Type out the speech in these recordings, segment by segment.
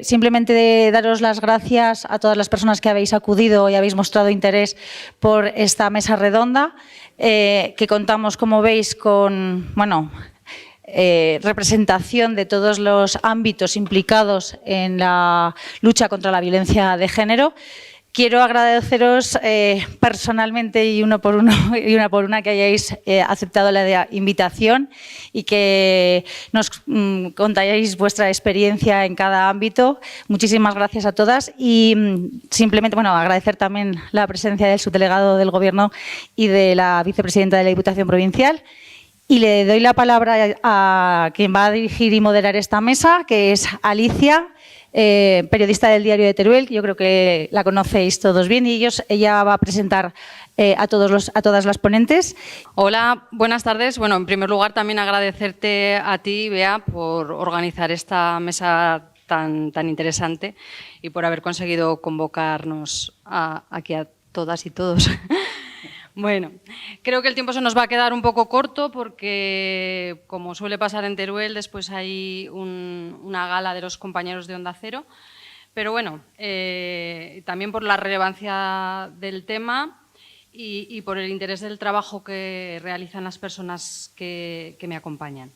simplemente daros las gracias a todas las personas que habéis acudido y habéis mostrado interés por esta mesa redonda, que contamos, como veis, con representación de todos los ámbitos implicados en la lucha contra la violencia de género. Quiero agradeceros personalmente y una por una que hayáis aceptado la invitación y que nos contáis vuestra experiencia en cada ámbito. Muchísimas gracias a todas y simplemente agradecer también la presencia del subdelegado del Gobierno y de la vicepresidenta de la Diputación Provincial. Y le doy la palabra a quien va a dirigir y moderar esta mesa, que es Alicia, periodista del Diario de Teruel, que yo creo que la conocéis todos bien, y ella va a presentar a todas las ponentes. Hola, buenas tardes. Bueno, en primer lugar también agradecerte a ti, Bea, por organizar esta mesa tan interesante y por haber conseguido convocarnos aquí a todas y todos. Bueno, creo que el tiempo se nos va a quedar un poco corto porque, como suele pasar en Teruel, después hay una gala de los compañeros de Onda Cero. Pero bueno, también por la relevancia del tema y por el interés del trabajo que realizan las personas que me acompañan.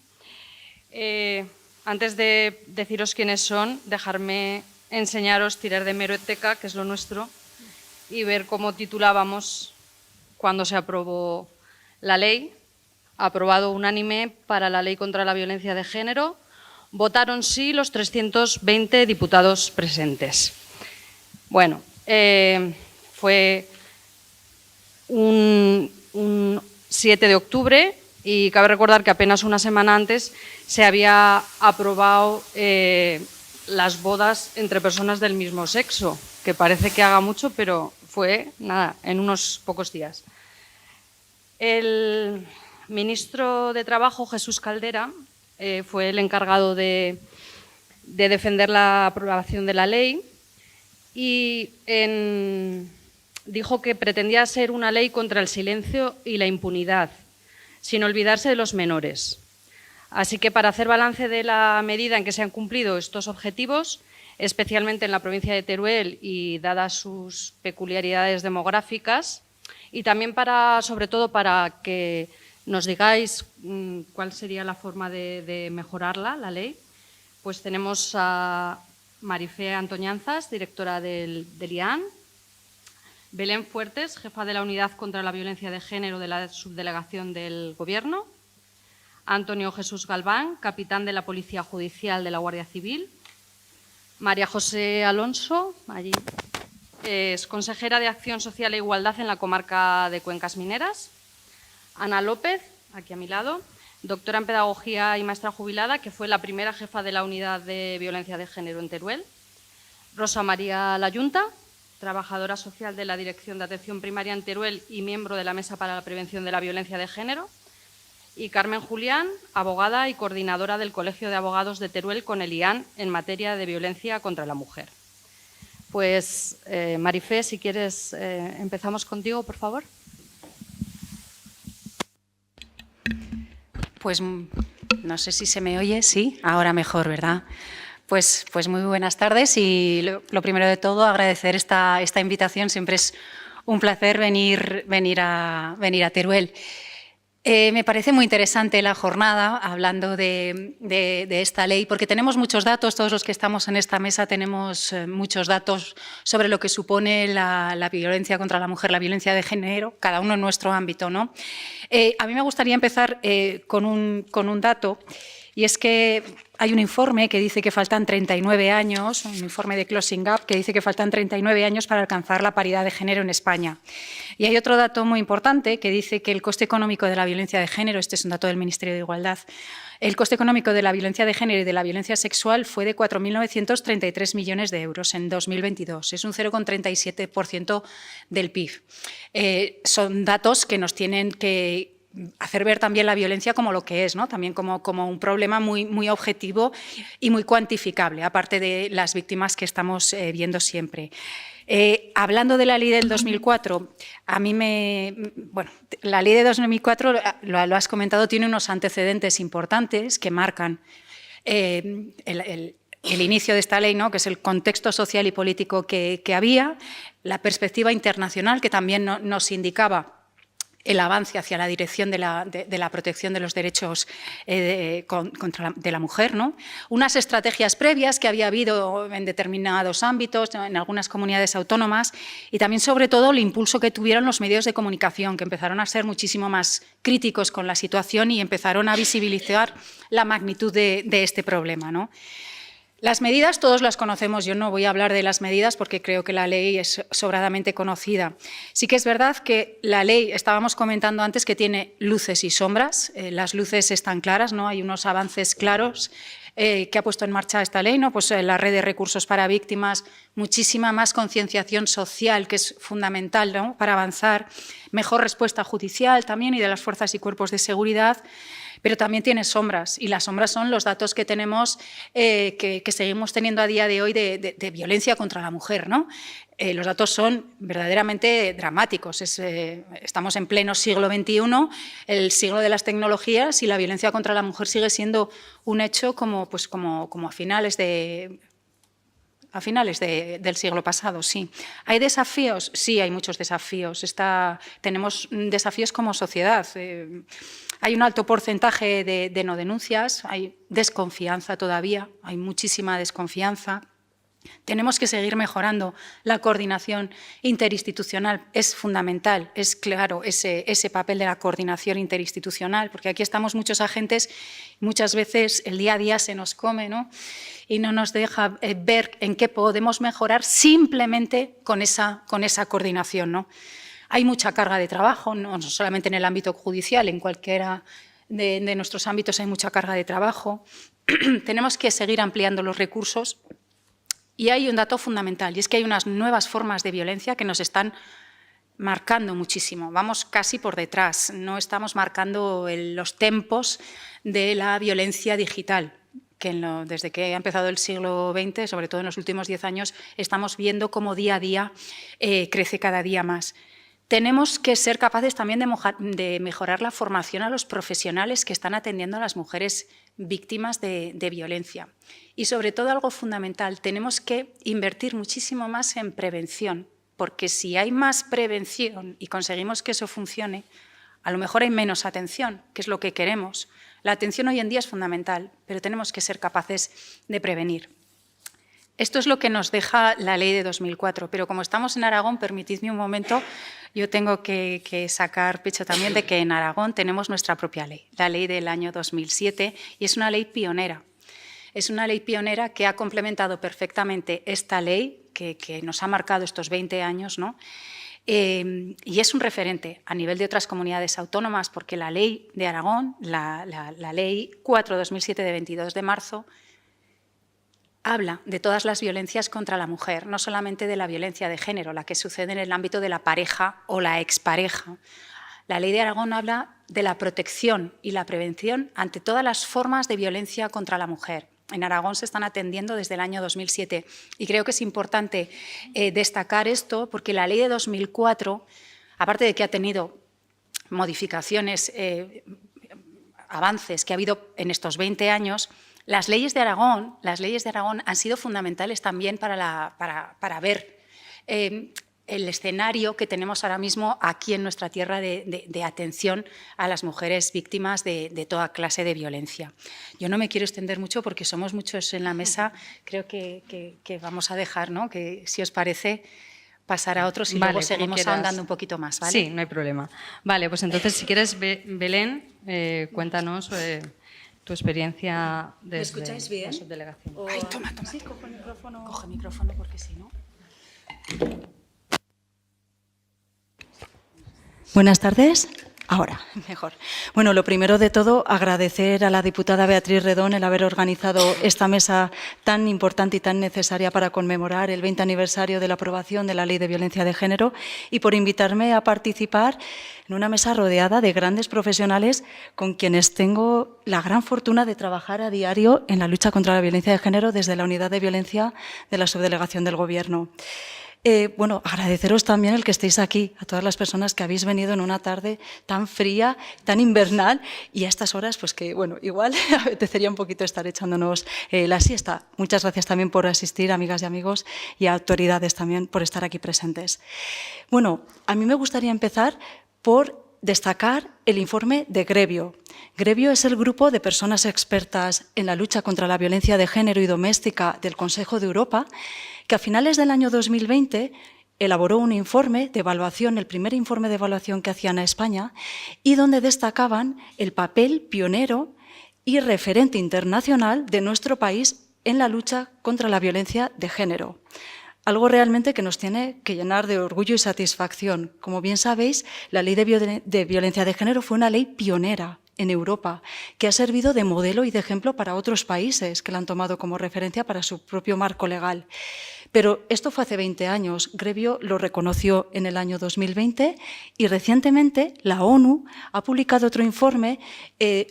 Antes de deciros quiénes son, dejarme enseñaros, tirar de hemeroteca, que es lo nuestro, y ver cómo titulábamos cuando se aprobó la ley, aprobado unánime para la ley contra la violencia de género, votaron sí los 320 diputados presentes. Bueno, fue un 7 de octubre y cabe recordar que apenas una semana antes se había aprobado las bodas entre personas del mismo sexo, que parece que haga mucho, pero fue nada, en unos pocos días. El ministro de Trabajo, Jesús Caldera, fue el encargado de defender la aprobación de la ley y dijo que pretendía ser una ley contra el silencio y la impunidad, sin olvidarse de los menores. Así que, para hacer balance de la medida en que se han cumplido estos objetivos, especialmente en la provincia de Teruel y dadas sus peculiaridades demográficas, y también sobre todo para que nos digáis cuál sería la forma de mejorarla, la ley, pues tenemos a Marifé Antoñanzas, directora del IAN, Belén Fuertes, jefa de la Unidad contra la Violencia de Género de la Subdelegación del Gobierno, Antonio Jesús Galván, capitán de la Policía Judicial de la Guardia Civil, María José Alonso, allí, es consejera de Acción Social e Igualdad en la comarca de Cuencas Mineras, Ana López, aquí a mi lado, doctora en Pedagogía y maestra jubilada, que fue la primera jefa de la Unidad de Violencia de Género en Teruel, Rosa María Layunta, trabajadora social de la Dirección de Atención Primaria en Teruel y miembro de la Mesa para la Prevención de la Violencia de Género, y Carmen Julián, abogada y coordinadora del Colegio de Abogados de Teruel con el IAN en materia de violencia contra la mujer. Pues, Marifé, si quieres, empezamos contigo, por favor. Pues no sé si se me oye, sí, ahora mejor, ¿verdad? Pues muy buenas tardes y lo primero de todo agradecer esta invitación. Siempre es un placer venir a Teruel. Me parece muy interesante la jornada hablando de esta ley, porque tenemos muchos datos, todos los que estamos en esta mesa tenemos muchos datos sobre lo que supone la violencia contra la mujer, la violencia de género, cada uno en nuestro ámbito, ¿no? A mí me gustaría empezar con un dato, y es que hay un informe que dice que faltan 39 años, un informe de Closing Gap, que dice que faltan 39 años para alcanzar la paridad de género en España. Y hay otro dato muy importante que dice que el coste económico de la violencia de género, este es un dato del Ministerio de Igualdad, el coste económico de la violencia de género y de la violencia sexual fue de 4.933 millones de euros en 2022. Es un 0,37% del PIB. Son datos que nos tienen que hacer ver también la violencia como lo que es, ¿no? También como un problema muy objetivo y muy cuantificable, aparte de las víctimas que estamos viendo siempre. Hablando de la ley del 2004, la ley de 2004, lo has comentado, tiene unos antecedentes importantes que marcan el inicio de esta ley, ¿no?, que es el contexto social y político que había, la perspectiva internacional que también nos indicaba el avance hacia la dirección de la protección de los derechos de la mujer, ¿no? Unas estrategias previas que había habido en determinados ámbitos, en algunas comunidades autónomas, y también, sobre todo, el impulso que tuvieron los medios de comunicación, que empezaron a ser muchísimo más críticos con la situación y empezaron a visibilizar la magnitud de este problema, ¿no? Las medidas todos las conocemos, yo no voy a hablar de las medidas porque creo que la ley es sobradamente conocida. Sí que es verdad que la ley, estábamos comentando antes, que tiene luces y sombras. Las luces están claras, ¿no? Hay unos avances claros que ha puesto en marcha esta ley, ¿no? Pues la red de recursos para víctimas, muchísima más concienciación social, que es fundamental, ¿no?, para avanzar, mejor respuesta judicial también y de las fuerzas y cuerpos de seguridad. Pero también tiene sombras, y las sombras son los datos que tenemos, que seguimos teniendo a día de hoy de violencia contra la mujer, ¿no? Los datos son verdaderamente dramáticos. Estamos en pleno siglo XXI, el siglo de las tecnologías, y la violencia contra la mujer sigue siendo un hecho como a finales del siglo pasado, sí. ¿Hay desafíos? Sí, hay muchos desafíos. Tenemos desafíos como sociedad. Hay un alto porcentaje de no denuncias, hay desconfianza todavía, hay muchísima desconfianza. Tenemos que seguir mejorando la coordinación interinstitucional. Es fundamental, es claro ese papel de la coordinación interinstitucional, porque aquí estamos muchos agentes, muchas veces el día a día se nos come, ¿no?, y no nos deja ver en qué podemos mejorar simplemente con esa coordinación, ¿no? Hay mucha carga de trabajo, no solamente en el ámbito judicial, en cualquiera de nuestros ámbitos hay mucha carga de trabajo. Tenemos que seguir ampliando los recursos. Y hay un dato fundamental, y es que hay unas nuevas formas de violencia que nos están marcando muchísimo. Vamos casi por detrás, no estamos marcando los tempos de la violencia digital, que desde que ha empezado el siglo XX, sobre todo en los últimos 10 años, estamos viendo cómo día a día crece cada día más. Tenemos que ser capaces también de mejorar la formación a los profesionales que están atendiendo a las mujeres víctimas de violencia. Y sobre todo, algo fundamental, tenemos que invertir muchísimo más en prevención, porque si hay más prevención y conseguimos que eso funcione, a lo mejor hay menos atención, que es lo que queremos. La atención hoy en día es fundamental, pero tenemos que ser capaces de prevenir. Esto es lo que nos deja la ley de 2004, pero como estamos en Aragón, permitidme un momento, yo tengo que sacar pecho también de que en Aragón tenemos nuestra propia ley, la ley del año 2007, y es una ley pionera. Es una ley pionera que ha complementado perfectamente esta ley que nos ha marcado estos 20 años, ¿no? Y es un referente a nivel de otras comunidades autónomas, porque la ley de Aragón, la ley 4/2007 de 22 de marzo, habla de todas las violencias contra la mujer, no solamente de la violencia de género, la que sucede en el ámbito de la pareja o la expareja. La ley de Aragón habla de la protección y la prevención ante todas las formas de violencia contra la mujer. En Aragón se están atendiendo desde el año 2007 y creo que es importante destacar esto porque la ley de 2004, aparte de que ha tenido modificaciones, avances que ha habido en estos 20 años, las leyes de Aragón han sido fundamentales también para ver el escenario que tenemos ahora mismo aquí en nuestra tierra de atención a las mujeres víctimas de toda clase de violencia. Yo no me quiero extender mucho porque somos muchos en la mesa, creo que vamos a dejar, ¿no?, que si os parece pasar a otros y luego seguimos ahondando un poquito más, ¿vale? Sí, no hay problema. Vale, pues entonces si quieres, Belén, cuéntanos tu experiencia desde... ¿Me escucháis bien? La subdelegación. Ay, toma. Sí, coge el micrófono porque si no... Buenas tardes. Ahora, mejor. Bueno, lo primero de todo, agradecer a la diputada Beatriz Redón el haber organizado esta mesa tan importante y tan necesaria para conmemorar el 20 aniversario de la aprobación de la Ley de Violencia de Género y por invitarme a participar en una mesa rodeada de grandes profesionales con quienes tengo la gran fortuna de trabajar a diario en la lucha contra la violencia de género desde la Unidad de Violencia de la Subdelegación del Gobierno. Bueno, agradeceros también el que estéis aquí, a todas las personas que habéis venido en una tarde tan fría, tan invernal, y a estas horas, pues que, bueno, igual apetecería un poquito estar echándonos la siesta. Muchas gracias también por asistir, amigas y amigos, y a autoridades también por estar aquí presentes. Bueno, a mí me gustaría empezar por destacar el informe de Grevio. Grevio es el grupo de personas expertas en la lucha contra la violencia de género y doméstica del Consejo de Europa, que a finales del año 2020 elaboró un informe de evaluación, el primer informe de evaluación que hacían a España, y donde destacaban el papel pionero y referente internacional de nuestro país en la lucha contra la violencia de género. Algo realmente que nos tiene que llenar de orgullo y satisfacción. Como bien sabéis, la Ley de Violencia de Género fue una ley pionera en Europa, que ha servido de modelo y de ejemplo para otros países que la han tomado como referencia para su propio marco legal. Pero esto fue hace 20 años. Grevio lo reconoció en el año 2020 y recientemente la ONU ha publicado otro informe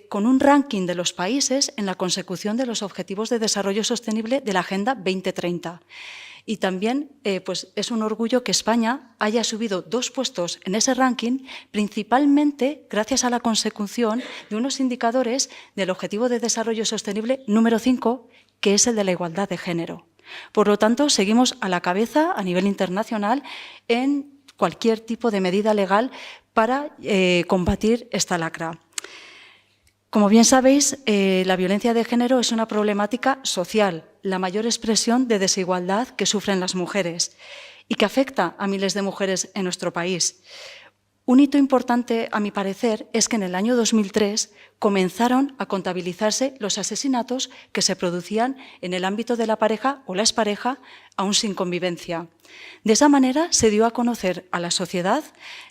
con un ranking de los países en la consecución de los Objetivos de Desarrollo Sostenible de la Agenda 2030. Y también pues es un orgullo que España haya subido 2 puestos en ese ranking, principalmente gracias a la consecución de unos indicadores del Objetivo de Desarrollo Sostenible número 5, que es el de la igualdad de género. Por lo tanto, seguimos a la cabeza a nivel internacional en cualquier tipo de medida legal para combatir esta lacra. Como bien sabéis, la violencia de género es una problemática social, la mayor expresión de desigualdad que sufren las mujeres y que afecta a miles de mujeres en nuestro país. Un hito importante, a mi parecer, es que en el año 2003 comenzaron a contabilizarse los asesinatos que se producían en el ámbito de la pareja o la expareja, aún sin convivencia. De esa manera se dio a conocer a la sociedad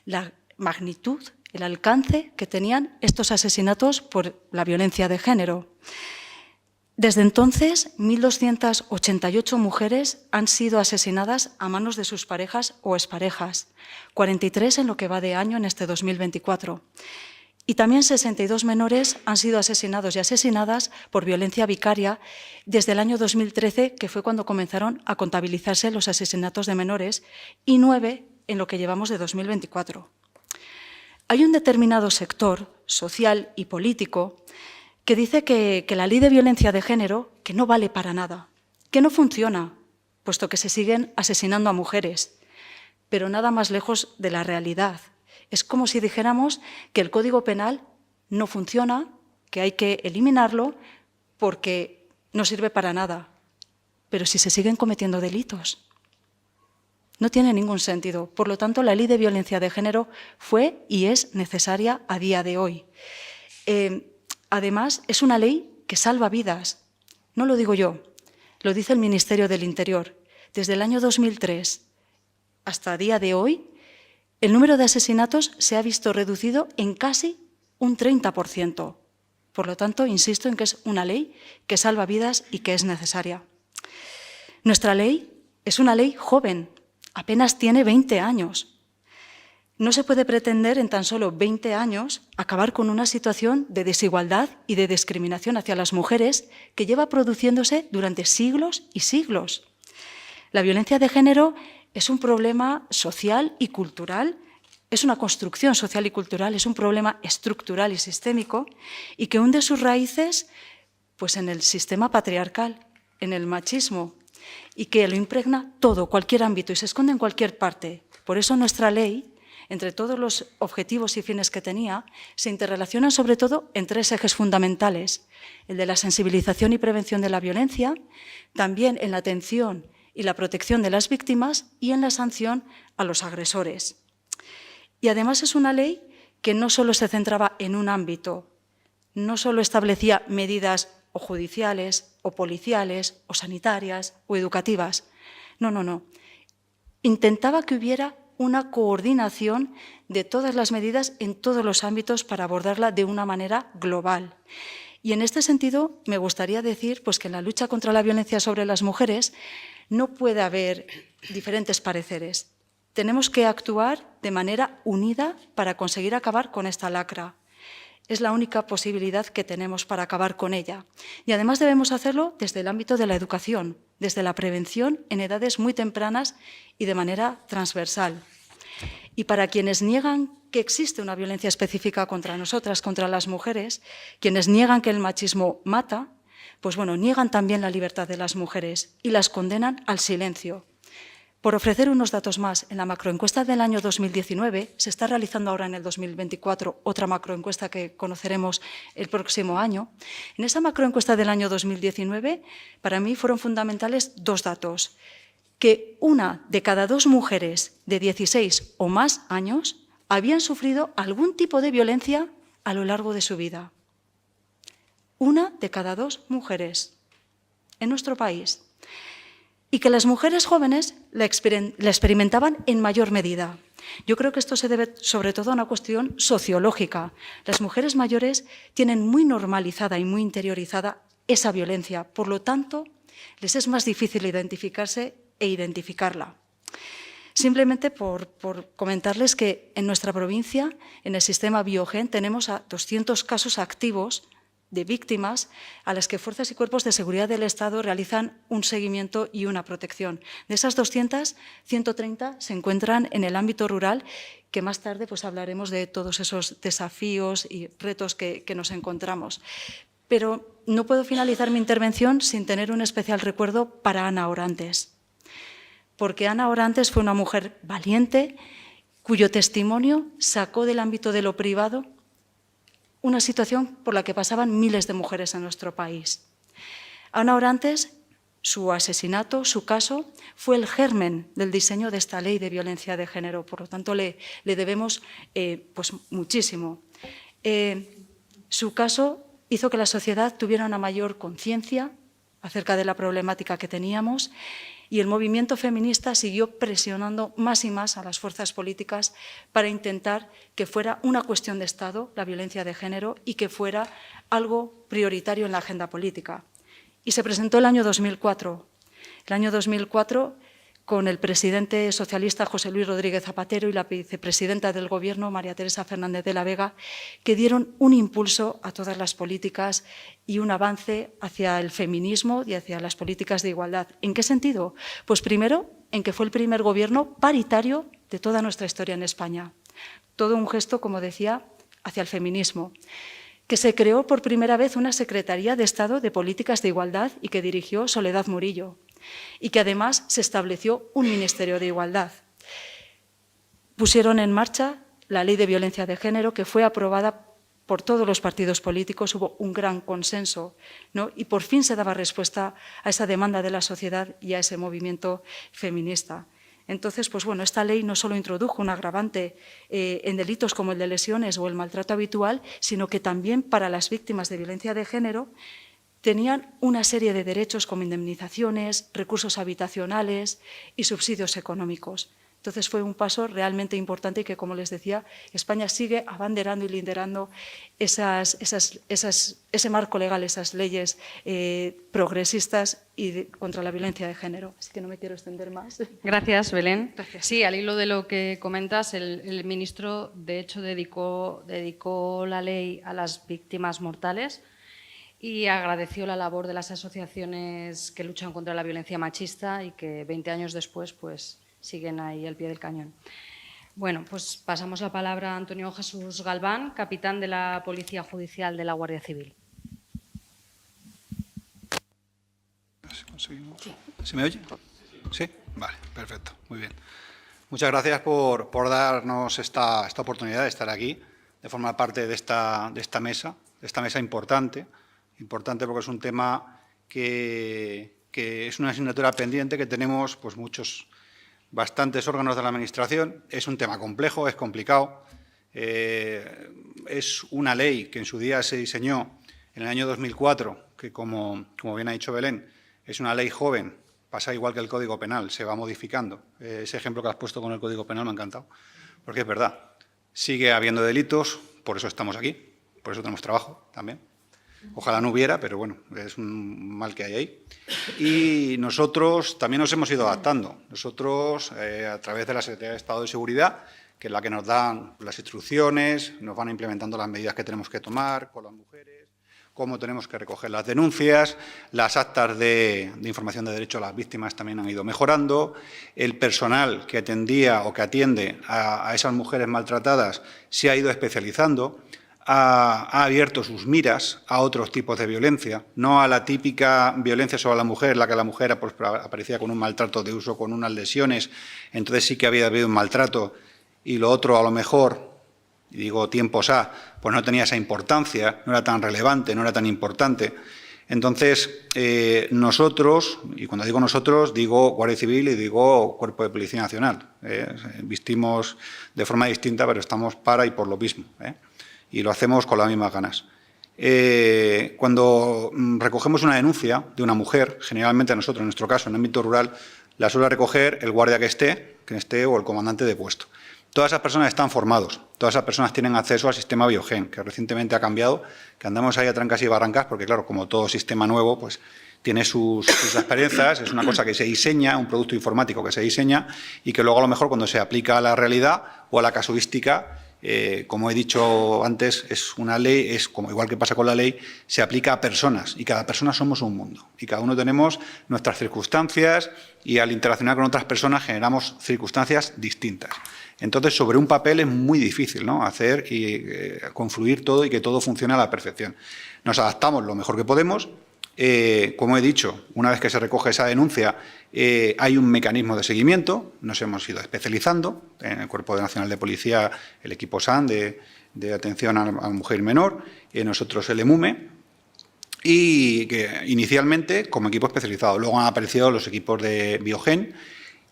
la magnitud, el alcance que tenían estos asesinatos por la violencia de género. Desde entonces, 1.288 mujeres han sido asesinadas a manos de sus parejas o exparejas, 43 en lo que va de año en este 2024. Y también 62 menores han sido asesinados y asesinadas por violencia vicaria desde el año 2013, que fue cuando comenzaron a contabilizarse los asesinatos de menores, y 9 en lo que llevamos de 2024. Hay un determinado sector social y político que dice que la ley de violencia de género que no vale para nada, que no funciona, puesto que se siguen asesinando a mujeres, pero nada más lejos de la realidad. Es como si dijéramos que el Código Penal no funciona, que hay que eliminarlo porque no sirve para nada. Pero si se siguen cometiendo delitos, no tiene ningún sentido. Por lo tanto, la ley de violencia de género fue y es necesaria a día de hoy. Además, es una ley que salva vidas. No lo digo yo, lo dice el Ministerio del Interior. Desde el año 2003 hasta día de hoy, el número de asesinatos se ha visto reducido en casi un 30%. Por lo tanto, insisto en que es una ley que salva vidas y que es necesaria. Nuestra ley es una ley joven, apenas tiene 20 años. No se puede pretender en tan solo 20 años acabar con una situación de desigualdad y de discriminación hacia las mujeres que lleva produciéndose durante siglos y siglos. La violencia de género es un problema social y cultural, es una construcción social y cultural, es un problema estructural y sistémico y que hunde sus raíces pues, en el sistema patriarcal, en el machismo, y que lo impregna todo, cualquier ámbito, y se esconde en cualquier parte. Por eso nuestra ley, entre todos los objetivos y fines que tenía, se interrelacionan sobre todo en 3 ejes fundamentales: el de la sensibilización y prevención de la violencia, también en la atención y la protección de las víctimas y en la sanción a los agresores. Y además es una ley que no solo se centraba en un ámbito, no solo establecía medidas o judiciales, o policiales, o sanitarias, o educativas. No. Intentaba que hubiera una coordinación de todas las medidas en todos los ámbitos para abordarla de una manera global. Y en este sentido me gustaría decir pues, que en la lucha contra la violencia sobre las mujeres no puede haber diferentes pareceres. Tenemos que actuar de manera unida para conseguir acabar con esta lacra. Es la única posibilidad que tenemos para acabar con ella. Y además debemos hacerlo desde el ámbito de la educación, desde la prevención en edades muy tempranas y de manera transversal. Y para quienes niegan que existe una violencia específica contra nosotras, contra las mujeres, quienes niegan que el machismo mata, pues bueno, niegan también la libertad de las mujeres y las condenan al silencio. Por ofrecer unos datos más, en la macroencuesta del año 2019, se está realizando ahora en el 2024 otra macroencuesta que conoceremos el próximo año. En esa macroencuesta del año 2019, para mí fueron fundamentales dos datos. Que 1 de cada 2 mujeres de 16 o más años habían sufrido algún tipo de violencia a lo largo de su vida. 1 de cada 2 mujeres en nuestro país. Y que las mujeres jóvenes la experimentaban en mayor medida. Yo creo que esto se debe sobre todo a una cuestión sociológica. Las mujeres mayores tienen muy normalizada y muy interiorizada esa violencia. Por lo tanto, les es más difícil identificarse e identificarla. Simplemente por comentarles que en nuestra provincia, en el sistema Biogen, tenemos a 200 casos activos de víctimas a las que fuerzas y cuerpos de seguridad del Estado realizan un seguimiento y una protección. De esas 200, 130 se encuentran en el ámbito rural, que más tarde pues, hablaremos de todos esos desafíos y retos que nos encontramos. Pero no puedo finalizar mi intervención sin tener un especial recuerdo para Ana Orantes. Porque Ana Orantes fue una mujer valiente, cuyo testimonio sacó del ámbito de lo privado una situación por la que pasaban miles de mujeres en nuestro país. Ana Orantes, su asesinato, su caso, fue el germen del diseño de esta ley de violencia de género. Por lo tanto, le debemos pues, muchísimo. Su caso hizo que la sociedad tuviera una mayor conciencia acerca de la problemática que teníamos y el movimiento feminista siguió presionando más y más a las fuerzas políticas para intentar que fuera una cuestión de Estado, la violencia de género, y que fuera algo prioritario en la agenda política. Y se presentó el año 2004. El año 2004, con el presidente socialista José Luis Rodríguez Zapatero y la vicepresidenta del Gobierno, María Teresa Fernández de la Vega, que dieron un impulso a todas las políticas y un avance hacia el feminismo y hacia las políticas de igualdad. ¿En qué sentido? Pues primero, en que fue el primer gobierno paritario de toda nuestra historia en España. Todo un gesto, como decía, hacia el feminismo. Que se creó por primera vez una Secretaría de Estado de Políticas de Igualdad y que dirigió Soledad Murillo. Y que además se estableció un Ministerio de Igualdad. Pusieron en marcha la Ley de Violencia de Género, que fue aprobada por todos los partidos políticos, hubo un gran consenso, ¿no? Y por fin se daba respuesta a esa demanda de la sociedad y a ese movimiento feminista. Entonces, pues bueno, esta ley no solo introdujo un agravante en delitos como el de lesiones o el maltrato habitual, sino que también para las víctimas de violencia de género tenían una serie de derechos como indemnizaciones, recursos habitacionales y subsidios económicos. Entonces fue un paso realmente importante y que, como les decía, España sigue abanderando y liderando ese marco legal, esas leyes progresistas y contra la violencia de género. Así que no me quiero extender más. Gracias, Belén. Gracias. Sí, al hilo de lo que comentas, el ministro, de hecho, dedicó la ley a las víctimas mortales y agradeció la labor de las asociaciones que luchan contra la violencia machista y que 20 años después pues, siguen ahí al pie del cañón. Bueno, pues pasamos la palabra a Antonio Jesús Galván, capitán de la Policía Judicial de la Guardia Civil. ¿Se me oye? ¿Sí? Vale, perfecto, muy bien. Muchas gracias por darnos esta oportunidad de estar aquí, de formar parte de esta mesa importante porque es un tema que es una asignatura pendiente que tenemos pues bastantes órganos de la Administración. Es un tema complejo, es complicado. Es una ley que en su día se diseñó en el año 2004, que como bien ha dicho Belén, es una ley joven, pasa igual que el Código Penal, se va modificando. Ese ejemplo que has puesto con el Código Penal me ha encantado, porque es verdad, sigue habiendo delitos, por eso estamos aquí, por eso tenemos trabajo también. Ojalá no hubiera, pero bueno, es un mal que hay ahí. Y nosotros también nos hemos ido adaptando. Nosotros, a través de la Secretaría de Estado de Seguridad, que es la que nos dan las instrucciones, nos van implementando las medidas que tenemos que tomar con las mujeres, cómo tenemos que recoger las denuncias, las actas de información de derecho a las víctimas también han ido mejorando, el personal que atendía o que atiende a esas mujeres maltratadas se ha ido especializando, ha abierto sus miras a otros tipos de violencia, no a la típica violencia sobre la mujer, en la que la mujer pues, aparecía con un maltrato de uso, con unas lesiones, entonces sí que había habido un maltrato, y lo otro a lo mejor, y digo tiempos pues no tenía esa importancia, no era tan relevante, no era tan importante. Entonces, nosotros, y cuando digo nosotros, digo Guardia Civil y digo Cuerpo de Policía Nacional. Vistimos de forma distinta, pero estamos para y por lo mismo, y lo hacemos con las mismas ganas. Cuando recogemos una denuncia de una mujer, generalmente nosotros, en nuestro caso, en el ámbito rural, la suele recoger el guardia que esté o el comandante de puesto. Todas esas personas están formados, todas esas personas tienen acceso al sistema Biogen, que recientemente ha cambiado, que andamos ahí a trancas y barrancas, porque claro, como todo sistema nuevo, pues tiene sus experiencias, es una cosa que se diseña, un producto informático que se diseña y que luego a lo mejor cuando se aplica a la realidad o a la casuística, como he dicho antes, es una ley, es como igual que pasa con la ley, se aplica a personas y cada persona somos un mundo y cada uno tenemos nuestras circunstancias y al interaccionar con otras personas generamos circunstancias distintas. Entonces, sobre un papel es muy difícil, ¿no?, hacer y confluir todo y que todo funcione a la perfección. Nos adaptamos lo mejor que podemos. Como he dicho, una vez que se recoge esa denuncia, hay un mecanismo de seguimiento, nos hemos ido especializando en el Cuerpo Nacional de Policía, el equipo SAN de atención a la mujer menor, nosotros el EMUME, y que inicialmente como equipo especializado. Luego han aparecido los equipos de Biogen,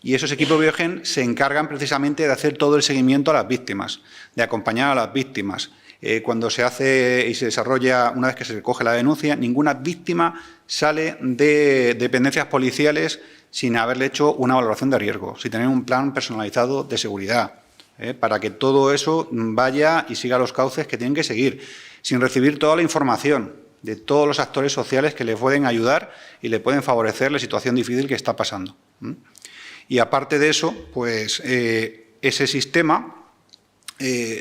y esos equipos Biogen se encargan precisamente de hacer todo el seguimiento a las víctimas, de acompañar a las víctimas. Cuando se hace y se desarrolla, una vez que se recoge la denuncia, ninguna víctima sale de dependencias policiales sin haberle hecho una valoración de riesgo, sin tener un plan personalizado de seguridad, para que todo eso vaya y siga los cauces que tienen que seguir, sin recibir toda la información de todos los actores sociales que le pueden ayudar y le pueden favorecer la situación difícil que está pasando. Y aparte de eso, pues ese sistema,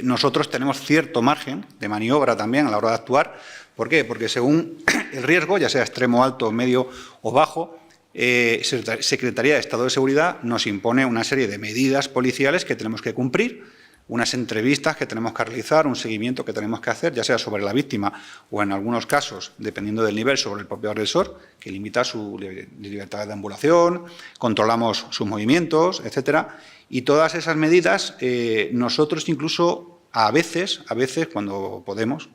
nosotros tenemos cierto margen de maniobra también a la hora de actuar. ¿Por qué? Porque según el riesgo, ya sea extremo, alto, medio o bajo, Secretaría de Estado de Seguridad nos impone una serie de medidas policiales que tenemos que cumplir, unas entrevistas que tenemos que realizar, un seguimiento que tenemos que hacer, ya sea sobre la víctima o en algunos casos, dependiendo del nivel, sobre el propio agresor, que limita su libertad de ambulación, controlamos sus movimientos, etcétera. Y todas esas medidas, nosotros incluso a veces cuando podemos,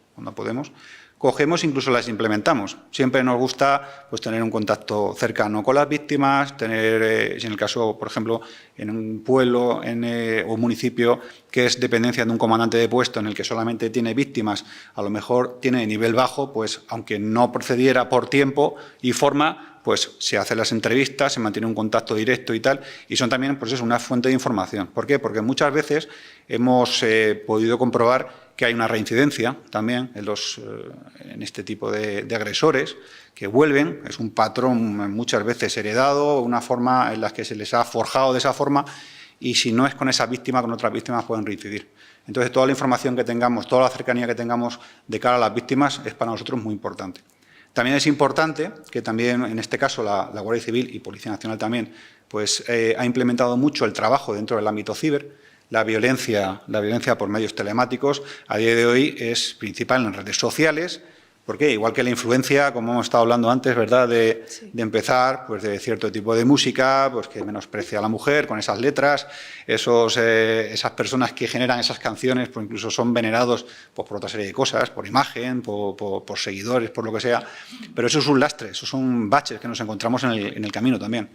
cogemos, incluso las implementamos. Siempre nos gusta pues, tener un contacto cercano con las víctimas, tener, si en el caso, por ejemplo, en un pueblo o un municipio que es dependencia de un comandante de puesto en el que solamente tiene víctimas, a lo mejor tiene de nivel bajo, pues aunque no procediera por tiempo y forma, pues se hacen las entrevistas, se mantiene un contacto directo y tal, y son también pues, una fuente de información. ¿Por qué? Porque muchas veces hemos podido comprobar que hay una reincidencia también en este tipo de agresores que vuelven, es un patrón muchas veces heredado, una forma en la que se les ha forjado de esa forma y si no es con esa víctima, con otras víctimas pueden reincidir. Entonces, toda la información que tengamos, toda la cercanía que tengamos de cara a las víctimas es para nosotros muy importante. También es importante que también, en este caso, la Guardia Civil y Policía Nacional también, pues ha implementado mucho el trabajo dentro del ámbito ciber. La violencia por medios telemáticos a día de hoy es principal en redes sociales. ¿Por qué? Igual que la influencia, como hemos estado hablando antes, ¿verdad?, de empezar pues, de cierto tipo de música pues, que menosprecia a la mujer con esas letras, esas personas que generan esas canciones pues, incluso son venerados pues, por otra serie de cosas, por imagen, por seguidores, por lo que sea. Pero eso es un lastre, esos son baches que nos encontramos en el camino también.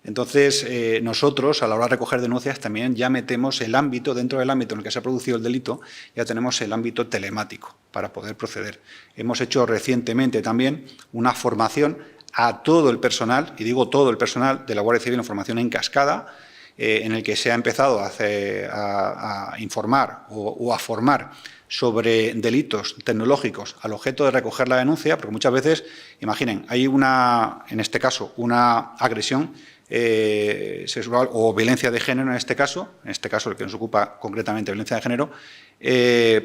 Entonces, nosotros, a la hora de recoger denuncias, también ya metemos el ámbito, dentro del ámbito en el que se ha producido el delito, ya tenemos el ámbito telemático para poder proceder. Hemos hecho recientemente también una formación a todo el personal, y digo todo el personal de la Guardia Civil, en formación en cascada, en el que se ha empezado a informar o a formar sobre delitos tecnológicos al objeto de recoger la denuncia, porque muchas veces, imaginen, hay en este caso, una agresión sexual o violencia de género en este caso el que nos ocupa concretamente violencia de género,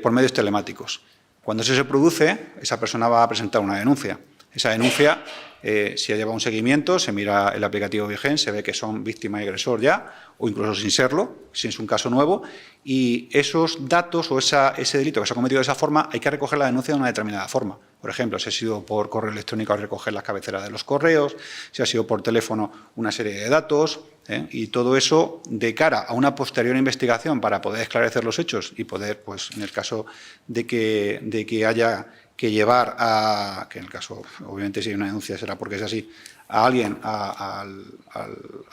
por medios telemáticos. Cuando eso se produce, esa persona va a presentar una denuncia. Esa denuncia, si ha llevado un seguimiento, se mira el aplicativo Vigén, se ve que son víctima y agresor ya, o incluso sin serlo, si es un caso nuevo, y esos datos o ese delito que se ha cometido de esa forma, hay que recoger la denuncia de una determinada forma. Por ejemplo, si ha sido por correo electrónico, hay que recoger las cabeceras de los correos, si ha sido por teléfono, una serie de datos, y todo eso de cara a una posterior investigación para poder esclarecer los hechos y poder, pues, en el caso de que haya que llevar a, que en el caso, obviamente si hay una denuncia será porque es así, a alguien a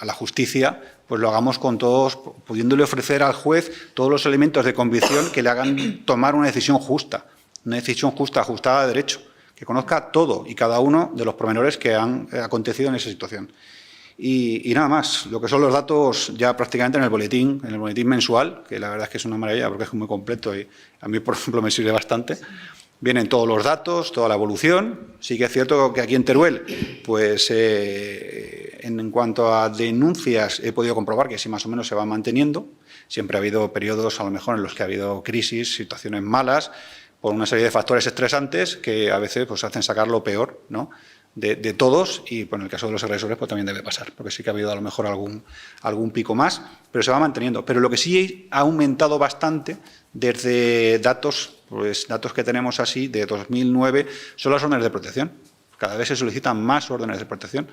la justicia, pues lo hagamos con todos, pudiéndole ofrecer al juez todos los elementos de convicción que le hagan tomar una decisión justa ajustada a derecho, que conozca todo y cada uno de los pormenores que han acontecido en esa situación. Y nada más, lo que son los datos ya prácticamente en el boletín mensual, que la verdad es que es una maravilla porque es muy completo y a mí, por ejemplo, me sirve bastante. Vienen todos los datos, toda la evolución. Sí que es cierto que aquí en Teruel, pues en cuanto a denuncias, he podido comprobar que sí más o menos se va manteniendo. Siempre ha habido periodos, a lo mejor, en los que ha habido crisis, situaciones malas, por una serie de factores estresantes que a veces pues, hacen sacar lo peor, ¿no?, de todos, y pues, en el caso de los agresores pues, también debe pasar, porque sí que ha habido a lo mejor algún pico más, pero se va manteniendo. Pero lo que sí ha aumentado bastante desde datos que tenemos así de 2009 son las órdenes de protección. Cada vez se solicitan más órdenes de protección.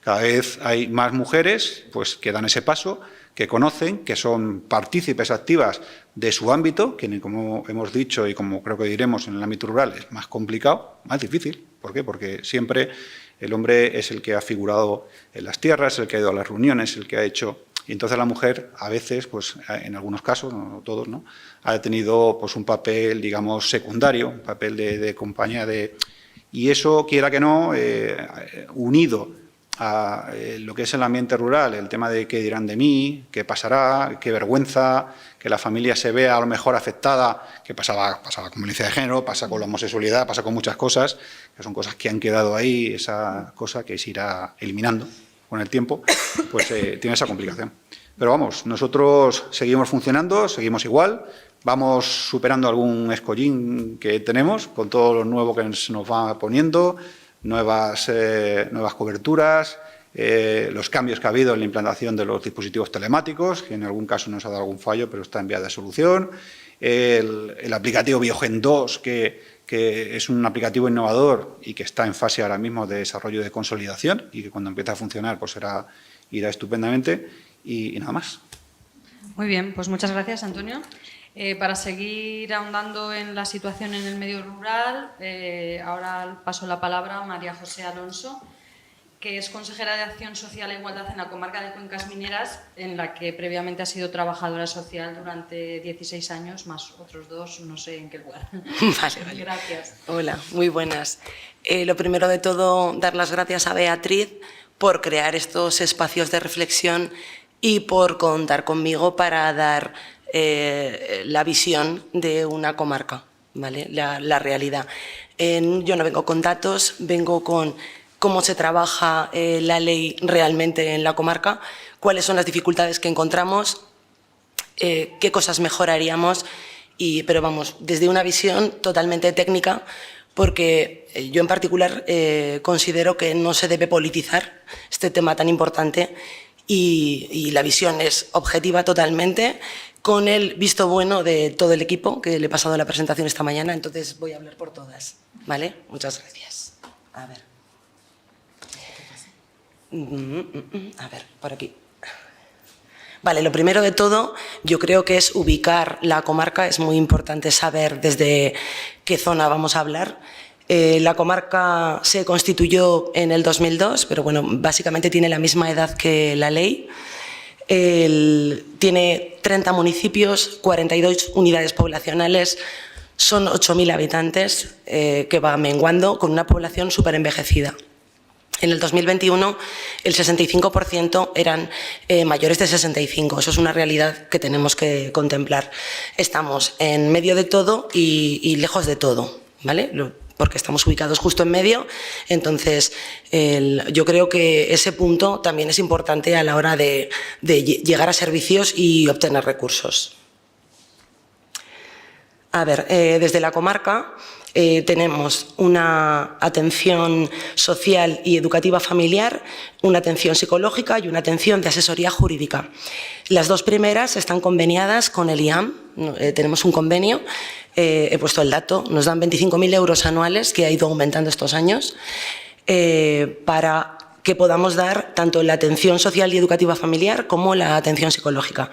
Cada vez hay más mujeres pues, que dan ese paso, que conocen, que son partícipes activas de su ámbito, que como hemos dicho y como creo que diremos en el ámbito rural es más complicado, más difícil. ¿Por qué? Porque siempre el hombre es el que ha figurado en las tierras, el que ha ido a las reuniones, el que ha hecho... Y entonces la mujer a veces, pues en algunos casos, no todos, ¿no?, ha tenido pues, un papel, digamos, secundario, un papel de compañía de... Y eso, quiera que no, unido a lo que es el ambiente rural, el tema de qué dirán de mí, qué pasará, qué vergüenza, que la familia se vea a lo mejor afectada, que pasaba con violencia de género, pasa con la homosexualidad, pasa con muchas cosas, que son cosas que han quedado ahí, esa cosa que se irá eliminando con el tiempo, pues tiene esa complicación. Pero vamos, nosotros seguimos funcionando, seguimos igual, vamos superando algún escollín que tenemos con todo lo nuevo que se nos va poniendo, nuevas coberturas, los cambios que ha habido en la implantación de los dispositivos telemáticos, que en algún caso nos ha dado algún fallo, pero está en vía de solución, el aplicativo Biogen 2, que es un aplicativo innovador y que está en fase ahora mismo de desarrollo de consolidación y que cuando empiece a funcionar pues irá estupendamente y nada más. Muy bien, pues muchas gracias, Antonio. Para seguir ahondando en la situación en el medio rural, ahora paso la palabra a María José Alonso, que es consejera de Acción Social e Igualdad en la comarca de Cuencas Mineras, en la que previamente ha sido trabajadora social durante 16 años, más otros 2, no sé en qué lugar. Vale. Gracias. Hola, muy buenas. Lo primero de todo, dar las gracias a Beatriz por crear estos espacios de reflexión y por contar conmigo para dar la visión de una comarca, ¿vale? La realidad. Yo no vengo con datos, vengo con cómo se trabaja la ley realmente en la comarca, cuáles son las dificultades que encontramos, qué cosas mejoraríamos, pero vamos, desde una visión totalmente técnica, porque yo en particular considero que no se debe politizar este tema tan importante y la visión es objetiva totalmente, con el visto bueno de todo el equipo, que le he pasado la presentación esta mañana, entonces voy a hablar por todas, ¿vale? Muchas gracias. A ver, por aquí. Vale, lo primero de todo, yo creo que es ubicar la comarca, es muy importante saber desde qué zona vamos a hablar. La comarca se constituyó en el 2002, pero bueno, básicamente tiene la misma edad que la ley. Tiene 30 municipios, 42 unidades poblacionales, son 8.000 habitantes, que va menguando con una población súper envejecida. En el 2021 el 65% eran mayores de 65, eso es una realidad que tenemos que contemplar. Estamos en medio de todo y lejos de todo, ¿vale? porque estamos ubicados justo en medio. Entonces, yo creo que ese punto también es importante a la hora de llegar a servicios y obtener recursos. A ver, desde la comarca tenemos una atención social y educativa familiar, una atención psicológica y una atención de asesoría jurídica. Las dos primeras están conveniadas con el IAM, tenemos un convenio, he puesto el dato, nos dan 25.000 euros anuales, que ha ido aumentando estos años, para que podamos dar tanto la atención social y educativa familiar como la atención psicológica.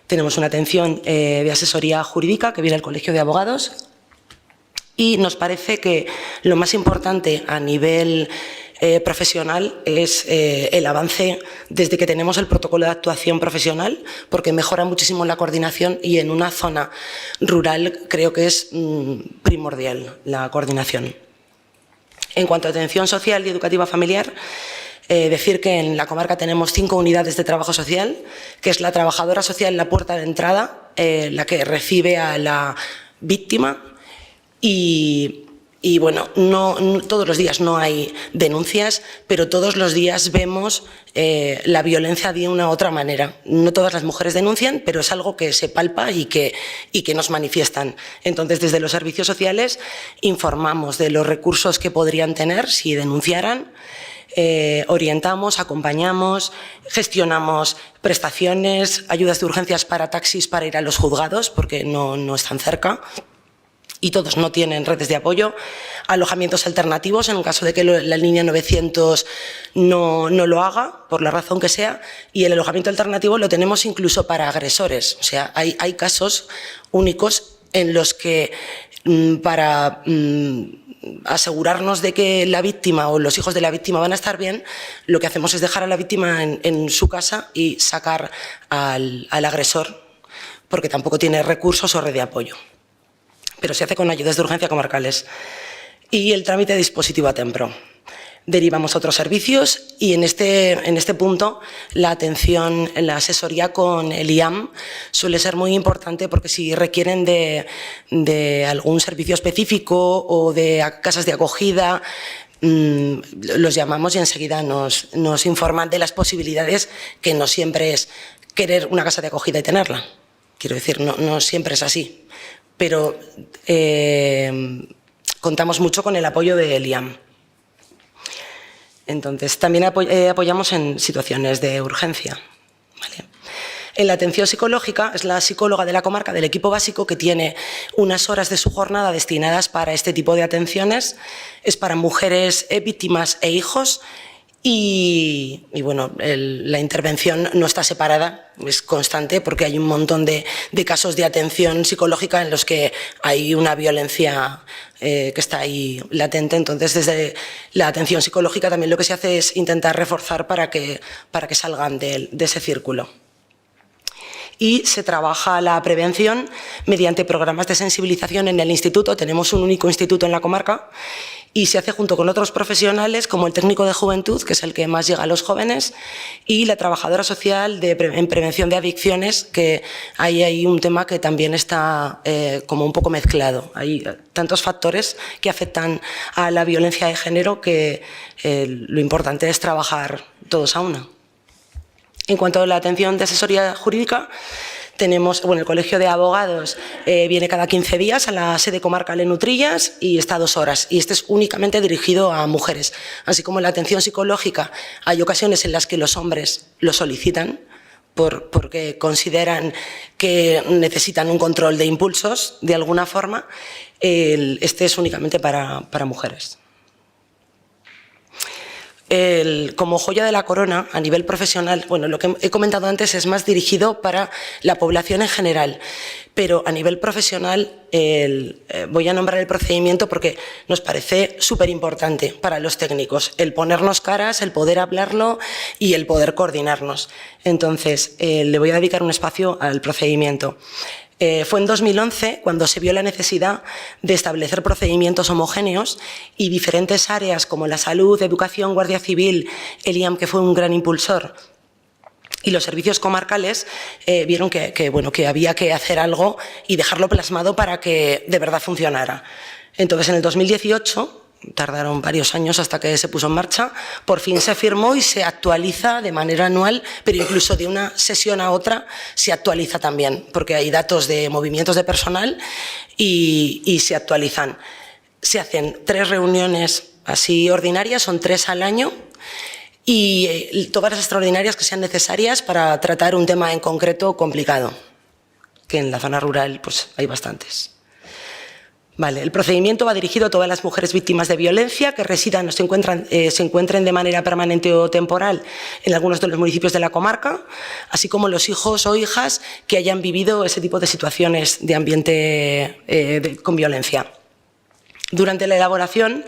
Tenemos una atención de asesoría jurídica que viene al Colegio de Abogados y nos parece que lo más importante a nivel profesional es el avance desde que tenemos el protocolo de actuación profesional, porque mejora muchísimo la coordinación y en una zona rural creo que es primordial la coordinación. En cuanto a atención social y educativa familiar, decir que en la comarca tenemos 5 unidades de trabajo social, que es la trabajadora social la puerta de entrada, la que recibe a la víctima y bueno, no todos los días no hay denuncias, pero todos los días vemos la violencia de una u otra manera. No todas las mujeres denuncian, pero es algo que se palpa y que nos manifiestan. Entonces, desde los servicios sociales informamos de los recursos que podrían tener si denunciaran, orientamos, acompañamos, gestionamos prestaciones, ayudas de urgencias para taxis para ir a los juzgados, porque no están cerca y todos no tienen redes de apoyo, alojamientos alternativos en el caso de que la línea 900 no lo haga, por la razón que sea, y el alojamiento alternativo lo tenemos incluso para agresores. O sea, hay casos únicos en los que para asegurarnos de que la víctima o los hijos de la víctima van a estar bien, lo que hacemos es dejar a la víctima en su casa y sacar al agresor, porque tampoco tiene recursos o red de apoyo. Pero se hace con ayudas de urgencia comarcales. Y el trámite de dispositivo a tempro. Derivamos a otros servicios y en este punto la atención, la asesoría con el IAM suele ser muy importante, porque si requieren de algún servicio específico o de casas de acogida, los llamamos y enseguida nos informan de las posibilidades, que no siempre es querer una casa de acogida y tenerla. Quiero decir, no siempre es así. Pero contamos mucho con el apoyo del IAM. Entonces, también apoyamos en situaciones de urgencia. ¿Vale? En la atención psicológica es la psicóloga de la comarca del equipo básico que tiene unas horas de su jornada destinadas para este tipo de atenciones. Es para mujeres víctimas e hijos. Y bueno, la intervención no está separada, es constante, porque hay un montón de casos de atención psicológica en los que hay una violencia que está ahí latente. Entonces, desde la atención psicológica también lo que se hace es intentar reforzar para que salgan de ese círculo. Y se trabaja la prevención mediante programas de sensibilización en el instituto. Tenemos un único instituto en la comarca y se hace junto con otros profesionales, como el técnico de juventud, que es el que más llega a los jóvenes, y la trabajadora social en prevención de adicciones, que ahí hay un tema que también está como un poco mezclado. Hay tantos factores que afectan a la violencia de género que lo importante es trabajar todos a una. En cuanto a la atención de asesoría jurídica, tenemos, bueno, el Colegio de Abogados viene cada 15 días a la sede comarcal en Utrillas y está 2 horas. Y este es únicamente dirigido a mujeres. Así como la atención psicológica, hay ocasiones en las que los hombres lo solicitan porque consideran que necesitan un control de impulsos de alguna forma. Este es únicamente para mujeres. Como joya de la corona, a nivel profesional, bueno, lo que he comentado antes es más dirigido para la población en general, pero a nivel profesional voy a nombrar el procedimiento porque nos parece súper importante para los técnicos, el ponernos caras, el poder hablarlo y el poder coordinarnos. Entonces, le voy a dedicar un espacio al procedimiento. Fue en 2011 cuando se vio la necesidad de establecer procedimientos homogéneos y diferentes áreas como la salud, educación, Guardia Civil, el IAM, que fue un gran impulsor, y los servicios comarcales vieron que había que hacer algo y dejarlo plasmado para que de verdad funcionara. Entonces, en el 2018, tardaron varios años hasta que se puso en marcha, por fin se firmó y se actualiza de manera anual, pero incluso de una sesión a otra se actualiza también, porque hay datos de movimientos de personal y se actualizan. Se hacen 3 reuniones así ordinarias, son 3 al año, y todas las extraordinarias que sean necesarias para tratar un tema en concreto complicado, que en la zona rural pues hay bastantes. Vale, el procedimiento va dirigido a todas las mujeres víctimas de violencia que residan o se encuentren de manera permanente o temporal en algunos de los municipios de la comarca, así como los hijos o hijas que hayan vivido ese tipo de situaciones de ambiente con violencia. Durante la elaboración,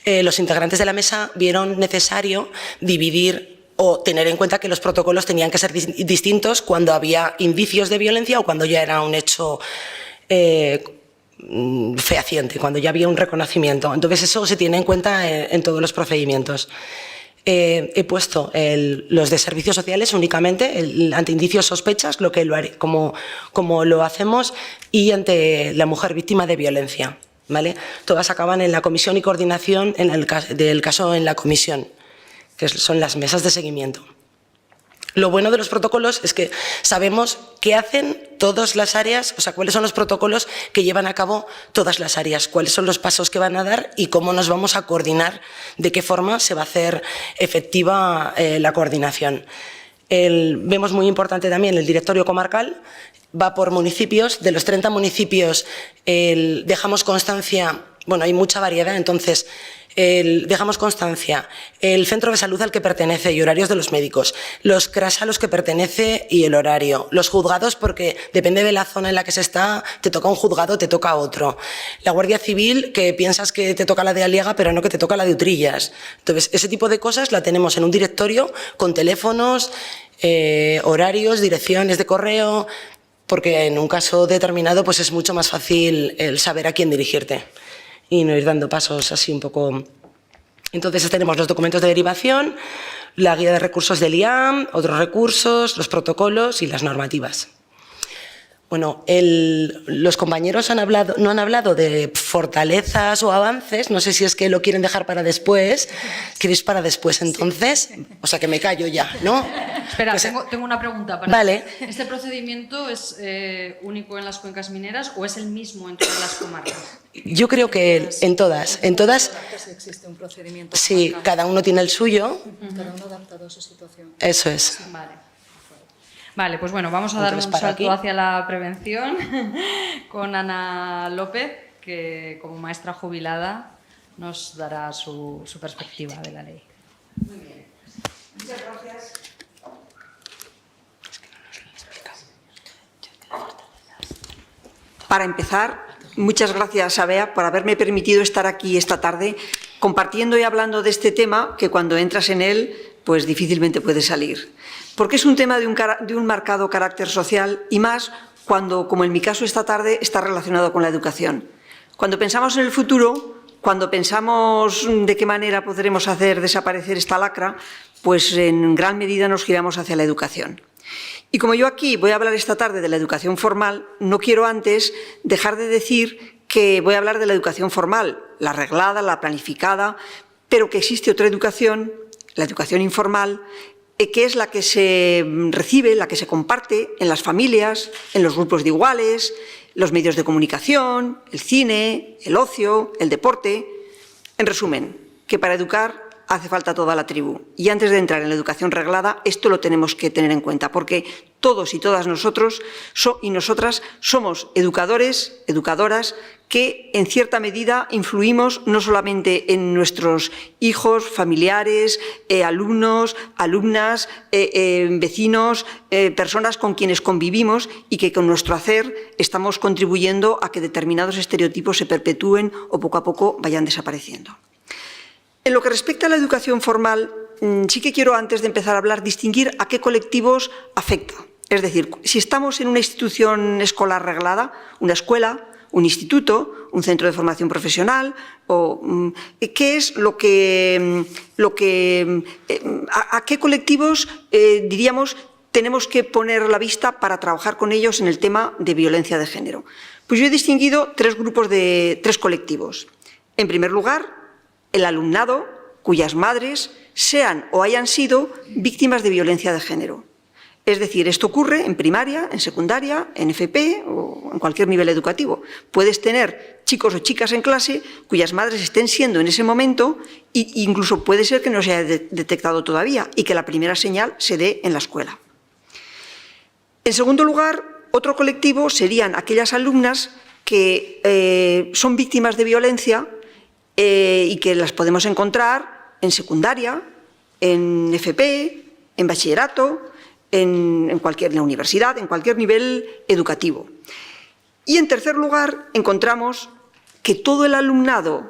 los integrantes de la mesa vieron necesario dividir o tener en cuenta que los protocolos tenían que ser distintos cuando había indicios de violencia o cuando ya era un hecho fehaciente, cuando ya había un reconocimiento. Entonces eso se tiene en cuenta en todos los procedimientos. He puesto los de servicios sociales únicamente, ante indicios sospechas, como lo hacemos, y ante la mujer víctima de violencia. ¿Vale? Todas acaban en la comisión y coordinación del caso en la comisión, que son las mesas de seguimiento. Lo bueno de los protocolos es que sabemos qué hacen todas las áreas, o sea, cuáles son los protocolos que llevan a cabo todas las áreas, cuáles son los pasos que van a dar y cómo nos vamos a coordinar, de qué forma se va a hacer efectiva la coordinación. Vemos muy importante también el directorio comarcal, va por municipios. De los 30 municipios dejamos constancia, bueno, hay mucha variedad, entonces dejamos constancia el centro de salud al que pertenece y horarios de los médicos, los CRAS a los que pertenece y el horario, los juzgados, porque depende de la zona en la que se está, te toca un juzgado, te toca otro, la Guardia Civil, que piensas que te toca la de Aliaga pero no, que te toca la de Utrillas. Entonces ese tipo de cosas la tenemos en un directorio con teléfonos, horarios, direcciones de correo, porque en un caso determinado pues es mucho más fácil el saber a quién dirigirte y no ir dando pasos así un poco. Entonces tenemos los documentos de derivación, la guía de recursos del IAM, otros recursos, los protocolos y las normativas. Bueno, los compañeros no han hablado de fortalezas o avances, no sé si es que lo quieren dejar para después. ¿Queréis para después entonces? O sea, que me callo ya, ¿no? Espera, Pues, tengo una pregunta. Vale. ¿Este procedimiento es único en las cuencas mineras o es el mismo en todas las comarcas? Yo creo que en todas. Existe un procedimiento. Sí, cada uno tiene el suyo. Cada uno adaptado a su situación. Eso es. Vale, pues bueno, vamos a dar un Entonces, para salto aquí. hacia la prevención con Ana López, que como maestra jubilada nos dará su perspectiva de la ley. Muy bien. Muchas gracias. Para empezar, muchas gracias a Bea por haberme permitido estar aquí esta tarde compartiendo y hablando de este tema que cuando entras en él, pues difícilmente puedes salir. Porque es un tema de un marcado carácter social y más cuando, como en mi caso esta tarde, está relacionado con la educación. Cuando pensamos en el futuro, cuando pensamos de qué manera podremos hacer desaparecer esta lacra, pues en gran medida nos giramos hacia la educación. Y como yo aquí voy a hablar esta tarde de la educación formal, no quiero antes dejar de decir que voy a hablar de la educación formal, la reglada, la planificada, pero que existe otra educación, la educación informal, que es la que se recibe, la que se comparte en las familias, en los grupos de iguales, los medios de comunicación, el cine, el ocio, el deporte. En resumen, que para educar hace falta toda la tribu. Y antes de entrar en la educación reglada, esto lo tenemos que tener en cuenta, porque todos y todas nosotros y nosotras somos educadores, educadoras, que en cierta medida influimos no solamente en nuestros hijos, familiares, alumnos, alumnas, vecinos, personas con quienes convivimos y que con nuestro hacer estamos contribuyendo a que determinados estereotipos se perpetúen o poco a poco vayan desapareciendo. En lo que respecta a la educación formal, sí que quiero, antes de empezar a hablar, distinguir a qué colectivos afecta. Es decir, si estamos en una institución escolar reglada, una escuela, un instituto, un centro de formación profesional, o qué es a qué colectivos, diríamos, tenemos que poner la vista para trabajar con ellos en el tema de violencia de género? Pues yo he distinguido tres colectivos. En primer lugar, el alumnado cuyas madres sean o hayan sido víctimas de violencia de género. Es decir, esto ocurre en primaria, en secundaria, en FP o en cualquier nivel educativo. Puedes tener chicos o chicas en clase cuyas madres estén siendo en ese momento e incluso puede ser que no se haya detectado todavía y que la primera señal se dé en la escuela. En segundo lugar, otro colectivo serían aquellas alumnas que son víctimas de violencia y que las podemos encontrar en secundaria, en FP, en bachillerato, en la universidad, en cualquier nivel educativo. Y en tercer lugar, encontramos que todo el alumnado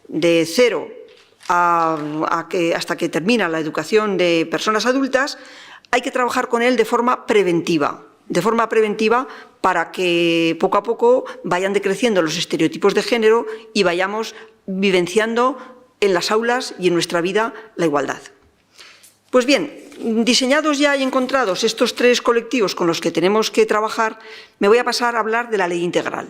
de 0 hasta que termina la educación de personas adultas, hay que trabajar con él de forma preventiva para que poco a poco vayan decreciendo los estereotipos de género y vayamos vivenciando en las aulas y en nuestra vida la igualdad. Pues bien, diseñados ya y encontrados estos tres colectivos con los que tenemos que trabajar, me voy a pasar a hablar de la ley integral.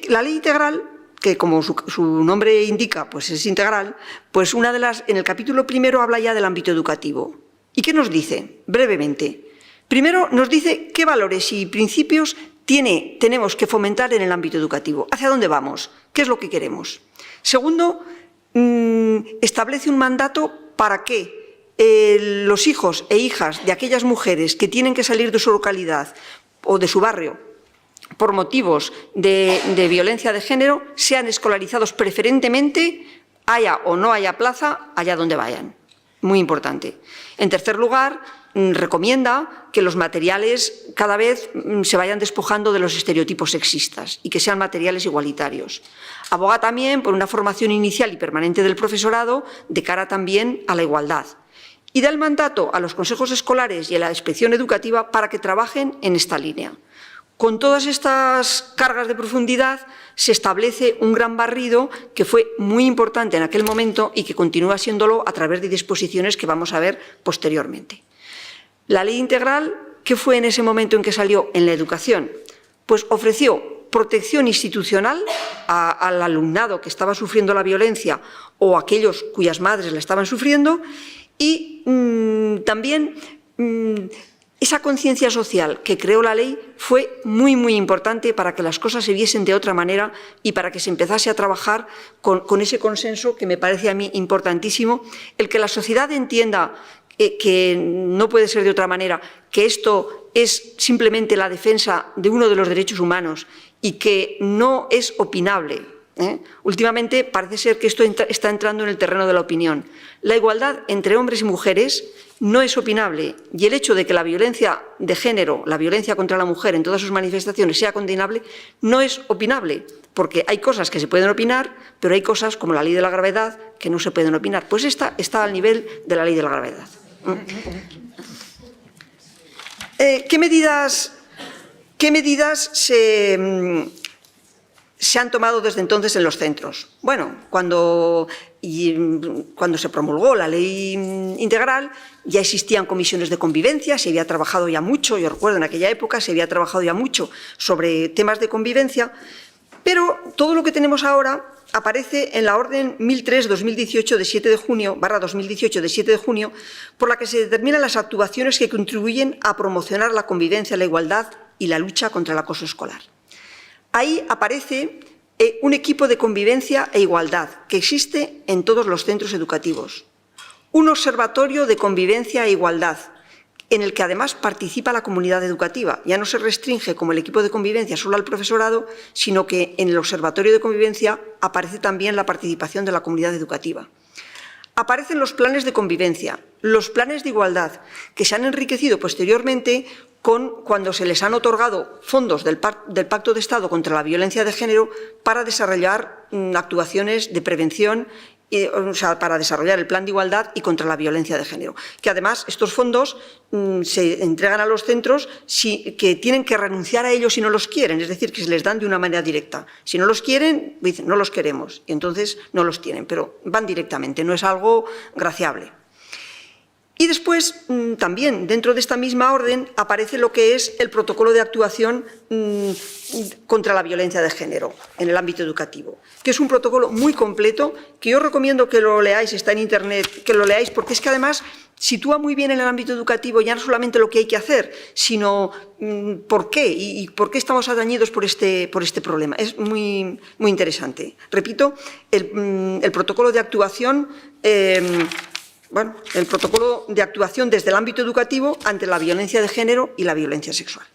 La ley integral, que como su nombre indica, pues es integral, pues en el capítulo primero habla ya del ámbito educativo. ¿Y qué nos dice? Brevemente. Primero nos dice qué valores y principios tenemos que fomentar en el ámbito educativo. ¿Hacia dónde vamos? ¿Qué es lo que queremos? Segundo, establece un mandato para que los hijos e hijas de aquellas mujeres que tienen que salir de su localidad o de su barrio por motivos de violencia de género sean escolarizados preferentemente, haya o no haya plaza, allá donde vayan. Muy importante. En tercer lugar, recomienda que los materiales cada vez se vayan despojando de los estereotipos sexistas y que sean materiales igualitarios. Aboga también por una formación inicial y permanente del profesorado de cara también a la igualdad. Y da el mandato a los consejos escolares y a la inspección educativa para que trabajen en esta línea. Con todas estas cargas de profundidad se establece un gran barrido que fue muy importante en aquel momento y que continúa siéndolo a través de disposiciones que vamos a ver posteriormente. La ley integral, ¿qué fue en ese momento en que salió en la educación? Pues ofreció protección institucional al alumnado que estaba sufriendo la violencia o aquellos cuyas madres la estaban sufriendo y también esa conciencia social que creó la ley fue muy, muy importante para que las cosas se viesen de otra manera y para que se empezase a trabajar con ese consenso que me parece a mí importantísimo, el que la sociedad entienda que no puede ser de otra manera, que esto es simplemente la defensa de uno de los derechos humanos y que no es opinable. Últimamente parece ser que esto está entrando en el terreno de la opinión. La igualdad entre hombres y mujeres no es opinable y el hecho de que la violencia de género, la violencia contra la mujer en todas sus manifestaciones sea condenable, no es opinable, porque hay cosas que se pueden opinar, pero hay cosas como la ley de la gravedad que no se pueden opinar. Pues esta está al nivel de la ley de la gravedad. ¿Qué medidas se han tomado desde entonces en los centros? Bueno, cuando se promulgó la ley integral ya existían comisiones de convivencia, se había trabajado ya mucho, yo recuerdo en aquella época se había trabajado ya mucho sobre temas de convivencia, pero todo lo que tenemos ahora aparece en la Orden 1003-2018 de 7 de junio, /2018 de 7 de junio, por la que se determinan las actuaciones que contribuyen a promocionar la convivencia, la igualdad y la lucha contra el acoso escolar. Ahí aparece un equipo de convivencia e igualdad que existe en todos los centros educativos. Un observatorio de convivencia e igualdad en el que además participa la comunidad educativa. Ya no se restringe como el equipo de convivencia solo al profesorado, sino que en el observatorio de convivencia aparece también la participación de la comunidad educativa. Aparecen los planes de convivencia, los planes de igualdad, que se han enriquecido posteriormente cuando se les han otorgado fondos del Pacto de Estado contra la Violencia de Género para desarrollar actuaciones de prevención, o sea, para desarrollar el plan de igualdad y contra la violencia de género. Que además estos fondos se entregan a los centros que tienen que renunciar a ellos si no los quieren, es decir, que se les dan de una manera directa. Si no los quieren, dicen, no los queremos, y entonces no los tienen, pero van directamente, no es algo graciable. Y después, también, dentro de esta misma orden, aparece lo que es el protocolo de actuación contra la violencia de género en el ámbito educativo, que es un protocolo muy completo, que yo recomiendo que lo leáis, está en Internet, que lo leáis, porque es que además sitúa muy bien en el ámbito educativo ya no solamente lo que hay que hacer, sino por qué y por qué estamos atañidos por este problema. Es muy, muy interesante. Repito, el protocolo de actuación... el protocolo de actuación desde el ámbito educativo ante la violencia de género y la violencia sexual.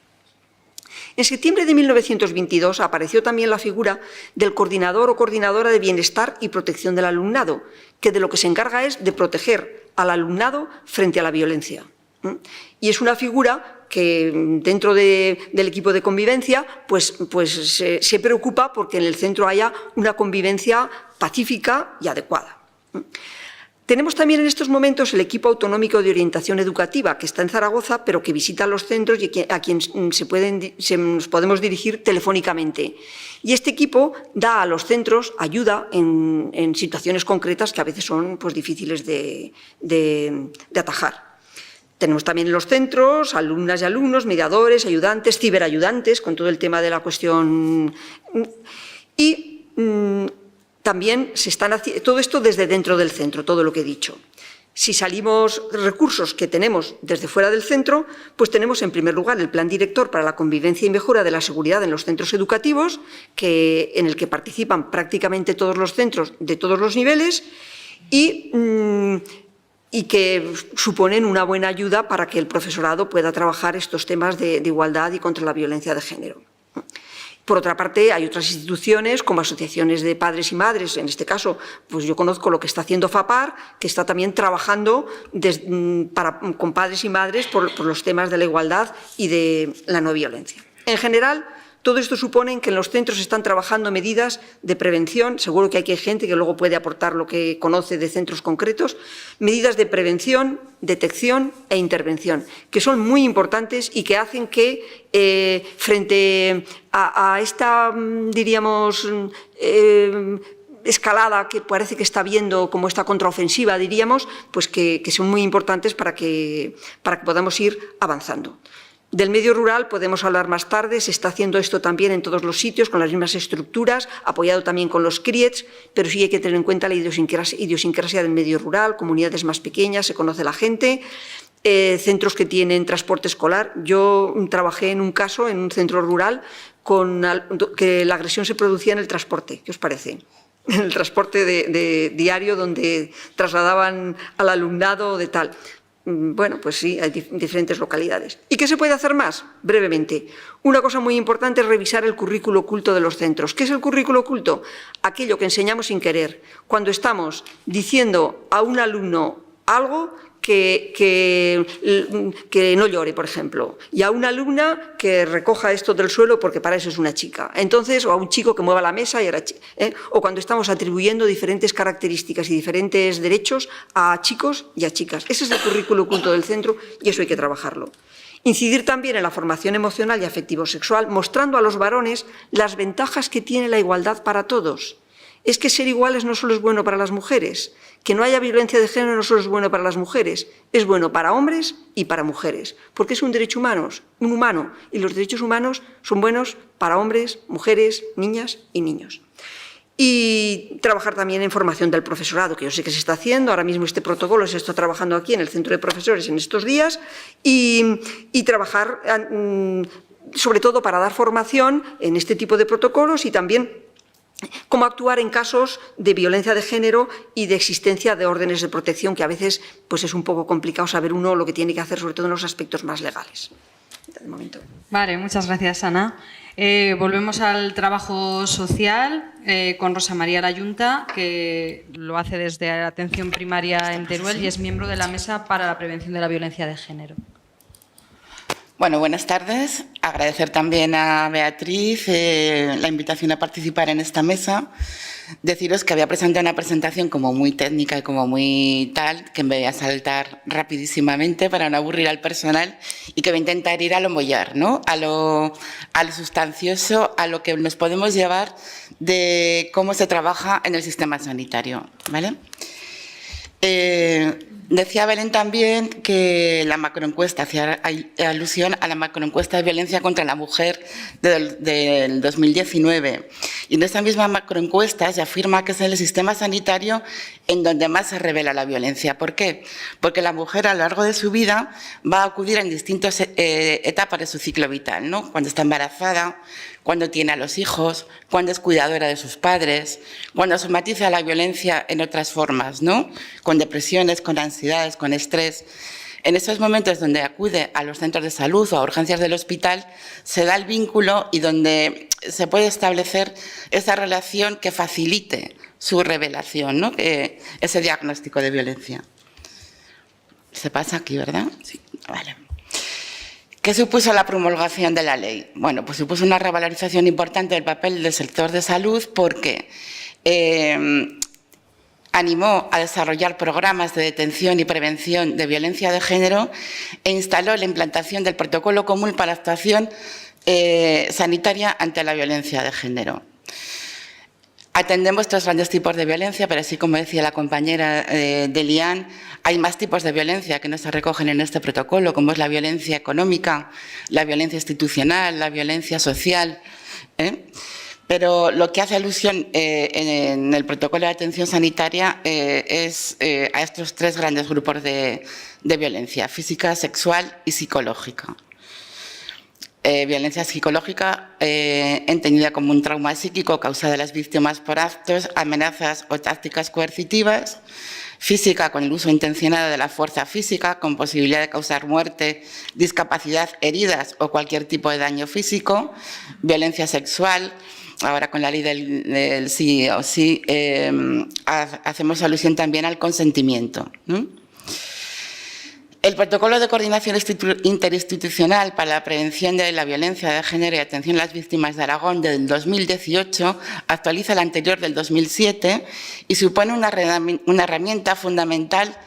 En septiembre de 1922 apareció también la figura del coordinador o coordinadora de bienestar y protección del alumnado, que de lo que se encarga es de proteger al alumnado frente a la violencia. Y es una figura que dentro del equipo de convivencia pues se preocupa porque en el centro haya una convivencia pacífica y adecuada. Tenemos también en estos momentos el equipo autonómico de orientación educativa, que está en Zaragoza, pero que visita los centros y a quien nos podemos dirigir telefónicamente. Y este equipo da a los centros ayuda en situaciones concretas que a veces son pues, difíciles de atajar. Tenemos también en los centros alumnas y alumnos, mediadores, ayudantes, ciberayudantes, con todo el tema de la cuestión. Y también se están haciendo todo esto desde dentro del centro, todo lo que he dicho. Si salimos recursos que tenemos desde fuera del centro, pues tenemos en primer lugar el Plan Director para la Convivencia y Mejora de la Seguridad en los Centros Educativos, en el que participan prácticamente todos los centros de todos los niveles y que suponen una buena ayuda para que el profesorado pueda trabajar estos temas de igualdad y contra la violencia de género. Por otra parte, hay otras instituciones como asociaciones de padres y madres. En este caso, pues yo conozco lo que está haciendo FAPAR, que está también trabajando con padres y madres por los temas de la igualdad y de la no violencia. En general, todo esto supone que en los centros están trabajando medidas de prevención, seguro que hay gente que luego puede aportar lo que conoce de centros concretos, medidas de prevención, detección e intervención, que son muy importantes y que hacen que frente a esta, diríamos, escalada que parece que está habiendo como esta contraofensiva, diríamos, pues que son muy importantes para que podamos ir avanzando. Del medio rural podemos hablar más tarde, se está haciendo esto también en todos los sitios, con las mismas estructuras, apoyado también con los CRIETs, pero sí hay que tener en cuenta la idiosincrasia del medio rural, comunidades más pequeñas, se conoce la gente, centros que tienen transporte escolar. Yo trabajé en un caso, en un centro rural, que la agresión se producía en el transporte, ¿qué os parece? En el transporte de diario donde trasladaban al alumnado de tal. Bueno, pues sí, hay diferentes localidades. ¿Y qué se puede hacer más? Brevemente. Una cosa muy importante es revisar el currículo oculto de los centros. ¿Qué es el currículo oculto? Aquello que enseñamos sin querer. Cuando estamos diciendo a un alumno algo que no llore, por ejemplo, y a una alumna que recoja esto del suelo porque para eso es una chica. Entonces, o a un chico que mueva la mesa, o cuando estamos atribuyendo diferentes características y diferentes derechos a chicos y a chicas. Ese es el currículo oculto del centro y eso hay que trabajarlo. Incidir también en la formación emocional y afectivo-sexual, mostrando a los varones las ventajas que tiene la igualdad para todos. Es que ser iguales no solo es bueno para las mujeres, que no haya violencia de género no solo es bueno para las mujeres, es bueno para hombres y para mujeres, porque es un derecho humano, y los derechos humanos son buenos para hombres, mujeres, niñas y niños. Y trabajar también en formación del profesorado, que yo sé que se está haciendo, ahora mismo este protocolo se está trabajando aquí en el Centro de Profesores en estos días, y trabajar sobre todo para dar formación en este tipo de protocolos y también cómo actuar en casos de violencia de género y de existencia de órdenes de protección, que a veces pues es un poco complicado saber uno lo que tiene que hacer, sobre todo en los aspectos más legales. De momento. Vale, muchas gracias, Ana. Volvemos al trabajo social con Rosa María Layunta, que lo hace desde la atención primaria en Teruel y es miembro de la Mesa para la Prevención de la Violencia de Género. Bueno, buenas tardes. Agradecer también a Beatriz la invitación a participar en esta mesa. Deciros que había presentado una presentación como muy técnica y como muy tal, que me voy a saltar rapidísimamente para no aburrir al personal y que voy a intentar ir a lo mollar, ¿no? a lo sustancioso, a lo que nos podemos llevar de cómo se trabaja en el sistema sanitario, ¿vale? Decía Belén también que la macroencuesta hacía alusión a la macroencuesta de violencia contra la mujer del 2019. Y en esa misma macroencuesta se afirma que es en el sistema sanitario en donde más se revela la violencia. ¿Por qué? Porque la mujer a lo largo de su vida va a acudir en distintas etapas de su ciclo vital, ¿no? Cuando está embarazada, cuando tiene a los hijos, cuando es cuidadora de sus padres, cuando somatiza la violencia en otras formas, ¿no? Con depresiones, con ansiedades, con estrés. En esos momentos donde acude a los centros de salud o a urgencias del hospital, se da el vínculo y donde se puede establecer esa relación que facilite su revelación, ¿no? Ese diagnóstico de violencia. Se pasa aquí, ¿verdad? Sí. Vale. ¿Qué supuso la promulgación de la ley? Bueno, pues supuso una revalorización importante del papel del sector de salud porque animó a desarrollar programas de detención y prevención de violencia de género e instaló la implantación del protocolo común para la actuación sanitaria ante la violencia de género. Atendemos tres grandes tipos de violencia, pero así como decía la compañera de Lian, hay más tipos de violencia que no se recogen en este protocolo, como es la violencia económica, la violencia institucional, la violencia social. Pero lo que hace alusión en el protocolo de atención sanitaria es a estos tres grandes grupos de violencia: física, sexual y psicológica. Violencia psicológica entendida como un trauma psíquico causado a las víctimas por actos, amenazas o tácticas coercitivas. Física, con el uso intencionado de la fuerza física, con posibilidad de causar muerte, discapacidad, heridas o cualquier tipo de daño físico. Violencia sexual, ahora con la ley del sí o sí, hacemos alusión también al consentimiento, ¿no? El Protocolo de Coordinación Interinstitucional para la Prevención de la Violencia de Género y Atención a las Víctimas de Aragón del 2018 actualiza el anterior del 2007 y supone una herramienta fundamental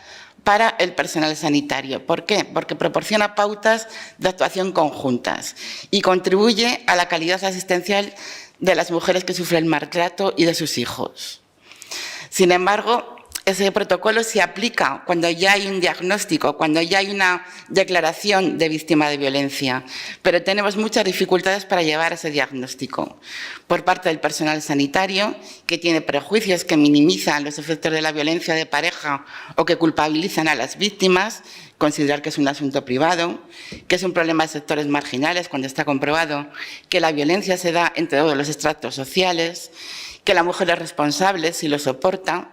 para el personal sanitario. ¿Por qué? Porque proporciona pautas de actuación conjuntas y contribuye a la calidad asistencial de las mujeres que sufren maltrato y de sus hijos. Sin embargo, ese protocolo se aplica cuando ya hay un diagnóstico, cuando ya hay una declaración de víctima de violencia, pero tenemos muchas dificultades para llevar ese diagnóstico por parte del personal sanitario, que tiene prejuicios que minimizan los efectos de la violencia de pareja o que culpabilizan a las víctimas, considerar que es un asunto privado, que es un problema de sectores marginales cuando está comprobado que la violencia se da entre todos los estratos sociales, que la mujer es responsable si lo soporta.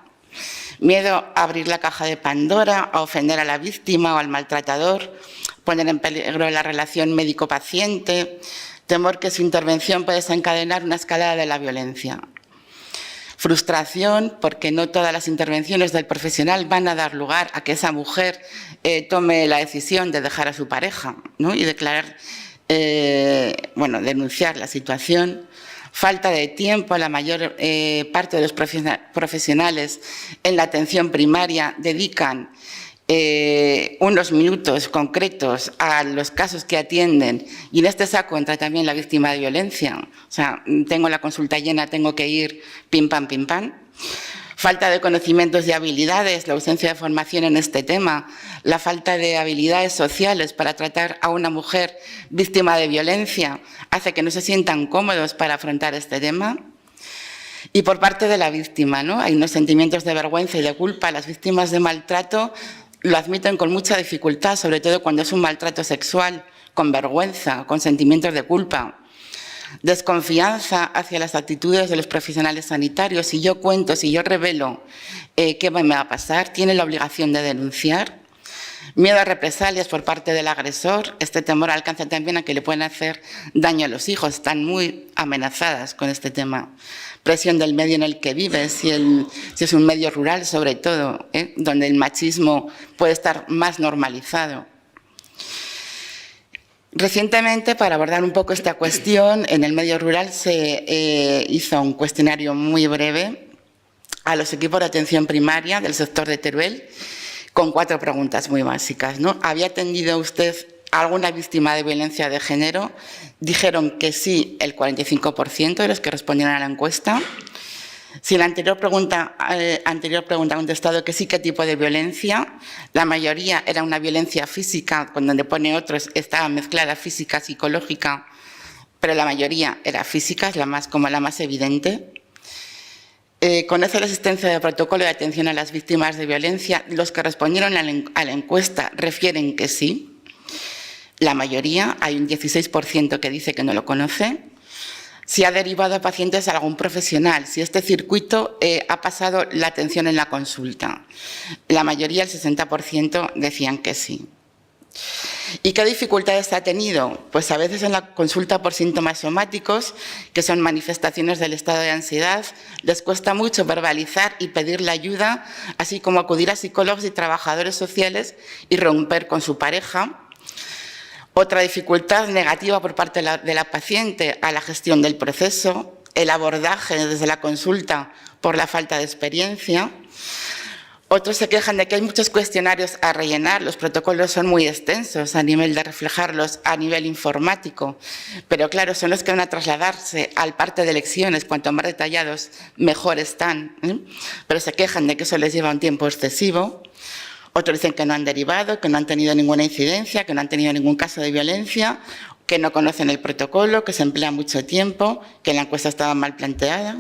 Miedo a abrir la caja de Pandora, a ofender a la víctima o al maltratador, poner en peligro la relación médico-paciente, temor que su intervención puede desencadenar una escalada de la violencia. Frustración, porque no todas las intervenciones del profesional van a dar lugar a que esa mujer tome la decisión de dejar a su pareja, ¿no? Y declarar, denunciar la situación. Falta de tiempo. La mayor parte de los profesionales en la atención primaria dedican unos minutos concretos a los casos que atienden, y en este saco entra también la víctima de violencia. O sea, tengo la consulta llena, tengo que ir pim pam, pim pam. Falta de conocimientos y habilidades, la ausencia de formación en este tema, la falta de habilidades sociales para tratar a una mujer víctima de violencia hace que no se sientan cómodos para afrontar este tema. Y por parte de la víctima, ¿no? Hay unos sentimientos de vergüenza y de culpa. Las víctimas de maltrato lo admiten con mucha dificultad, sobre todo cuando es un maltrato sexual, con vergüenza, con sentimientos de culpa. Desconfianza hacia las actitudes de los profesionales sanitarios. Si yo cuento, si yo revelo, ¿qué me va a pasar? ¿Tiene la obligación de denunciar? Miedo a represalias por parte del agresor. Este temor alcanza también a que le pueden hacer daño a los hijos. Están muy amenazadas con este tema. Presión del medio en el que vives, si es un medio rural sobre todo, donde el machismo puede estar más normalizado. Recientemente, para abordar un poco esta cuestión, en el medio rural se hizo un cuestionario muy breve a los equipos de atención primaria del sector de Teruel, con 4 preguntas muy básicas, ¿no? ¿Había atendido usted a alguna víctima de violencia de género? Dijeron que sí el 45% de los que respondieron a la encuesta. Si la anterior pregunta ha contestado que sí, ¿qué tipo de violencia? La mayoría era una violencia física, con donde pone otros, estaba mezclada física, psicológica, pero la mayoría era física, es la más evidente. ¿Conoce la existencia de protocolo de atención a las víctimas de violencia? Los que respondieron a la encuesta refieren que sí. La mayoría, hay un 16% que dice que no lo conoce. Si ha derivado a pacientes a algún profesional, si este circuito ha pasado la atención en la consulta. La mayoría, el 60%, decían que sí. ¿Y qué dificultades ha tenido? Pues a veces en la consulta por síntomas somáticos, que son manifestaciones del estado de ansiedad, les cuesta mucho verbalizar y pedir la ayuda, así como acudir a psicólogos y trabajadores sociales y romper con su pareja. Otra dificultad negativa por parte de la paciente a la gestión del proceso, el abordaje desde la consulta por la falta de experiencia. Otros se quejan de que hay muchos cuestionarios a rellenar, los protocolos son muy extensos a nivel de reflejarlos a nivel informático, pero claro, son los que van a trasladarse al parte de lecciones, cuanto más detallados mejor están, pero se quejan de que eso les lleva un tiempo excesivo. Otros dicen que no han derivado, que no han tenido ninguna incidencia, que no han tenido ningún caso de violencia, que no conocen el protocolo, que se emplea mucho tiempo, que la encuesta estaba mal planteada.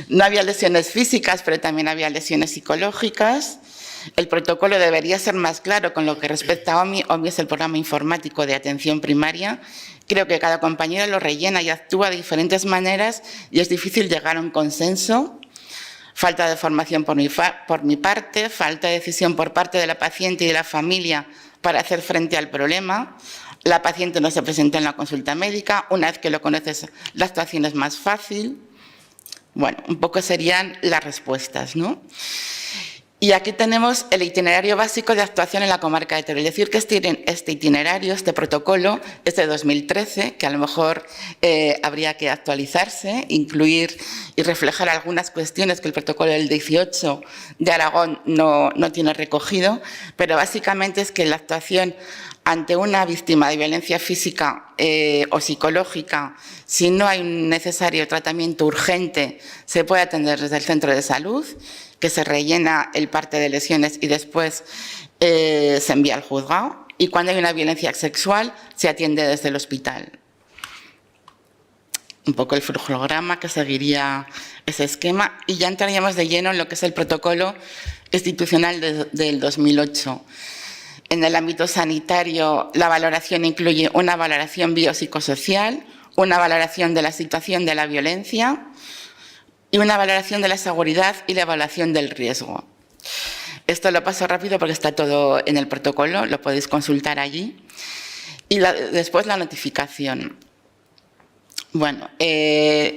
No había lesiones físicas, pero también había lesiones psicológicas. El protocolo debería ser más claro con lo que respecta a OMI. OMI es el programa informático de atención primaria. Creo que cada compañero lo rellena y actúa de diferentes maneras y es difícil llegar a un consenso. Falta de formación por mi parte, falta de decisión por parte de la paciente y de la familia para hacer frente al problema. La paciente no se presenta en la consulta médica, una vez que lo conoces la actuación es más fácil. Bueno, un poco serían las respuestas, ¿no? Y aquí tenemos el itinerario básico de actuación en la comarca de Teruel. Es decir, que este itinerario, este protocolo, es de 2013, que a lo mejor habría que actualizarse, incluir y reflejar algunas cuestiones que el protocolo del 18 de Aragón no tiene recogido, pero básicamente es que la actuación ante una víctima de violencia física o psicológica, si no hay un necesario tratamiento urgente, se puede atender desde el centro de salud, que se rellena el parte de lesiones y después se envía al juzgado. Y cuando hay una violencia sexual, se atiende desde el hospital. Un poco el flujograma que seguiría ese esquema. Y ya entraríamos de lleno en lo que es el protocolo institucional del 2008. En el ámbito sanitario, la valoración incluye una valoración biopsicosocial, una valoración de la situación de la violencia y una valoración de la seguridad y la evaluación del riesgo. Esto lo paso rápido porque está todo en el protocolo, lo podéis consultar allí. Y después la notificación. Bueno,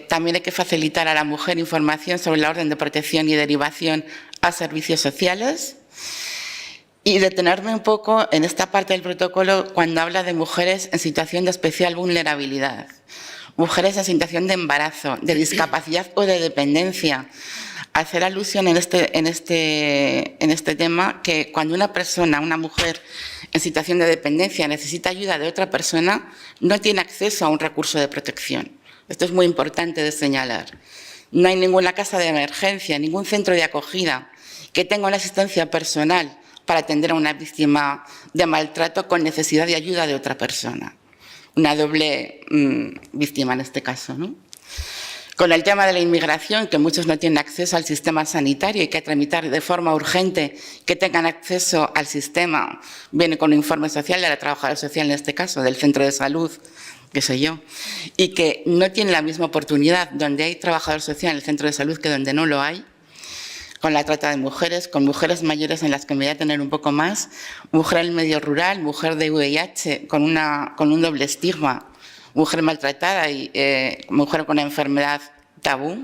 también hay que facilitar a la mujer información sobre la orden de protección y derivación a servicios sociales. Y detenerme un poco en esta parte del protocolo cuando habla de mujeres en situación de especial vulnerabilidad. Mujeres en situación de embarazo, de discapacidad o de dependencia. Hacer alusión en este tema que cuando una persona, una mujer en situación de dependencia necesita ayuda de otra persona, no tiene acceso a un recurso de protección. Esto es muy importante de señalar. No hay ninguna casa de emergencia, ningún centro de acogida que tenga una asistencia personal para atender a una víctima de maltrato con necesidad de ayuda de otra persona. Una doble víctima en este caso, ¿no? Con el tema de la inmigración, que muchos no tienen acceso al sistema sanitario y que hay que tramitar de forma urgente que tengan acceso al sistema, viene con un informe social de la trabajadora social en este caso, del centro de salud, que soy yo, y que no tienen la misma oportunidad donde hay trabajador social en el centro de salud que donde no lo hay, con la trata de mujeres, con mujeres mayores en las que me voy a tener un poco más, mujer en el medio rural, mujer de VIH, con un doble estigma, mujer maltratada y mujer con una enfermedad tabú.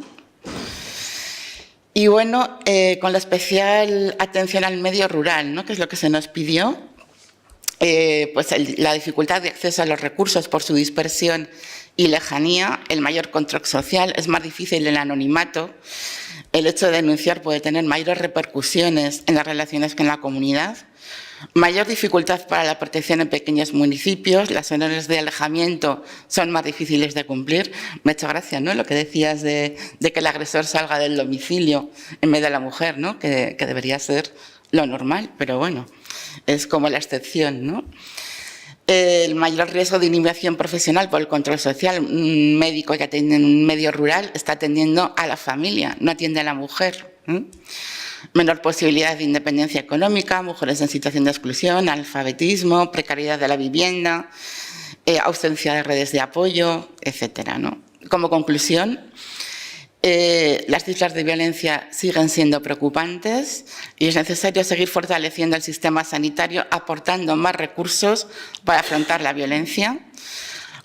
Y bueno, con la especial atención al medio rural, ¿no? Que es lo que se nos pidió, pues la dificultad de acceso a los recursos por su dispersión y lejanía, el mayor control social, es más difícil el anonimato. el hecho de denunciar puede tener mayores repercusiones en las relaciones con la comunidad, mayor dificultad para la protección en pequeños municipios, las órdenes de alejamiento son más difíciles de cumplir. Me ha hecho gracia, ¿no?, lo que decías de que el agresor salga del domicilio en vez de la mujer, ¿no?, que debería ser lo normal, pero bueno, es como la excepción, ¿no? El mayor riesgo de inhibición profesional por el control social. Un médico que atiende en un medio rural está atendiendo a la familia, no atiende a la mujer. Menor posibilidad de independencia económica, mujeres en situación de exclusión, analfabetismo, precariedad de la vivienda, ausencia de redes de apoyo, etcétera, ¿no? Como conclusión, las cifras de violencia siguen siendo preocupantes y es necesario seguir fortaleciendo el sistema sanitario, aportando más recursos para afrontar la violencia.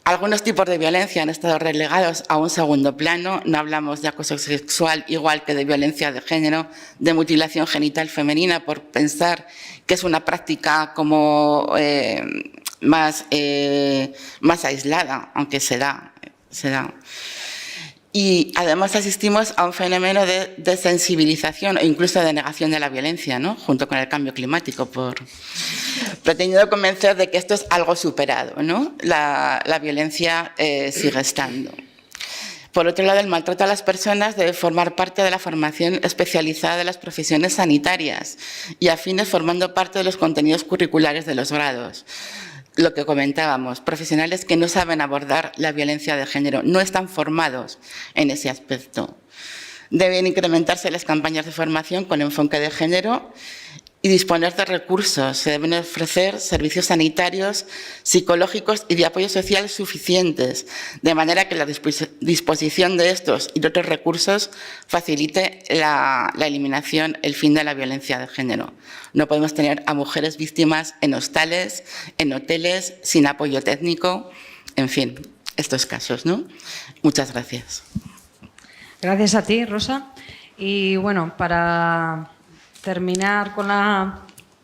Algunos tipos de violencia han estado relegados a un segundo plano. No hablamos de acoso sexual igual que de violencia de género, de mutilación genital femenina, por pensar que es una práctica como más aislada, aunque se da. Y además asistimos a un fenómeno de desensibilización o incluso de negación de la violencia, ¿no?, junto con el cambio climático, pretendiendo convencer de que esto es algo superado, ¿no? La violencia sigue estando. Por otro lado, el maltrato a las personas debe formar parte de la formación especializada de las profesiones sanitarias y afines formando parte de los contenidos curriculares de los grados. Lo que comentábamos, profesionales que no saben abordar la violencia de género, no están formados en ese aspecto. Deben incrementarse las campañas de formación con enfoque de género y disponer de recursos. Se deben ofrecer servicios sanitarios, psicológicos y de apoyo social suficientes, de manera que la disposición de estos y de otros recursos facilite la eliminación, el fin de la violencia de género. No podemos tener a mujeres víctimas en hostales, en hoteles, sin apoyo técnico, en fin, estos casos, ¿no? Muchas gracias. Gracias a ti, Rosa. Y bueno, para terminar con la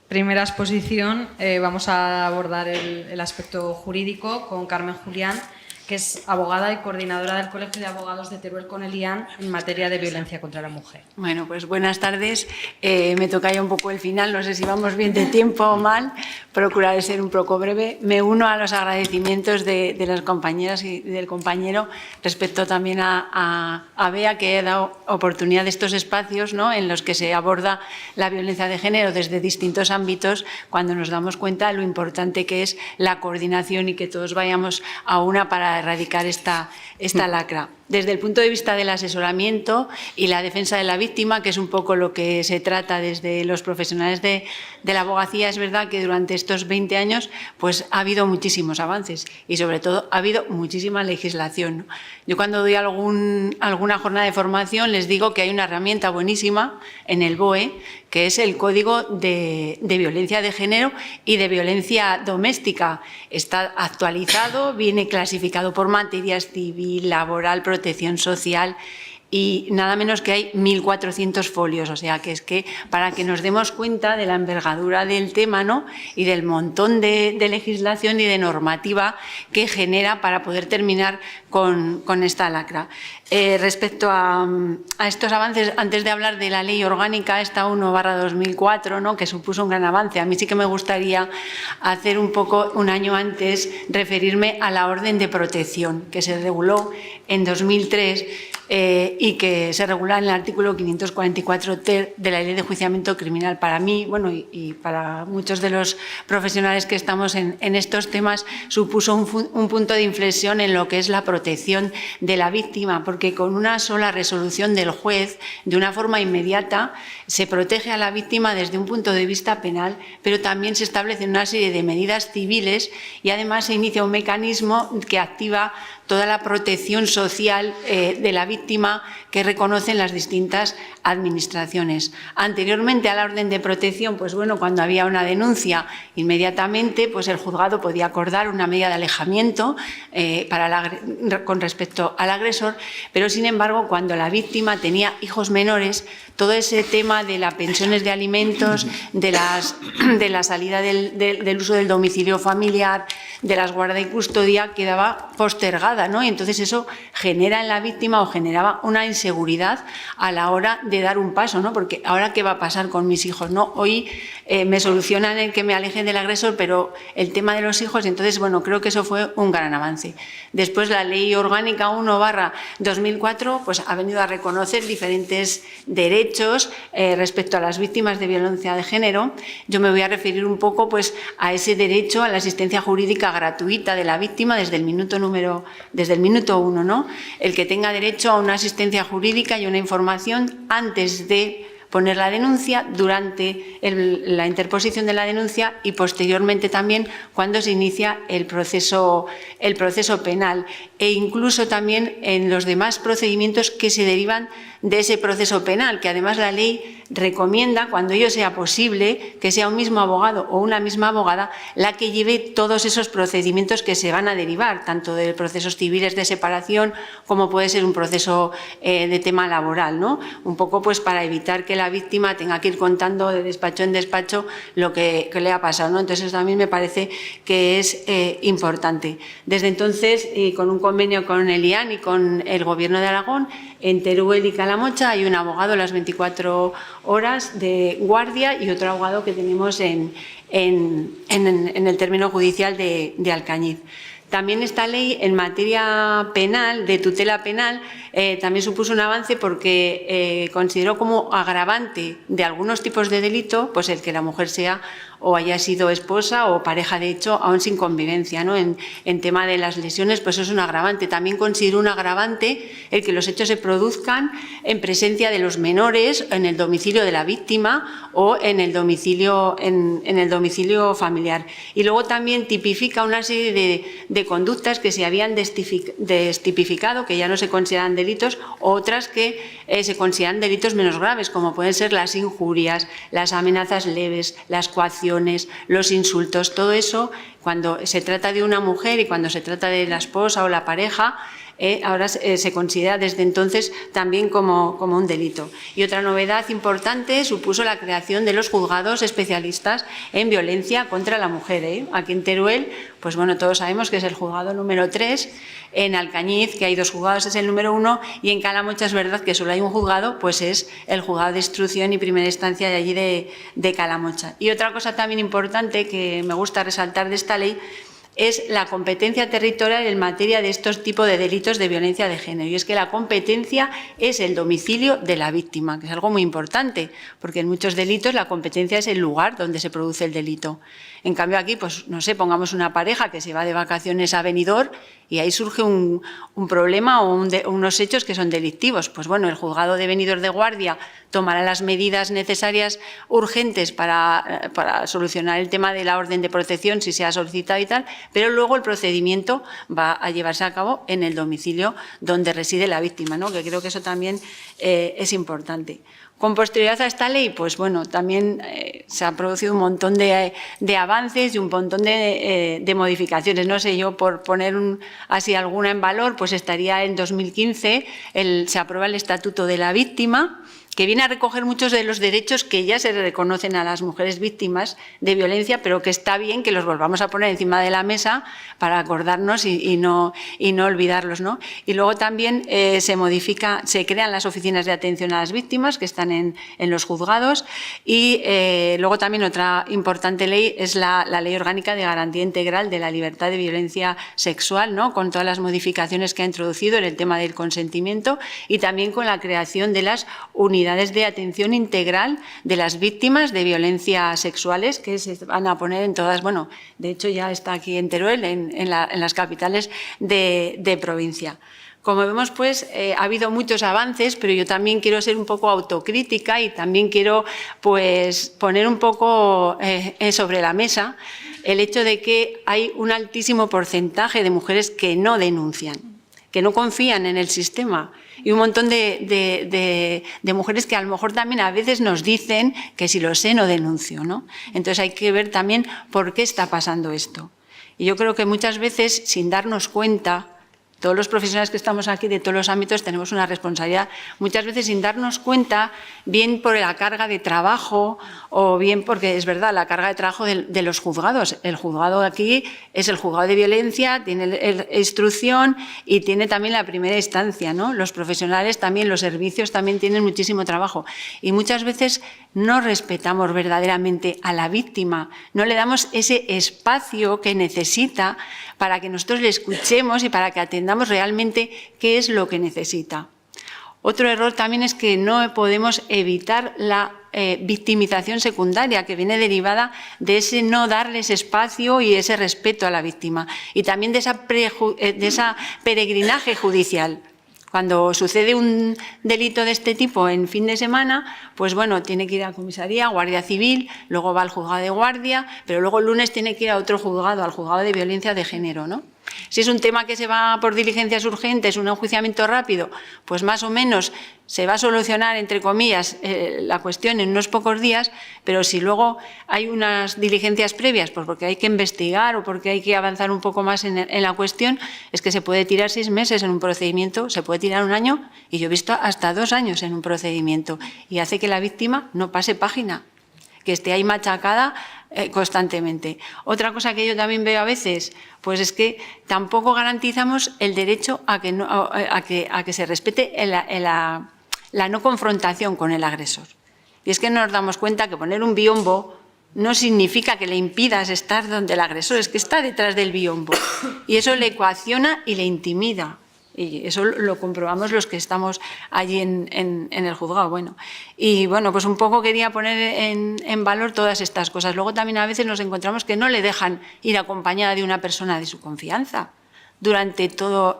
primera exposición, vamos a abordar el aspecto jurídico con Carmen Julián, que es abogada y coordinadora del Colegio de Abogados de Teruel con Elián en materia de violencia contra la mujer. Bueno, pues buenas tardes. Me toca ya un poco el final, no sé si vamos bien de tiempo o mal, procuraré ser un poco breve. Me uno a los agradecimientos de las compañeras y del compañero respecto también a Bea, que ha dado oportunidad de estos espacios, ¿no?, en los que se aborda la violencia de género desde distintos ámbitos, cuando nos damos cuenta de lo importante que es la coordinación y que todos vayamos a una para erradicar esta lacra. Desde el punto de vista del asesoramiento y la defensa de la víctima, que es un poco lo que se trata desde los profesionales de la abogacía, es verdad que durante estos 20 años pues, ha habido muchísimos avances y, sobre todo, ha habido muchísima legislación, ¿no? Yo cuando doy alguna jornada de formación les digo que hay una herramienta buenísima en el BOE, que es el Código de Violencia de Género y de Violencia Doméstica. Está actualizado, viene clasificado por materias civil, laboral, protección social y nada menos que hay 1.400 folios, o sea que es que para que nos demos cuenta de la envergadura del tema, ¿no?, y del montón de legislación y de normativa que genera para poder terminar con esta lacra. Respecto a estos avances, antes de hablar de la Ley Orgánica, esta 1/2004, ¿no?, que supuso un gran avance, a mí sí que me gustaría hacer un poco, un año antes, referirme a la Orden de Protección, que se reguló en 2003 y que se regula en el artículo 544 ter de la Ley de Enjuiciamiento Criminal. Para mí, bueno, y para muchos de los profesionales que estamos en estos temas, supuso un punto de inflexión en lo que es la protección de la víctima, porque con una sola resolución del juez, de una forma inmediata, se protege a la víctima desde un punto de vista penal, pero también se establecen una serie de medidas civiles y además se inicia un mecanismo que activa toda la protección social de la víctima que reconocen las distintas administraciones. Anteriormente a la orden de protección, pues bueno, cuando había una denuncia, inmediatamente pues el juzgado podía acordar una medida de alejamiento con respecto al agresor, pero sin embargo cuando la víctima tenía hijos menores todo ese tema de las pensiones de alimentos, de la salida del uso del domicilio familiar, de las guarda y custodia, quedaba postergada, ¿no? Y entonces eso genera en la víctima o generaba una inseguridad a la hora de dar un paso, ¿no? Porque ahora ¿qué va a pasar con mis hijos? ¿No? Hoy me solucionan el que me alejen del agresor, pero el tema de los hijos, entonces, bueno, creo que eso fue un gran avance. Después la Ley Orgánica 1/2004 pues, ha venido a reconocer diferentes derechos respecto a las víctimas de violencia de género. Yo me voy a referir un poco pues, a ese derecho a la asistencia jurídica gratuita de la víctima desde el minuto 1, ¿no? El que tenga derecho a una asistencia jurídica y una información antes de poner la denuncia, durante la interposición de la denuncia y posteriormente también cuando se inicia el proceso penal, e incluso también en los demás procedimientos que se derivan de ese proceso penal, que además la ley recomienda, cuando ello sea posible, que sea un mismo abogado o una misma abogada la que lleve todos esos procedimientos que se van a derivar, tanto de procesos civiles de separación como puede ser un proceso de tema laboral, ¿no? Un poco pues para evitar que la víctima tenga que ir contando de despacho en despacho lo que le ha pasado, ¿no? Entonces eso también me parece que es importante. Desde entonces, y con un convenio con el IAN y con el Gobierno de Aragón, en Teruel y Calamocha hay un abogado las 24 horas de guardia y otro abogado que tenemos en el término judicial de Alcañiz. También esta ley en materia penal, de tutela penal, también supuso un avance porque consideró como agravante de algunos tipos de delito pues el que la mujer sea o haya sido esposa o pareja de hecho, aún sin convivencia, ¿no? En tema de las lesiones, pues eso es un agravante. También considero un agravante el que los hechos se produzcan en presencia de los menores en el domicilio de la víctima o en el domicilio familiar. Y luego también tipifica una serie de conductas que se habían destipificado, que ya no se consideran delitos, o otras que se consideran delitos menos graves, como pueden ser las injurias, las amenazas leves, las coacciones, los insultos. Todo eso, cuando se trata de una mujer y cuando se trata de la esposa o la pareja, ahora se considera desde entonces también como un delito. Y otra novedad importante supuso la creación de los juzgados especialistas en violencia contra la mujer. Aquí en Teruel, pues bueno, todos sabemos que es el juzgado número 3, en Alcañiz, que hay 2 juzgados, es el número 1, y en Calamocha es verdad que solo hay un juzgado, pues es el juzgado de instrucción y primera instancia de allí de Calamocha. Y otra cosa también importante que me gusta resaltar de esta ley es la competencia territorial en materia de estos tipos de delitos de violencia de género. Y es que la competencia es el domicilio de la víctima, que es algo muy importante, porque en muchos delitos la competencia es el lugar donde se produce el delito. En cambio aquí, pues no sé, pongamos una pareja que se va de vacaciones a Benidorm y ahí surge un problema o unos hechos que son delictivos. Pues bueno, el juzgado de Benidorm de guardia tomará las medidas necesarias urgentes para solucionar el tema de la orden de protección si se ha solicitado y tal, pero luego el procedimiento va a llevarse a cabo en el domicilio donde reside la víctima, ¿no? Que creo que eso también es importante. Con posterioridad a esta ley, pues bueno, también se ha producido un montón de avances y un montón de modificaciones. No sé, yo por poner así alguna en valor, pues estaría en 2015, se aprueba el Estatuto de la Víctima, que viene a recoger muchos de los derechos que ya se reconocen a las mujeres víctimas de violencia, pero que está bien que los volvamos a poner encima de la mesa para acordarnos y no olvidarlos, ¿no? Y luego también se crean las oficinas de atención a las víctimas que están en los juzgados y luego también otra importante ley es la Ley Orgánica de Garantía Integral de la Libertad de Violencia Sexual, ¿no? Con todas las modificaciones que ha introducido en el tema del consentimiento y también con la creación de las unidades de atención integral de las víctimas de violencia sexuales que se van a poner en todas, bueno, de hecho ya está aquí en Teruel, en las capitales de provincia. Como vemos, pues, ha habido muchos avances, pero yo también quiero ser un poco autocrítica y también quiero, pues, poner un poco sobre la mesa el hecho de que hay un altísimo porcentaje de mujeres que no denuncian, que no confían en el sistema, y un montón de mujeres que a lo mejor también a veces nos dicen que si lo sé no denuncio, ¿no? Entonces hay que ver también por qué está pasando esto. Y yo creo que muchas veces, sin darnos cuenta, Todos los profesionales que estamos aquí de todos los ámbitos tenemos una responsabilidad, muchas veces sin darnos cuenta, bien por la carga de trabajo o bien porque es verdad, la carga de trabajo de los juzgados. El juzgado aquí es el juzgado de violencia, tiene instrucción y tiene también la primera instancia, ¿no? Los profesionales también, los servicios también tienen muchísimo trabajo y muchas veces no respetamos verdaderamente a la víctima, no le damos ese espacio que necesita para que nosotros le escuchemos y para que atendamos realmente qué es lo que necesita. Otro error también es que no podemos evitar la victimización secundaria, que viene derivada de ese no darles espacio y ese respeto a la víctima, y también de esa peregrinaje judicial. Cuando sucede un delito de este tipo en fin de semana, pues bueno, tiene que ir a comisaría, Guardia Civil, luego va al juzgado de guardia, pero luego el lunes tiene que ir a otro juzgado, al juzgado de violencia de género, ¿no? Si es un tema que se va por diligencias urgentes, un enjuiciamiento rápido, pues más o menos se va a solucionar, entre comillas, la cuestión en unos pocos días, pero si luego hay unas diligencias previas, pues porque hay que investigar o porque hay que avanzar un poco más en la cuestión, es que se puede tirar 6 meses en un procedimiento, se puede tirar 1 año, y yo he visto hasta 2 años en un procedimiento, y hace que la víctima no pase página, que esté ahí machacada constantemente. Otra cosa que yo también veo a veces, pues es que tampoco garantizamos el derecho a que se respete la no confrontación con el agresor. Y es que no nos damos cuenta que poner un biombo no significa que le impidas estar donde el agresor, es que está detrás del biombo. Y eso le coacciona y le intimida. Y eso lo comprobamos los que estamos allí en el juzgado. Bueno, y bueno, pues un poco quería poner en valor todas estas cosas. Luego también a veces nos encontramos que no le dejan ir acompañada de una persona de su confianza. Durante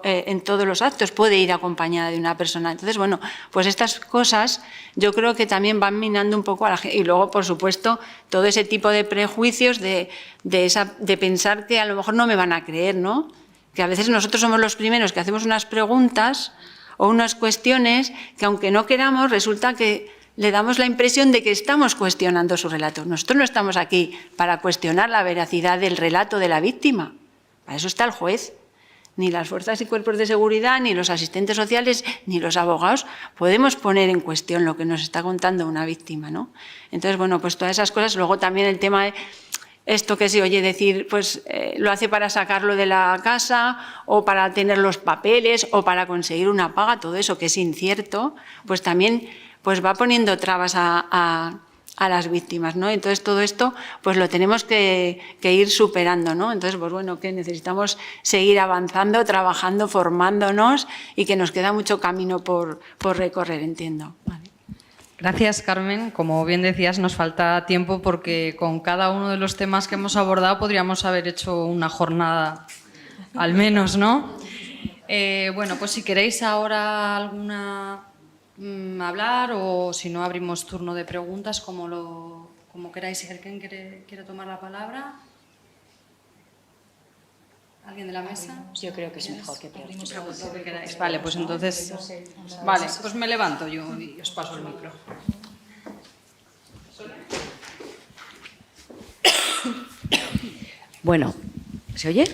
en todos los actos puede ir acompañada de una persona. Entonces, bueno, pues estas cosas yo creo que también van minando un poco a la gente. Y luego, por supuesto, todo ese tipo de prejuicios de pensar que a lo mejor no me van a creer, ¿no? Que a veces nosotros somos los primeros que hacemos unas preguntas o unas cuestiones que, aunque no queramos, resulta que le damos la impresión de que estamos cuestionando su relato. Nosotros no estamos aquí para cuestionar la veracidad del relato de la víctima. Para eso está el juez. Ni las fuerzas y cuerpos de seguridad, ni los asistentes sociales, ni los abogados podemos poner en cuestión lo que nos está contando una víctima, ¿no? Entonces, bueno, pues todas esas cosas. Luego también el tema de esto que se oye decir, pues lo hace para sacarlo de la casa o para tener los papeles o para conseguir una paga, todo eso que es incierto, pues también pues va poniendo trabas a las víctimas, ¿no? Entonces todo esto pues lo tenemos que ir superando, ¿no? Entonces, pues bueno, que necesitamos seguir avanzando, trabajando, formándonos y que nos queda mucho camino por recorrer, entiendo. Vale. Gracias, Carmen. Como bien decías, nos falta tiempo porque con cada uno de los temas que hemos abordado podríamos haber hecho una jornada al menos, ¿no? Bueno, pues si queréis ahora alguna hablar o si no abrimos turno de preguntas, como queráis. Si alguien quiere tomar la palabra. ¿Alguien de la mesa? Yo creo que es mejor que preguntéis. Lo que queráis. Vale, pues entonces... Vale, pues me levanto yo y os paso el micro. Bueno, ¿se oye?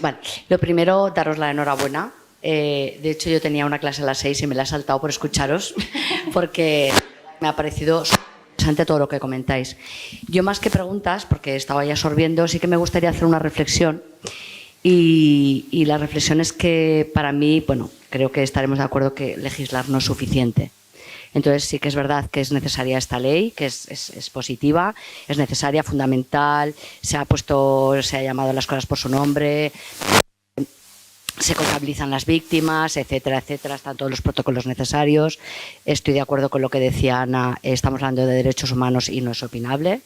Vale. Lo primero, daros la enhorabuena. De hecho, yo tenía una clase a las 6 y me la he saltado por escucharos porque me ha parecido interesante todo lo que comentáis. Yo, más que preguntas, porque estaba ya absorbiendo, sí que me gustaría hacer una reflexión. Y la reflexión es que para mí, bueno, creo que estaremos de acuerdo que legislar no es suficiente. Entonces sí que es verdad que es necesaria esta ley, que es positiva, es necesaria, fundamental, se ha llamado las cosas por su nombre, se contabilizan las víctimas, etcétera, etcétera, están todos los protocolos necesarios. Estoy de acuerdo con lo que decía Ana, estamos hablando de derechos humanos y no es opinable,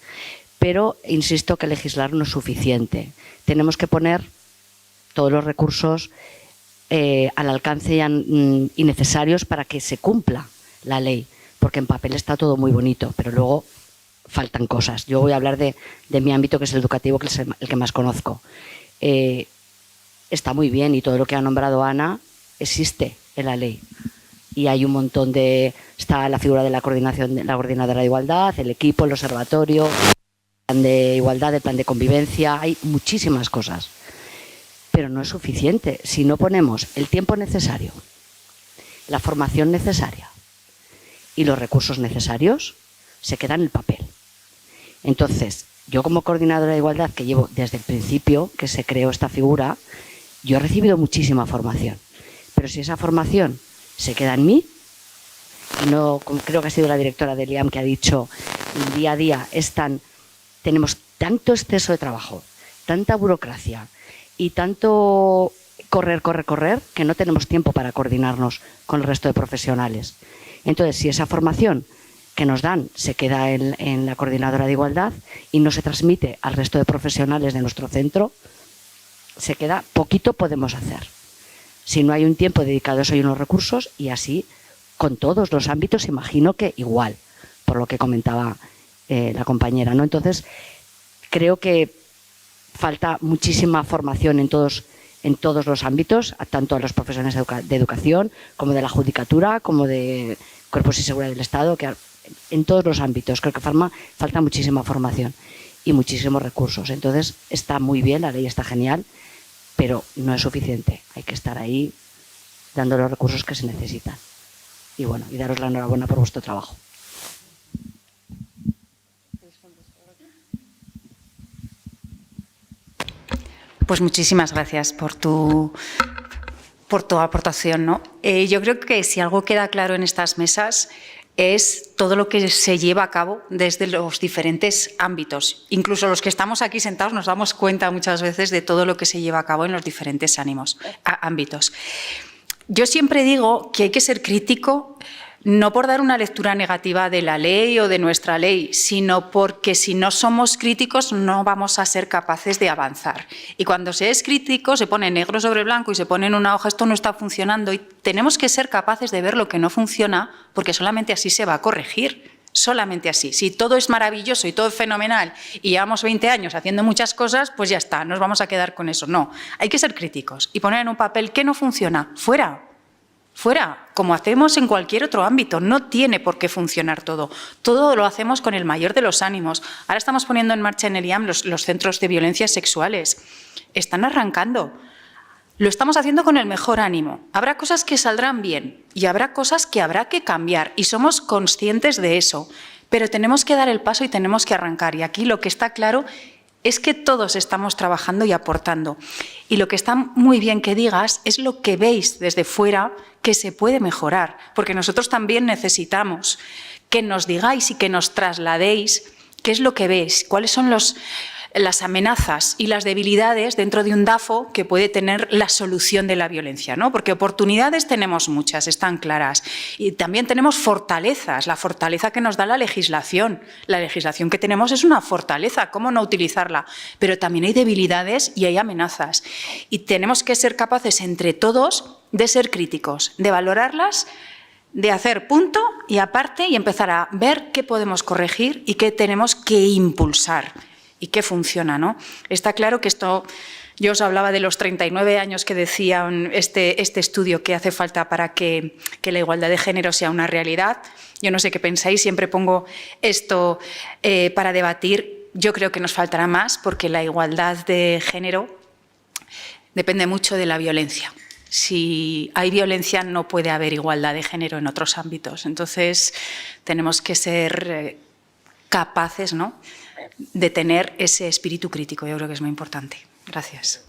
pero insisto que legislar no es suficiente. Tenemos que poner todos los recursos al alcance y necesarios para que se cumpla la ley, porque en papel está todo muy bonito, pero luego faltan cosas. Yo voy a hablar de mi ámbito, que es el educativo, que es el que más conozco. Está muy bien y todo lo que ha nombrado Ana existe en la ley. Y hay un montón está la figura de la coordinadora de igualdad, el equipo, el observatorio, el plan de igualdad, el plan de convivencia, hay muchísimas cosas. pero no es suficiente. Si no ponemos el tiempo necesario, la formación necesaria y los recursos necesarios, se queda en el papel. Entonces, yo como coordinadora de igualdad, que llevo desde el principio que se creó esta figura, yo he recibido muchísima formación. Pero si esa formación se queda en mí, y no, creo que ha sido la directora del IAM que ha dicho, día a día tenemos tanto exceso de trabajo, tanta burocracia y tanto correr, que no tenemos tiempo para coordinarnos con el resto de profesionales. Entonces, si esa formación que nos dan se queda en la coordinadora de igualdad y no se transmite al resto de profesionales de nuestro centro, se queda, poquito podemos hacer. Si no hay un tiempo dedicado a eso y unos recursos, y así con todos los ámbitos, imagino que igual, por lo que comentaba la compañera, ¿no? Entonces, creo que falta muchísima formación en todos los ámbitos, tanto a los profesionales de educación, como de la judicatura, como de cuerpos y seguridad del Estado, que en todos los ámbitos creo que falta muchísima formación y muchísimos recursos. Entonces, está muy bien, la ley está genial, pero no es suficiente. Hay que estar ahí dando los recursos que se necesitan. Y bueno, y daros la enhorabuena por vuestro trabajo. Pues muchísimas gracias por tu aportación, ¿no? Yo creo que si algo queda claro en estas mesas es todo lo que se lleva a cabo desde los diferentes ámbitos. Incluso los que estamos aquí sentados nos damos cuenta muchas veces de todo lo que se lleva a cabo en los diferentes ámbitos. Yo siempre digo que hay que ser crítico, no por dar una lectura negativa de la ley o de nuestra ley, sino porque si no somos críticos no vamos a ser capaces de avanzar. Y cuando se es crítico, se pone negro sobre blanco y se pone en una hoja, esto no está funcionando, y tenemos que ser capaces de ver lo que no funciona, porque solamente así se va a corregir. Solamente así. Si todo es maravilloso y todo es fenomenal y llevamos 20 años haciendo muchas cosas, pues ya está, nos vamos a quedar con eso. No, hay que ser críticos y poner en un papel qué no funciona. Fuera, como hacemos en cualquier otro ámbito. No tiene por qué funcionar todo. Todo lo hacemos con el mayor de los ánimos. Ahora estamos poniendo en marcha en el IAM los centros de violencias sexuales. Están arrancando. Lo estamos haciendo con el mejor ánimo. Habrá cosas que saldrán bien y habrá cosas que habrá que cambiar y somos conscientes de eso. Pero tenemos que dar el paso y tenemos que arrancar. Y aquí lo que está claro es que todos estamos trabajando y aportando. Y lo que está muy bien que digas es lo que veis desde fuera que se puede mejorar, porque nosotros también necesitamos que nos digáis y que nos trasladéis qué es lo que veis, cuáles son las amenazas y las debilidades dentro de un DAFO que puede tener la solución de la violencia, ¿no? Porque oportunidades tenemos muchas, están claras, y también tenemos fortalezas, la fortaleza que nos da la legislación. La legislación que tenemos es una fortaleza, ¿cómo no utilizarla? Pero también hay debilidades y hay amenazas, y tenemos que ser capaces entre todos de ser críticos, de valorarlas, de hacer punto y aparte y empezar a ver qué podemos corregir y qué tenemos que impulsar y qué funciona, ¿no? Está claro que esto, yo os hablaba de los 39 años que decía este estudio que hace falta para que la igualdad de género sea una realidad. Yo no sé qué pensáis, siempre pongo esto para debatir. Yo creo que nos faltará más porque la igualdad de género depende mucho de la violencia. Si hay violencia no puede haber igualdad de género en otros ámbitos. Entonces tenemos que ser capaces, ¿no?, de tener ese espíritu crítico. Yo creo que es muy importante. Gracias.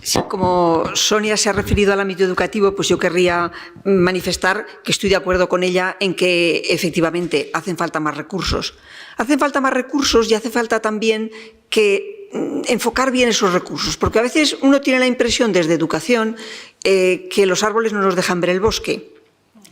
Sí, como Sonia se ha referido al ámbito educativo, pues yo querría manifestar que estoy de acuerdo con ella en que efectivamente hacen falta más recursos. Hacen falta más recursos y hace falta también que enfocar bien esos recursos, porque a veces uno tiene la impresión desde educación que los árboles no nos dejan ver el bosque.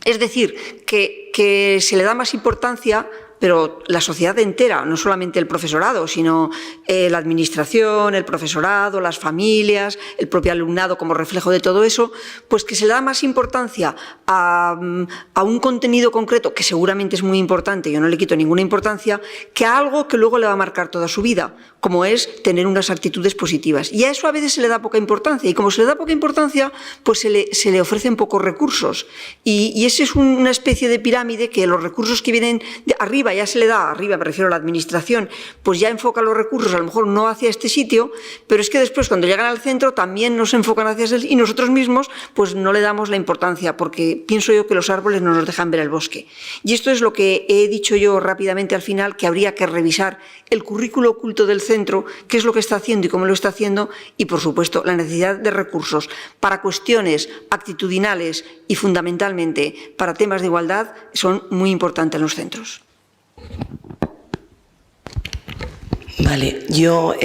Es decir, que se le da más importancia, pero la sociedad entera, no solamente el profesorado, sino la administración, el profesorado, las familias, el propio alumnado como reflejo de todo eso, pues que se le da más importancia a un contenido concreto, que seguramente es muy importante, yo no le quito ninguna importancia, que a algo que luego le va a marcar toda su vida, como es tener unas actitudes positivas. Y a eso a veces se le da poca importancia, y como se le da poca importancia, pues se le ofrecen pocos recursos. Y esa es una especie de pirámide que los recursos que vienen de arriba arriba ya se le da, arriba me refiero a la administración, pues ya enfoca los recursos a lo mejor no hacia este sitio, pero es que después cuando llegan al centro también nos enfocan hacia ese y nosotros mismos pues no le damos la importancia, porque pienso yo que los árboles no nos dejan ver el bosque. Y esto es lo que he dicho yo rápidamente al final, que habría que revisar el currículo oculto del centro, qué es lo que está haciendo y cómo lo está haciendo, y por supuesto la necesidad de recursos para cuestiones actitudinales y fundamentalmente para temas de igualdad son muy importantes en los centros. Vale, yo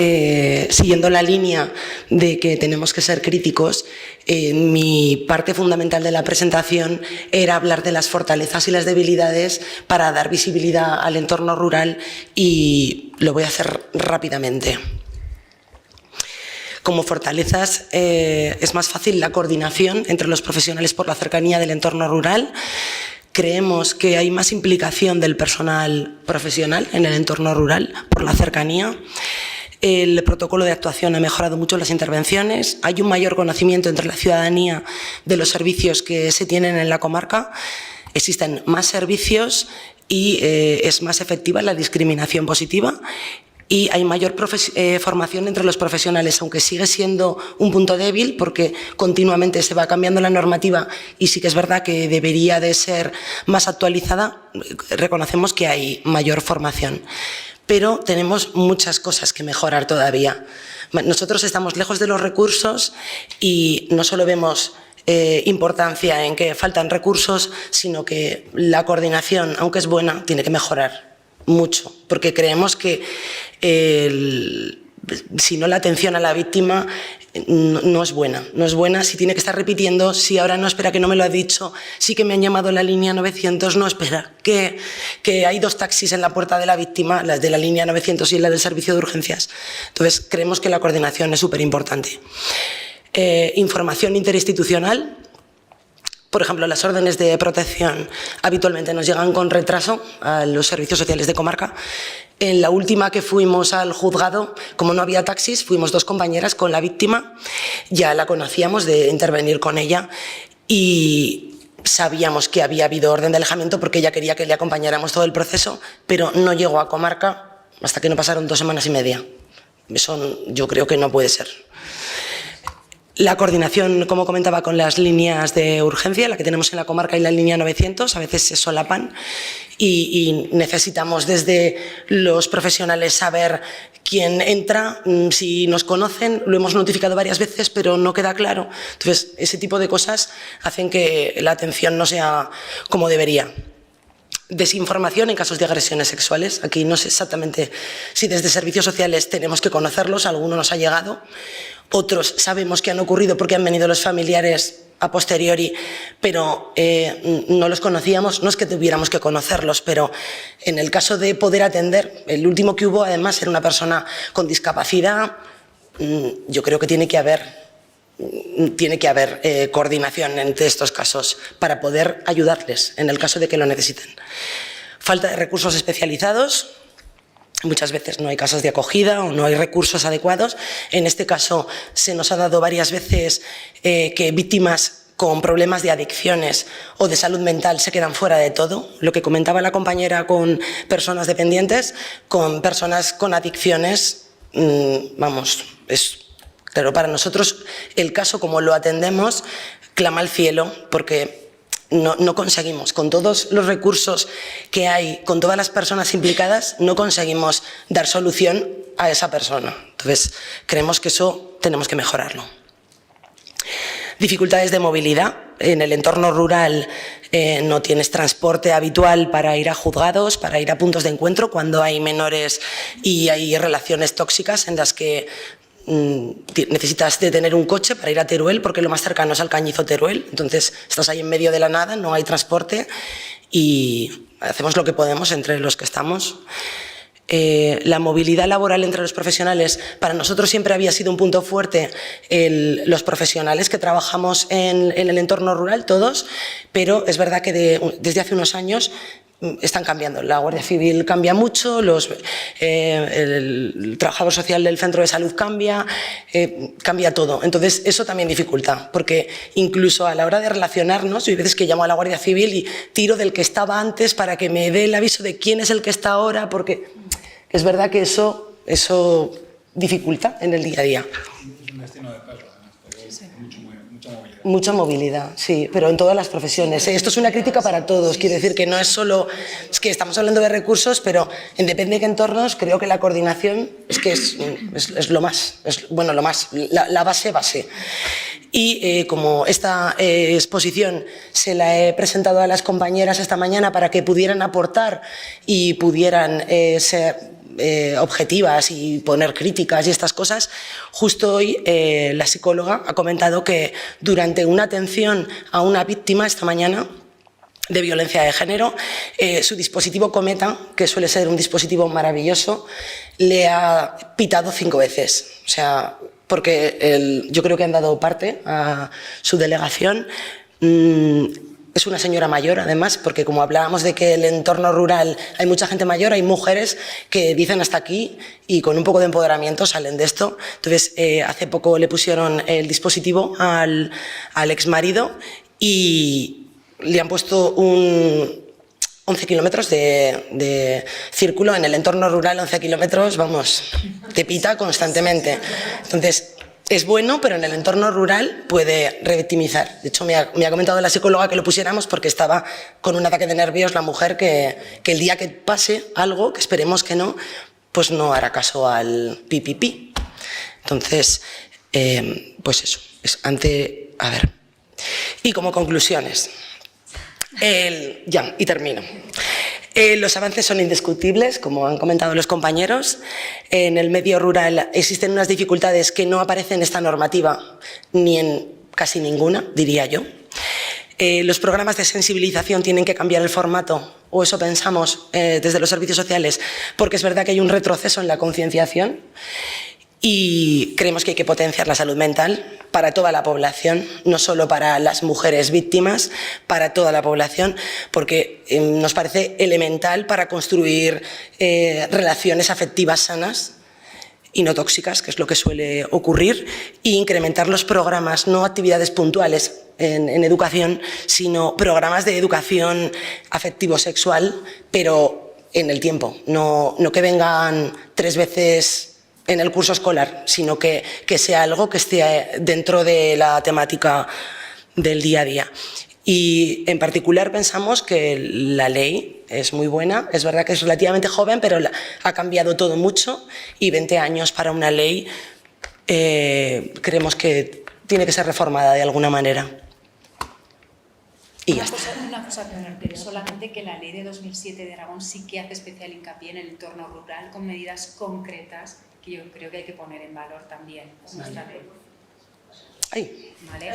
siguiendo la línea de que tenemos que ser críticos, mi parte fundamental de la presentación era hablar de las fortalezas y las debilidades para dar visibilidad al entorno rural y lo voy a hacer rápidamente. Como fortalezas es más fácil la coordinación entre los profesionales por la cercanía del entorno rural. Creemos que hay más implicación del personal profesional en el entorno rural por la cercanía. El protocolo de actuación ha mejorado mucho las intervenciones. Hay un mayor conocimiento entre la ciudadanía de los servicios que se tienen en la comarca. Existen más servicios y es más efectiva la discriminación positiva. Y hay mayor formación entre los profesionales, aunque sigue siendo un punto débil porque continuamente se va cambiando la normativa y sí que es verdad que debería de ser más actualizada, reconocemos que hay mayor formación. Pero tenemos muchas cosas que mejorar todavía. Nosotros estamos lejos de los recursos y no solo vemos importancia en que faltan recursos, sino que la coordinación, aunque es buena, tiene que mejorar mucho, porque creemos que si no la atención a la víctima no es buena. No es buena si tiene que estar repitiendo, si ahora no espera que no me lo ha dicho, sí que me han llamado la línea 900, no espera, que hay 2 taxis en la puerta de la víctima, las de la línea 900 y la del servicio de urgencias. Entonces creemos que la coordinación es súper importante. Información interinstitucional. Por ejemplo, las órdenes de protección habitualmente nos llegan con retraso a los servicios sociales de comarca. En la última que fuimos al juzgado, como no había taxis, fuimos 2 compañeras con la víctima. Ya la conocíamos de intervenir con ella y sabíamos que había habido orden de alejamiento porque ella quería que le acompañáramos todo el proceso, pero no llegó a comarca hasta que no pasaron 2 semanas y media. Eso yo creo que no puede ser. La coordinación, como comentaba, con las líneas de urgencia, la que tenemos en la comarca y la línea 900, a veces se solapan y necesitamos desde los profesionales saber quién entra, si nos conocen, lo hemos notificado varias veces, pero no queda claro. Entonces, ese tipo de cosas hacen que la atención no sea como debería. Desinformación en casos de agresiones sexuales. Aquí no sé exactamente si desde servicios sociales tenemos que conocerlos, alguno nos ha llegado. Otros sabemos que han ocurrido porque han venido los familiares a posteriori, pero no los conocíamos. No es que tuviéramos que conocerlos, pero en el caso de poder atender, el último que hubo además era una persona con discapacidad. Yo creo que tiene que haber coordinación entre estos casos para poder ayudarles en el caso de que lo necesiten. Falta de recursos especializados. Muchas veces no hay casas de acogida o no hay recursos adecuados. En este caso se nos ha dado varias veces que víctimas con problemas de adicciones o de salud mental se quedan fuera de todo. Lo que comentaba la compañera con personas dependientes, con personas con adicciones, claro, para nosotros el caso como lo atendemos clama al cielo porque no conseguimos, con todos los recursos que hay, con todas las personas implicadas, no conseguimos dar solución a esa persona. Entonces, creemos que eso tenemos que mejorarlo. Dificultades de movilidad. En el entorno rural no tienes transporte habitual para ir a juzgados, para ir a puntos de encuentro, cuando hay menores y hay relaciones tóxicas en las que necesitas de tener un coche para ir a Teruel porque lo más cercano es al Cañizo Teruel, entonces estás ahí en medio de la nada, no hay transporte y hacemos lo que podemos entre los que estamos. La movilidad laboral entre los profesionales para nosotros siempre había sido un punto fuerte, los profesionales que trabajamos en el entorno rural, todos, pero es verdad que desde hace unos años están cambiando. La Guardia Civil cambia mucho, el trabajador social del centro de salud cambia todo. Entonces, eso también dificulta, porque incluso a la hora de relacionarnos, hay veces que llamo a la Guardia Civil y tiro del que estaba antes para que me dé el aviso de quién es el que está ahora, porque es verdad que eso dificulta en el día a día. Es un destino de perro, mucha movilidad. Mucha movilidad, sí, pero en todas las profesiones. Esto es una crítica para todos, quiere decir que no es solo... Es que estamos hablando de recursos, pero en depende de qué entornos, creo que la coordinación es lo más, la base. Y como esta exposición se la he presentado a las compañeras esta mañana para que pudieran aportar y pudieran ser objetivas y poner críticas y estas cosas, justo hoy la psicóloga ha comentado que durante una atención a una víctima esta mañana de violencia de género, su dispositivo Cometa, que suele ser un dispositivo maravilloso, le ha pitado 5 veces. O sea, porque yo creo que han dado parte a su delegación. Es una señora mayor, además, porque como hablábamos de que el entorno rural hay mucha gente mayor, hay mujeres que dicen hasta aquí y con un poco de empoderamiento salen de esto. Entonces, hace poco le pusieron el dispositivo al exmarido y le han puesto 11 kilómetros de círculo en el entorno rural. 11 kilómetros, vamos, te pita constantemente. Entonces, es bueno, pero en el entorno rural puede revictimizar. De hecho, me ha comentado la psicóloga que lo pusiéramos porque estaba con un ataque de nervios la mujer que el día que pase algo, que esperemos que no, pues no hará caso al pipipi. Entonces, pues eso. A ver. Y como conclusiones. Y termino. Los avances son indiscutibles, como han comentado los compañeros. En el medio rural existen unas dificultades que no aparecen en esta normativa, ni en casi ninguna, diría yo. Los programas de sensibilización tienen que cambiar el formato, o eso pensamos desde los servicios sociales, porque es verdad que hay un retroceso en la concienciación y creemos que hay que potenciar la salud mental para toda la población, no solo para las mujeres víctimas, para toda la población, porque nos parece elemental para construir relaciones afectivas sanas y no tóxicas, que es lo que suele ocurrir, e incrementar los programas, no actividades puntuales en educación, sino programas de educación afectivo-sexual, pero en el tiempo, no que vengan 3 veces en el curso escolar, sino que sea algo que esté dentro de la temática del día a día. Y en particular pensamos que la ley es muy buena, es verdad que es relativamente joven, pero ha cambiado todo mucho y 20 años para una ley creemos que tiene que ser reformada de alguna manera. Y Una cosa que solamente que la ley de 2007 de Aragón sí que hace especial hincapié en el entorno rural con medidas concretas que yo creo que hay que poner en valor también. Nuestra ley. Ay. ¿Vale?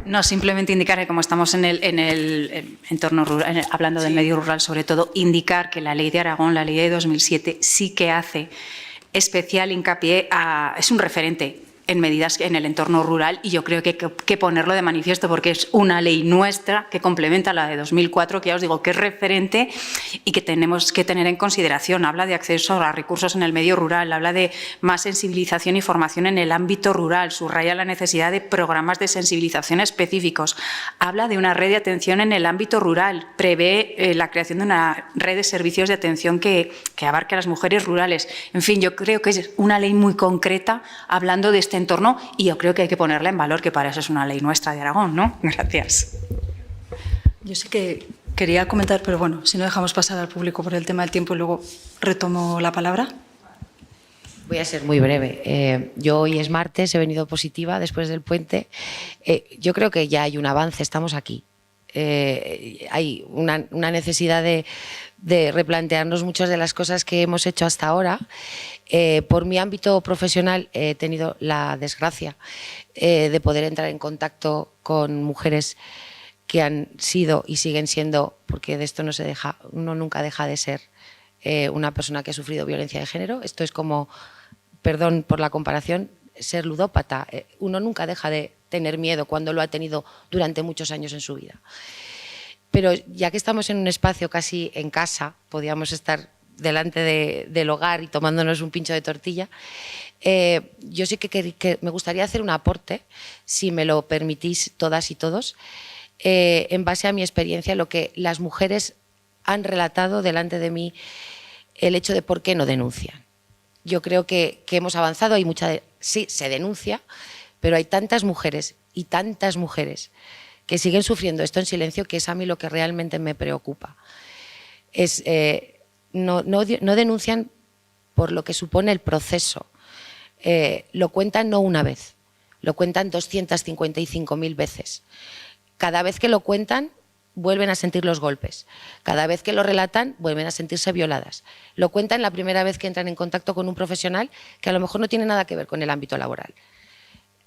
No, simplemente indicar que como estamos en el entorno rural, hablando del medio rural sobre todo, indicar que la ley de Aragón, la ley de 2007, sí que hace especial hincapié es un referente en medidas en el entorno rural y yo creo que hay que ponerlo de manifiesto porque es una ley nuestra que complementa la de 2004, que ya os digo que es referente y que tenemos que tener en consideración. Habla de acceso a recursos en el medio rural, habla de más sensibilización y formación en el ámbito rural, subraya la necesidad de programas de sensibilización específicos, habla de una red de atención en el ámbito rural, prevé la creación de una red de servicios de atención que abarque a las mujeres rurales. En fin, yo creo que es una ley muy concreta hablando de este entorno y yo creo que hay que ponerla en valor, que para eso es una ley nuestra de Aragón, ¿no? Gracias. Yo sí que quería comentar, pero bueno, si no dejamos pasar al público por el tema del tiempo y luego retomo la palabra. Voy a ser muy breve. Yo hoy es martes, he venido positiva después del puente. Yo creo que ya hay un avance, estamos aquí. Hay una necesidad de replantearnos muchas de las cosas que hemos hecho hasta ahora. Por mi ámbito profesional he tenido la desgracia de poder entrar en contacto con mujeres que han sido y siguen siendo, porque de esto uno nunca deja de ser una persona que ha sufrido violencia de género. Esto es como, perdón por la comparación, ser ludópata. Uno nunca deja de tener miedo cuando lo ha tenido durante muchos años en su vida. Pero ya que estamos en un espacio casi en casa, podíamos estar delante del hogar y tomándonos un pincho de tortilla, yo sí que me gustaría hacer un aporte, si me lo permitís todas y todos, en base a mi experiencia, lo que las mujeres han relatado delante de mí, el hecho de por qué no denuncian. Yo creo que hemos avanzado, hay sí, se denuncia, pero hay tantas mujeres y tantas mujeres que siguen sufriendo esto en silencio, que es a mí lo que realmente me preocupa. No denuncian por lo que supone el proceso. Lo cuentan no una vez, lo cuentan 255.000 veces. Cada vez que lo cuentan, vuelven a sentir los golpes. Cada vez que lo relatan, vuelven a sentirse violadas. Lo cuentan la primera vez que entran en contacto con un profesional que a lo mejor no tiene nada que ver con el ámbito laboral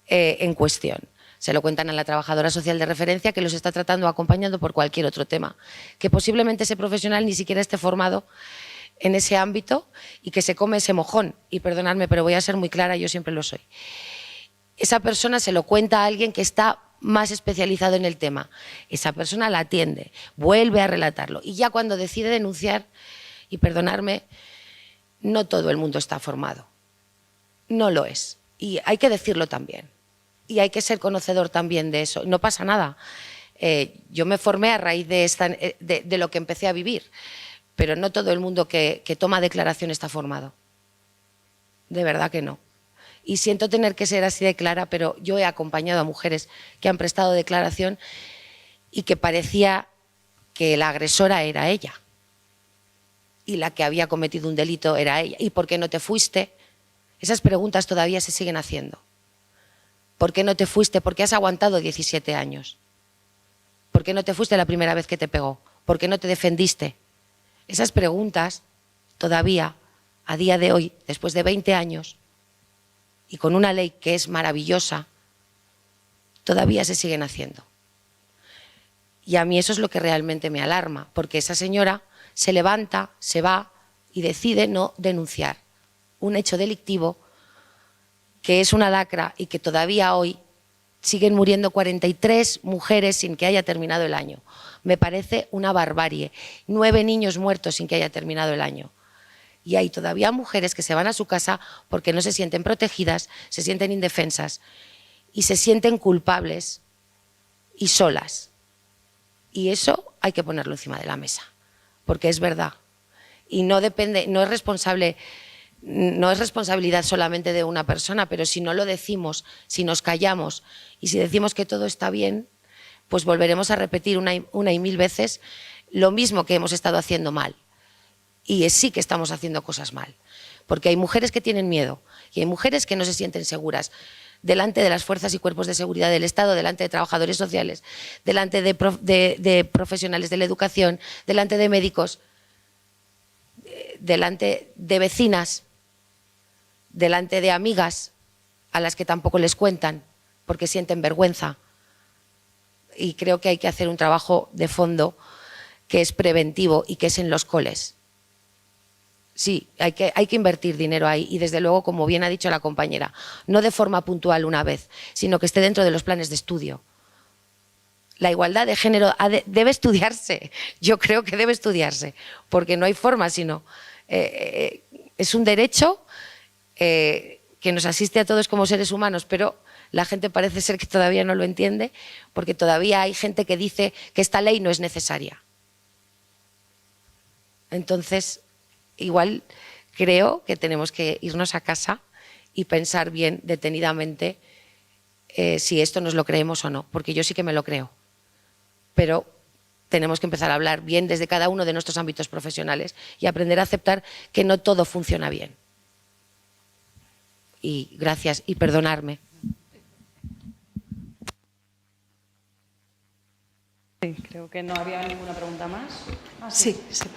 en cuestión. Se lo cuentan a la trabajadora social de referencia que los está tratando o acompañando por cualquier otro tema, que posiblemente ese profesional ni siquiera esté formado en ese ámbito y que se come ese mojón. Y perdonadme, pero voy a ser muy clara, yo siempre lo soy. Esa persona se lo cuenta a alguien que está más especializado en el tema. Esa persona la atiende, vuelve a relatarlo y ya cuando decide denunciar, y perdonarme, no todo el mundo está formado. No lo es. Y hay que decirlo también. Y hay que ser conocedor también de eso. No pasa nada. Yo me formé a raíz de lo que empecé a vivir, pero no todo el mundo que toma declaración está formado. De verdad que no. Y siento tener que ser así de clara, pero yo he acompañado a mujeres que han prestado declaración y que parecía que la agresora era ella y la que había cometido un delito era ella. ¿Y por qué no te fuiste? Esas preguntas todavía se siguen haciendo. ¿Por qué no te fuiste? ¿Por qué has aguantado 17 años? ¿Por qué no te fuiste la primera vez que te pegó? ¿Por qué no te defendiste? Esas preguntas todavía, a día de hoy, después de 20 años, y con una ley que es maravillosa, todavía se siguen haciendo. Y a mí eso es lo que realmente me alarma, porque esa señora se levanta, se va y decide no denunciar un hecho delictivo que es una lacra y que todavía hoy siguen muriendo 43 mujeres sin que haya terminado el año. Me parece una barbarie. 9 niños muertos sin que haya terminado el año. Y hay todavía mujeres que se van a su casa porque no se sienten protegidas, se sienten indefensas y se sienten culpables y solas. Y eso hay que ponerlo encima de la mesa, porque es verdad. Y no depende, no es responsabilidad solamente de una persona, pero si no lo decimos, si nos callamos y si decimos que todo está bien, pues volveremos a repetir una y mil veces lo mismo que hemos estado haciendo mal. Y sí que estamos haciendo cosas mal, porque hay mujeres que tienen miedo y hay mujeres que no se sienten seguras delante de las fuerzas y cuerpos de seguridad del Estado, delante de trabajadores sociales, delante de profesionales de la educación, delante de médicos, delante de vecinas, delante de amigas a las que tampoco les cuentan porque sienten vergüenza. Y creo que hay que hacer un trabajo de fondo que es preventivo y que es en los coles. Sí, hay que invertir dinero ahí y desde luego, como bien ha dicho la compañera, no de forma puntual una vez, sino que esté dentro de los planes de estudio. La igualdad de género debe estudiarse, yo creo que debe estudiarse, porque no hay forma sino... es un derecho que nos asiste a todos como seres humanos, pero la gente parece ser que todavía no lo entiende, porque todavía hay gente que dice que esta ley no es necesaria. Entonces... igual creo que tenemos que irnos a casa y pensar bien detenidamente si esto nos lo creemos o no, porque yo sí que me lo creo. Pero tenemos que empezar a hablar bien desde cada uno de nuestros ámbitos profesionales y aprender a aceptar que no todo funciona bien. Y gracias y perdonarme. Sí, creo que no había ninguna pregunta más. Sí, sí.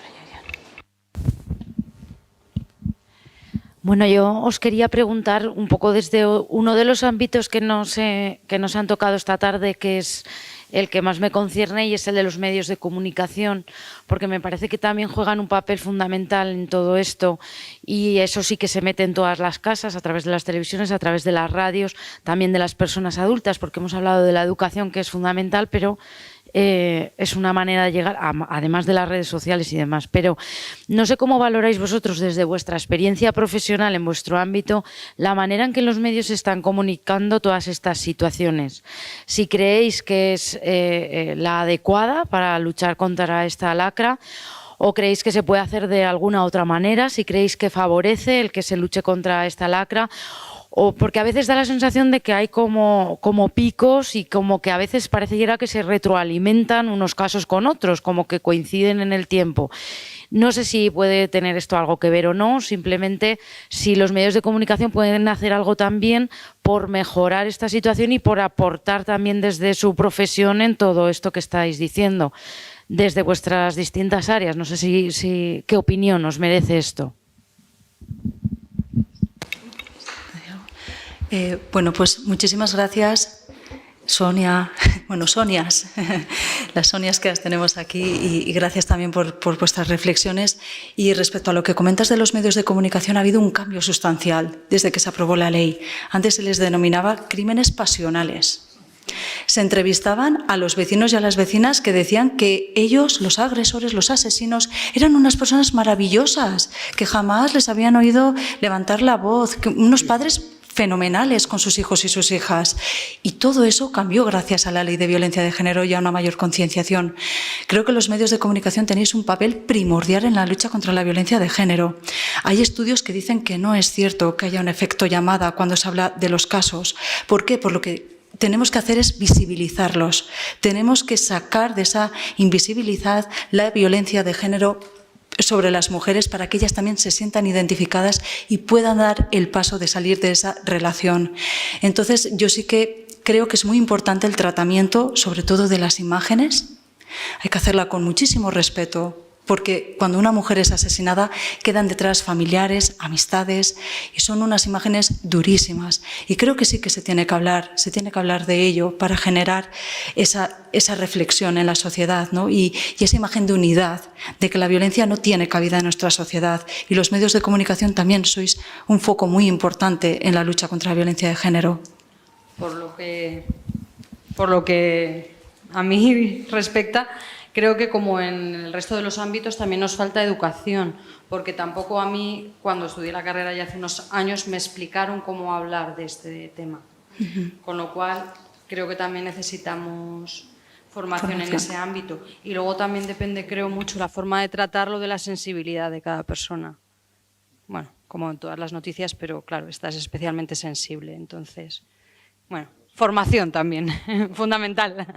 Bueno, yo os quería preguntar un poco desde uno de los ámbitos que nos han tocado esta tarde, que es el que más me concierne y es el de los medios de comunicación, porque me parece que también juegan un papel fundamental en todo esto y eso sí que se mete en todas las casas, a través de las televisiones, a través de las radios, también de las personas adultas, porque hemos hablado de la educación, que es fundamental, pero es una manera de llegar, además de las redes sociales y demás. Pero no sé cómo valoráis vosotros desde vuestra experiencia profesional en vuestro ámbito la manera en que los medios están comunicando todas estas situaciones. Si creéis que es la adecuada para luchar contra esta lacra, ¿o creéis que se puede hacer de alguna otra manera? Si creéis que favorece el que se luche contra esta lacra, o porque a veces da la sensación de que hay como picos y como que a veces pareciera que se retroalimentan unos casos con otros, como que coinciden en el tiempo. No sé si puede tener esto algo que ver o no, simplemente si los medios de comunicación pueden hacer algo también por mejorar esta situación y por aportar también desde su profesión en todo esto que estáis diciendo, desde vuestras distintas áreas. No sé si qué opinión os merece esto. Bueno, pues muchísimas gracias, Sonia, bueno, Sonias, las Sonias que las tenemos aquí, y gracias también por vuestras reflexiones. Y respecto a lo que comentas de los medios de comunicación, ha habido un cambio sustancial desde que se aprobó la ley. Antes se les denominaba crímenes pasionales. Se entrevistaban a los vecinos y a las vecinas que decían que ellos, los agresores, los asesinos, eran unas personas maravillosas, que jamás les habían oído levantar la voz, que unos padres fenomenales con sus hijos y sus hijas. Y todo eso cambió gracias a la Ley de Violencia de Género y a una mayor concienciación. Creo que los medios de comunicación tenéis un papel primordial en la lucha contra la violencia de género. Hay estudios que dicen que no es cierto que haya un efecto llamada cuando se habla de los casos. ¿Por qué? Por lo que tenemos que hacer es visibilizarlos. Tenemos que sacar de esa invisibilidad la violencia de género sobre las mujeres para que ellas también se sientan identificadas y puedan dar el paso de salir de esa relación. Entonces, yo sí que creo que es muy importante el tratamiento, sobre todo de las imágenes. Hay que hacerla con muchísimo respeto, porque cuando una mujer es asesinada quedan detrás familiares, amistades, y son unas imágenes durísimas. Y creo que sí que se tiene que hablar de ello para generar esa reflexión en la sociedad, ¿no? Y esa imagen de unidad, de que la violencia no tiene cabida en nuestra sociedad. Y los medios de comunicación también sois un foco muy importante en la lucha contra la violencia de género. Por lo que a mí respecta, creo que como en el resto de los ámbitos también nos falta educación, porque tampoco a mí, cuando estudié la carrera ya hace unos años, me explicaron cómo hablar de este tema. Con lo cual, creo que también necesitamos formación en ese ámbito. Y luego también depende, creo, mucho la forma de tratarlo de la sensibilidad de cada persona. Bueno, como en todas las noticias, pero claro, esta es especialmente sensible. Entonces, bueno, formación también, fundamental.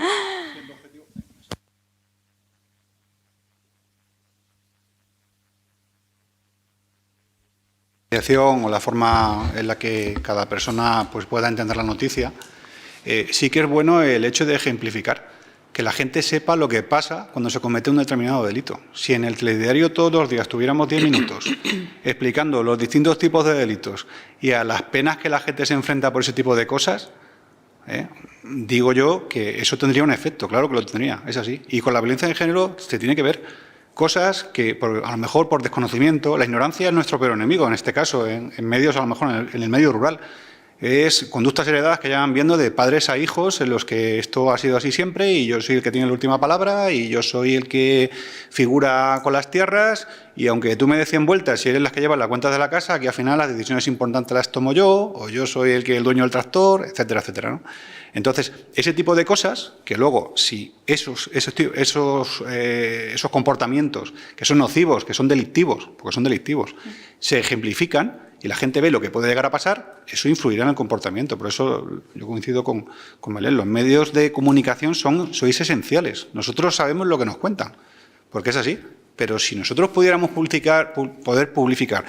O la forma en la que cada persona pues, pueda entender la noticia, sí que es bueno el hecho de ejemplificar, que la gente sepa lo que pasa cuando se comete un determinado delito. Si en el telediario todos los días tuviéramos 10 minutos explicando los distintos tipos de delitos y a las penas que la gente se enfrenta por ese tipo de cosas, digo yo que eso tendría un efecto, claro que lo tendría, es así. Y con la violencia de género se tiene que ver cosas que a lo mejor por desconocimiento, la ignorancia es nuestro peor enemigo, en este caso, en medios, a lo mejor en el medio rural. Es conductas heredadas que ya van viendo de padres a hijos en los que esto ha sido así siempre y yo soy el que tiene la última palabra y yo soy el que figura con las tierras y aunque tú me des 100 vueltas y eres las que llevas la cuenta de la casa, que al final las decisiones importantes las tomo yo o yo soy el dueño del tractor, etcétera, etcétera, ¿no? Entonces, ese tipo de cosas que luego, si esos comportamientos que son nocivos, que son delictivos, porque son delictivos, se ejemplifican y la gente ve lo que puede llegar a pasar, eso influirá en el comportamiento. Por eso yo coincido con Belén, los medios de comunicación sois esenciales. Nosotros sabemos lo que nos cuentan, porque es así. Pero si nosotros pudiéramos poder publicar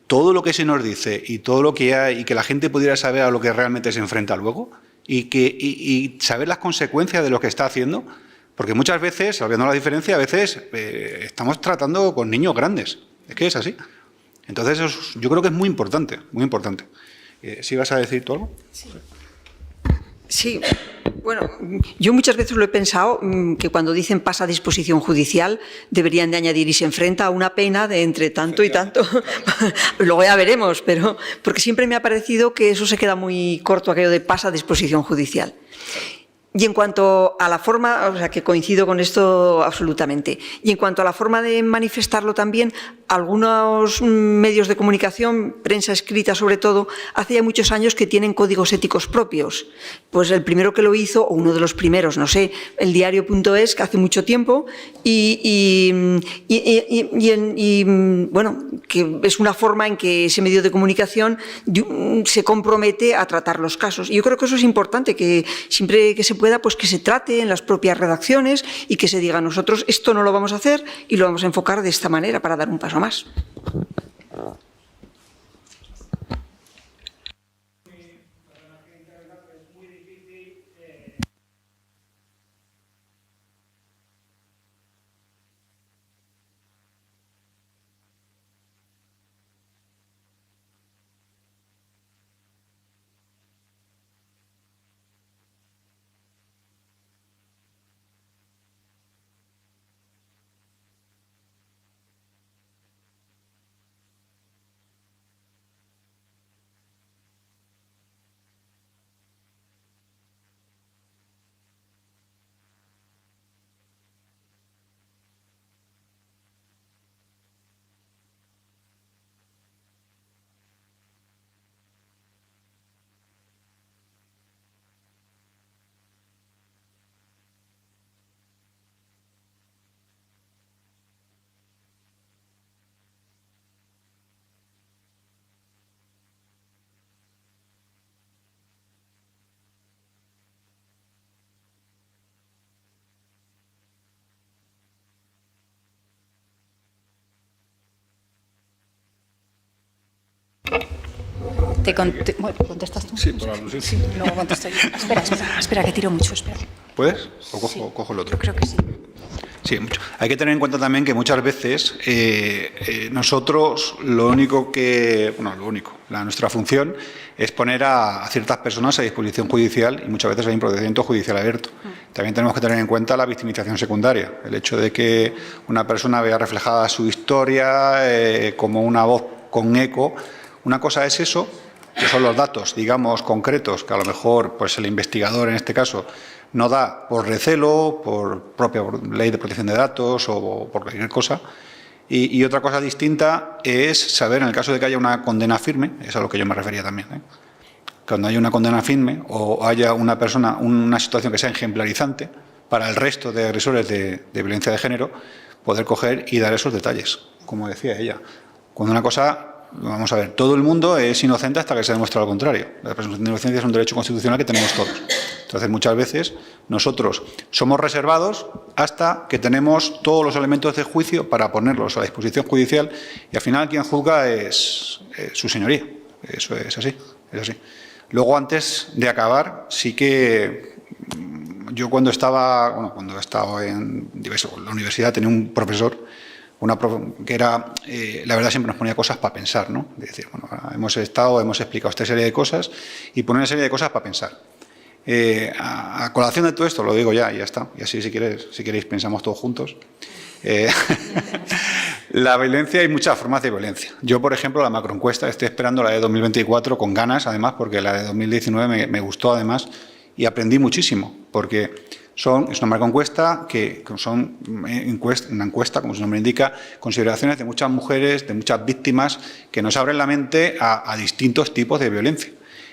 todo lo que se nos dice y todo lo que hay y que la gente pudiera saber a lo que realmente se enfrenta luego y saber las consecuencias de lo que está haciendo, porque muchas veces, sabiendo la diferencia, a veces estamos tratando con niños grandes. Es que es así. Entonces, yo creo que es muy importante, muy importante. ¿Sí vas a decir tú algo? Sí. Sí, bueno, yo muchas veces lo he pensado que cuando dicen pasa a disposición judicial deberían de añadir y se enfrenta a una pena de entre tanto y tanto. Luego ya veremos, pero porque siempre me ha parecido que eso se queda muy corto, aquello de pasa a disposición judicial. Y en cuanto a la forma, o sea, que coincido con esto absolutamente. Y en cuanto a la forma de manifestarlo también, algunos medios de comunicación, prensa escrita sobre todo, hace ya muchos años que tienen códigos éticos propios. Pues el primero que lo hizo, o uno de los primeros, no sé, el diario.es, que hace mucho tiempo, bueno, que es una forma en que ese medio de comunicación se compromete a tratar los casos. Y yo creo que eso es importante, que siempre que se pueda, pues que se trate en las propias redacciones y que se diga, nosotros esto no lo vamos a hacer y lo vamos a enfocar de esta manera para dar un paso más. Bueno, ¿contestas tú? Sí, por alusión. Sí, luego contesto yo. Espera, que tiro mucho, espera. ¿Puedes? ¿O cojo el otro? Yo creo que sí. Sí, mucho. Hay que tener en cuenta también que muchas veces nosotros nuestra función es poner a ciertas personas a disposición judicial y muchas veces hay un procedimiento judicial abierto. También tenemos que tener en cuenta la victimización secundaria, el hecho de que una persona vea reflejada su historia como una voz con eco. Una cosa es eso, que son los datos, digamos, concretos, que a lo mejor pues el investigador, en este caso, no da por recelo, por propia ley de protección de datos o por cualquier cosa. Y otra cosa distinta es saber, en el caso de que haya una condena firme, es a lo que yo me refería también, cuando haya una condena firme o haya una situación que sea ejemplarizante para el resto de agresores de violencia de género, poder coger y dar esos detalles, como decía ella. Cuando una cosa... Vamos a ver, todo el mundo es inocente hasta que se demuestra lo contrario. La presunción de inocencia es un derecho constitucional que tenemos todos. Entonces, muchas veces nosotros somos reservados hasta que tenemos todos los elementos de juicio para ponerlos a disposición judicial y al final quien juzga es su señoría. Eso es así, es así. Luego, antes de acabar, sí que yo cuando he estado en la universidad tenía un profesor que era, la verdad, siempre nos ponía cosas para pensar, ¿no? Es decir, bueno, hemos explicado esta serie de cosas y poner una serie de cosas para pensar. A colación de todo esto, lo digo ya y ya está, y así si queréis pensamos todos juntos. La violencia, hay muchas formas de violencia. Yo, por ejemplo, la macroencuesta, estoy esperando la de 2024 con ganas, además, porque la de 2019 me gustó, además, y aprendí muchísimo, porque... Es una macroencuesta que son una encuesta, como su nombre indica, consideraciones de muchas mujeres, de muchas víctimas, que nos abren la mente a distintos tipos de violencia.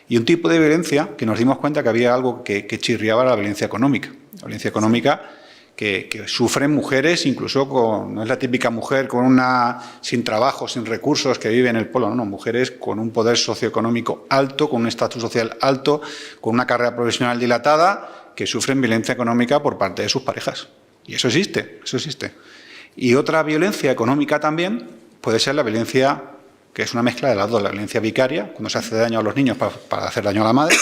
Y un tipo de violencia que nos dimos cuenta que había algo que chirriaba, la violencia económica. La violencia económica que sufren mujeres, incluso no es la típica mujer sin trabajo, sin recursos, que vive en el polo, no, mujeres con un poder socioeconómico alto, con un estatus social alto, con una carrera profesional dilatada, que sufren violencia económica por parte de sus parejas. Y eso existe, eso existe. Y otra violencia económica también puede ser la violencia, que es una mezcla de las dos, la violencia vicaria, cuando se hace daño a los niños para hacer daño a la madre,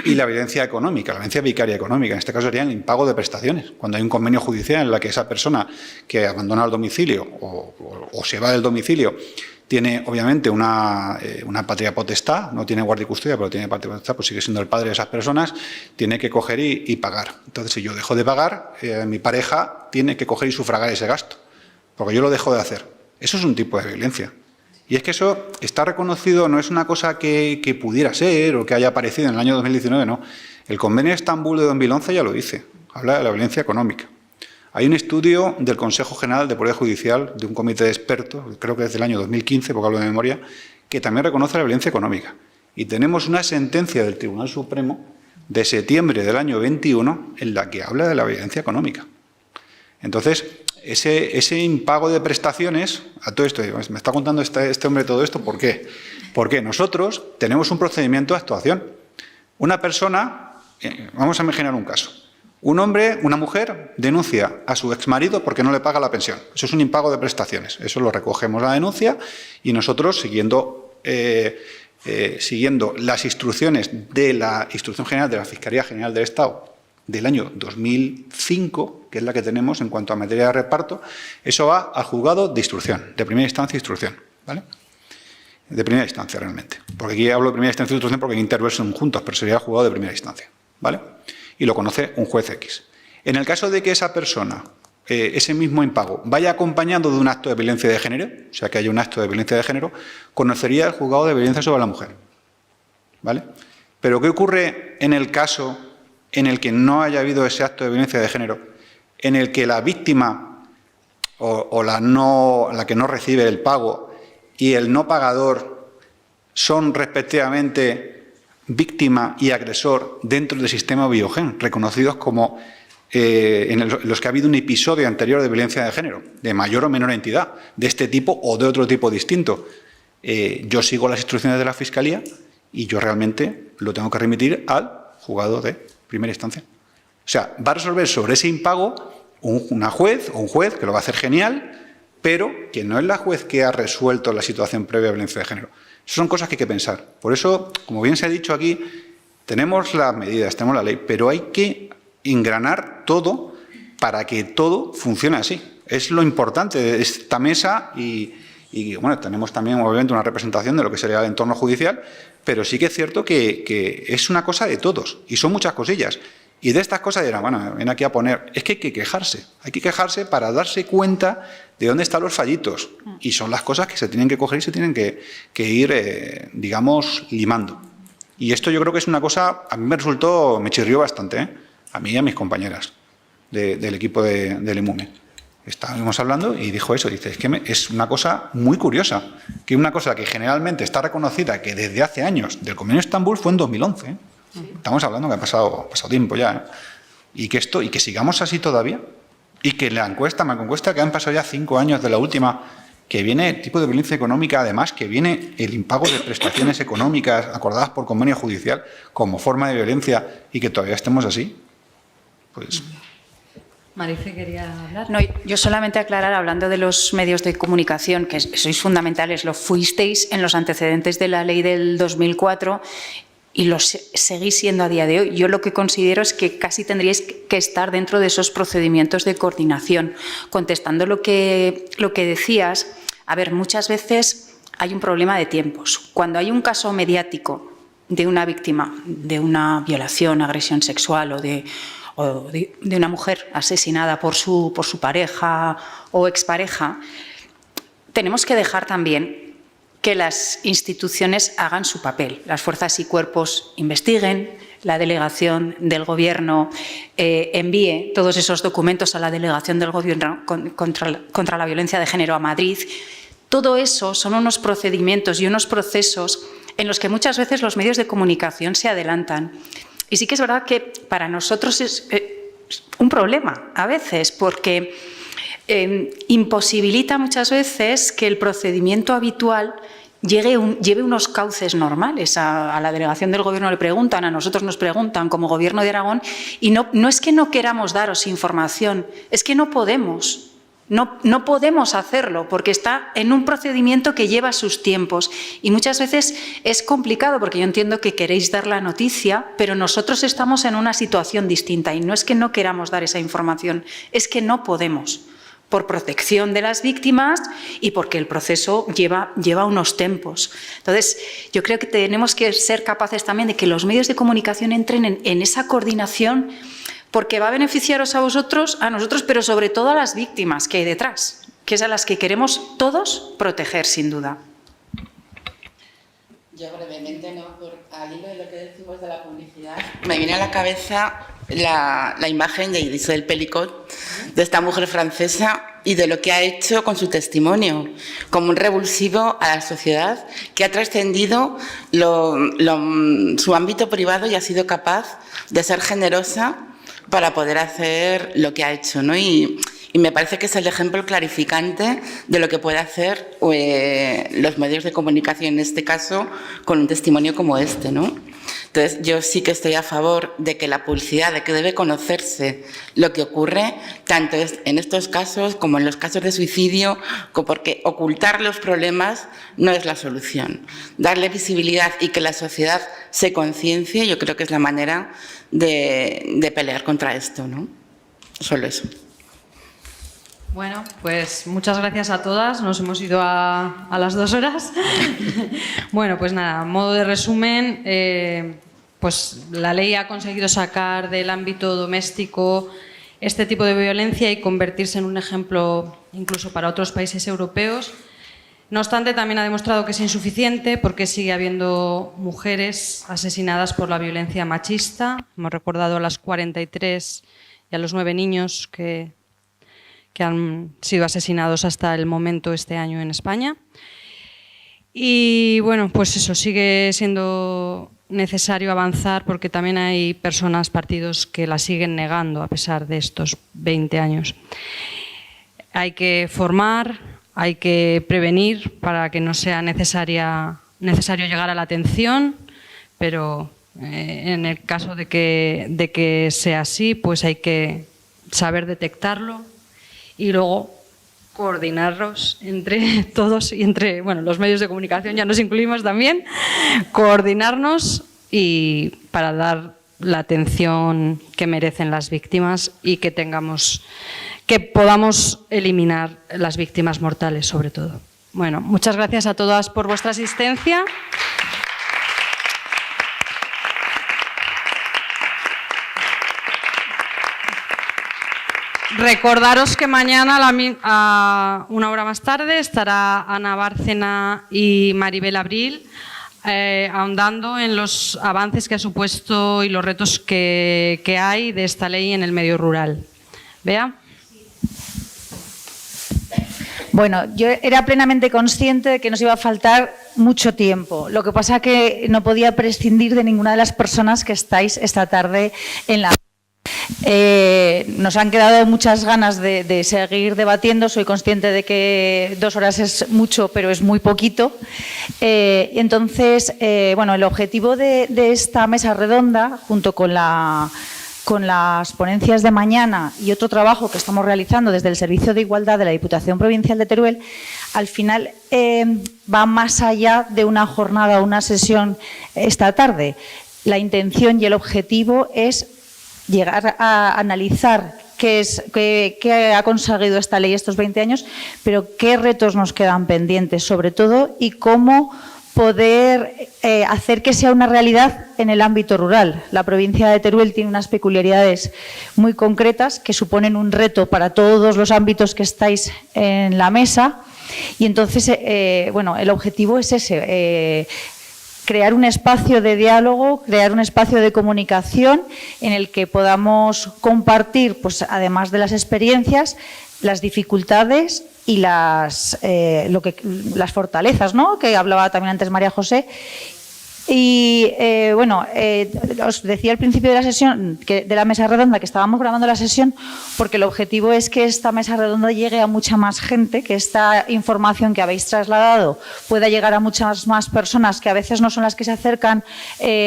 y la violencia económica, la violencia vicaria económica. En este caso sería el impago de prestaciones. Cuando hay un convenio judicial en la que esa persona que abandona el domicilio o se va del domicilio tiene obviamente una patria potestad, no tiene guardia y custodia, pero tiene patria potestad, pues sigue siendo el padre de esas personas, tiene que coger y pagar. Entonces, si yo dejo de pagar, mi pareja tiene que coger y sufragar ese gasto, porque yo lo dejo de hacer. Eso es un tipo de violencia. Y es que eso está reconocido, no es una cosa que pudiera ser o que haya aparecido en el año 2019, no. El Convenio de Estambul de 2011 ya lo dice, habla de la violencia económica. Hay un estudio del Consejo General de Poder Judicial, de un comité de expertos, creo que es del año 2015, porque hablo de memoria, que también reconoce la violencia económica. Y tenemos una sentencia del Tribunal Supremo de septiembre del año 21 en la que habla de la violencia económica. Entonces, ese impago de prestaciones, a todo esto, me está contando este hombre todo esto, ¿por qué? Porque nosotros tenemos un procedimiento de actuación. Una persona, vamos a imaginar un caso. Un hombre, una mujer, denuncia a su exmarido porque no le paga la pensión. Eso es un impago de prestaciones. Eso lo recogemos la denuncia y nosotros, siguiendo las instrucciones de la Instrucción General de la Fiscalía General del Estado del año 2005, que es la que tenemos en cuanto a materia de reparto, eso va al juzgado de instrucción, de primera instancia e instrucción, ¿vale? De primera instancia, realmente. Porque aquí hablo de primera instancia e instrucción porque hay interversos juntos, pero sería el juzgado de primera instancia, ¿vale? Y lo conoce un juez X. En el caso de que esa persona, ese mismo impago, vaya acompañado de un acto de violencia de género, o sea, que haya un acto de violencia de género, conocería el juzgado de violencia sobre la mujer, ¿vale? Pero ¿qué ocurre en el caso en el que no haya habido ese acto de violencia de género, en el que la víctima o la que no recibe el pago y el no pagador son respectivamente víctima y agresor dentro del sistema Biogen, reconocidos como en los que ha habido un episodio anterior de violencia de género, de mayor o menor entidad, de este tipo o de otro tipo distinto? Yo sigo las instrucciones de la Fiscalía y yo realmente lo tengo que remitir al juzgado de primera instancia. O sea, va a resolver sobre ese impago una juez o un juez, que lo va a hacer genial, pero que no es la juez que ha resuelto la situación previa de violencia de género. Esas son cosas que hay que pensar. Por eso, como bien se ha dicho aquí, tenemos las medidas, tenemos la ley, pero hay que engranar todo para que todo funcione así. Es lo importante de esta mesa y bueno, tenemos también obviamente una representación de lo que sería el entorno judicial, pero sí que es cierto que es una cosa de todos y son muchas cosillas. Y de estas cosas dirán, bueno, ven aquí a poner, es que hay que quejarse para darse cuenta de dónde están los fallitos. Y son las cosas que se tienen que coger y se tienen que ir, digamos, limando. Y esto yo creo que es una cosa, a mí me chirrió bastante, a mí y a mis compañeras del equipo del IMUME. Estábamos hablando y dijo eso, dice, es que es una cosa muy curiosa, que una cosa que generalmente está reconocida, que desde hace años, del Convenio de Estambul fue en 2011, Estamos hablando que ha pasado tiempo ya, y que sigamos así todavía, y que la encuesta que han pasado ya 5 años de la última, que viene tipo de violencia económica, además, que viene el impago de prestaciones económicas acordadas por convenio judicial como forma de violencia, y que todavía estemos así, pues... Marife quería hablar. No, yo solamente aclarar, hablando de los medios de comunicación, que sois fundamentales, lo fuisteis en los antecedentes de la ley del 2004 y lo seguís siendo a día de hoy. Yo lo que considero es que casi tendríais que estar dentro de esos procedimientos de coordinación. Contestando lo que decías, a ver, muchas veces hay un problema de tiempos. Cuando hay un caso mediático de una víctima de una violación, agresión sexual o de una mujer asesinada por su pareja o expareja, tenemos que dejar también que las instituciones hagan su papel. Las fuerzas y cuerpos investiguen, la delegación del Gobierno envíe todos esos documentos a la delegación del Gobierno contra la violencia de género a Madrid. Todo eso son unos procedimientos y unos procesos en los que muchas veces los medios de comunicación se adelantan. Y sí que es verdad que para nosotros es un problema a veces, porque imposibilita muchas veces que el procedimiento habitual lleve unos cauces normales. A la delegación del Gobierno le preguntan, a nosotros nos preguntan como Gobierno de Aragón, y no es que no queramos daros información, es que no podemos. No podemos hacerlo porque está en un procedimiento que lleva sus tiempos y muchas veces es complicado porque yo entiendo que queréis dar la noticia, pero nosotros estamos en una situación distinta y no es que no queramos dar esa información, es que no podemos, por protección de las víctimas y porque el proceso lleva unos tempos. Entonces, yo creo que tenemos que ser capaces también de que los medios de comunicación entren en esa coordinación, porque va a beneficiaros a vosotros, a nosotros, pero sobre todo a las víctimas que hay detrás, que es a las que queremos todos proteger, sin duda. Yo brevemente, al hilo de lo que decimos de la publicidad, me viene a la cabeza la imagen de Isabelle Pelicot, de esta mujer francesa, y de lo que ha hecho con su testimonio, como un revulsivo a la sociedad, que ha trascendido su ámbito privado y ha sido capaz de ser generosa para poder hacer lo que ha hecho, ¿no? Y me parece que es el ejemplo clarificante de lo que puede hacer los medios de comunicación, en este caso, con un testimonio como este, ¿no? Entonces, yo sí que estoy a favor de que la publicidad, de que debe conocerse lo que ocurre, tanto en estos casos como en los casos de suicidio, porque ocultar los problemas no es la solución. Darle visibilidad y que la sociedad se conciencie, yo creo que es la manera de pelear contra esto, ¿no? Solo eso. Bueno, pues muchas gracias a todas. Nos hemos ido a las 2 horas. Bueno, pues nada, a modo de resumen, pues la ley ha conseguido sacar del ámbito doméstico este tipo de violencia y convertirse en un ejemplo incluso para otros países europeos. No obstante, también ha demostrado que es insuficiente porque sigue habiendo mujeres asesinadas por la violencia machista. Hemos recordado a las 43 y a los 9 niños que han sido asesinados hasta el momento este año en España. Y bueno, pues eso, sigue siendo necesario avanzar porque también hay personas, partidos que la siguen negando a pesar de estos 20 años. Hay que formar, hay que prevenir para que no sea necesario llegar a la atención, pero en el caso de que sea así, pues hay que saber detectarlo y luego coordinarlos entre todos y entre los medios de comunicación, ya nos incluimos también, coordinarnos y para dar la atención que merecen las víctimas y que podamos eliminar las víctimas mortales, sobre todo. Bueno, muchas gracias a todas por vuestra asistencia. Recordaros que mañana, a una hora más tarde, estará Ana Bárcena y Maribel Abril ahondando en los avances que ha supuesto y los retos que hay de esta ley en el medio rural. ¿Bea? Bueno, yo era plenamente consciente de que nos iba a faltar mucho tiempo. Lo que pasa es que no podía prescindir de ninguna de las personas que estáis esta tarde en la... nos han quedado muchas ganas de seguir debatiendo. Soy consciente de que 2 horas es mucho, pero es muy poquito. Entonces, el objetivo de esta mesa redonda, junto con las ponencias de mañana y otro trabajo que estamos realizando desde el Servicio de Igualdad de la Diputación Provincial de Teruel, al final va más allá de una jornada o una sesión esta tarde. La intención y el objetivo es llegar a analizar qué ha conseguido esta ley estos 20 años, pero qué retos nos quedan pendientes, sobre todo, y cómo poder hacer que sea una realidad en el ámbito rural. La provincia de Teruel tiene unas peculiaridades muy concretas que suponen un reto para todos los ámbitos que estáis en la mesa, y entonces, el objetivo es ese, crear un espacio de diálogo, crear un espacio de comunicación en el que podamos compartir, pues además de las experiencias, las dificultades y las fortalezas, ¿no?, que hablaba también antes María José. Y os decía al principio de la sesión, de la mesa redonda, que estábamos grabando la sesión porque el objetivo es que esta mesa redonda llegue a mucha más gente, que esta información que habéis trasladado pueda llegar a muchas más personas que a veces no son las que se acercan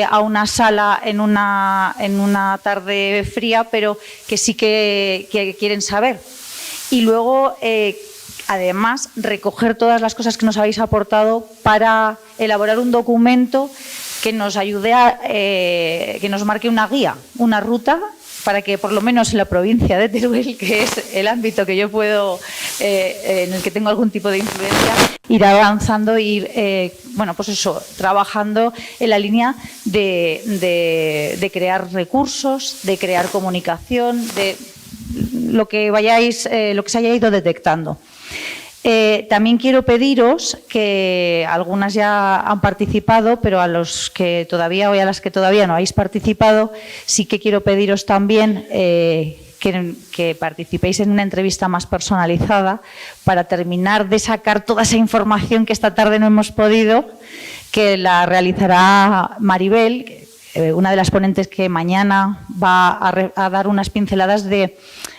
a una sala en una tarde fría, pero que sí que quieren saber. Y luego, además, recoger todas las cosas que nos habéis aportado para elaborar un documento que nos ayude que nos marque una guía, una ruta para que por lo menos en la provincia de Teruel, que es el ámbito que yo puedo, en el que tengo algún tipo de influencia, ir avanzando, ir, bueno, pues eso, trabajando en la línea de crear recursos, de crear comunicación, de lo que se haya ido detectando. También quiero pediros que algunas ya han participado, pero a los que todavía o a las que todavía no habéis participado, sí que quiero pediros también que participéis en una entrevista más personalizada para terminar de sacar toda esa información que esta tarde no hemos podido, que la realizará Maribel, una de las ponentes que mañana va a dar unas pinceladas de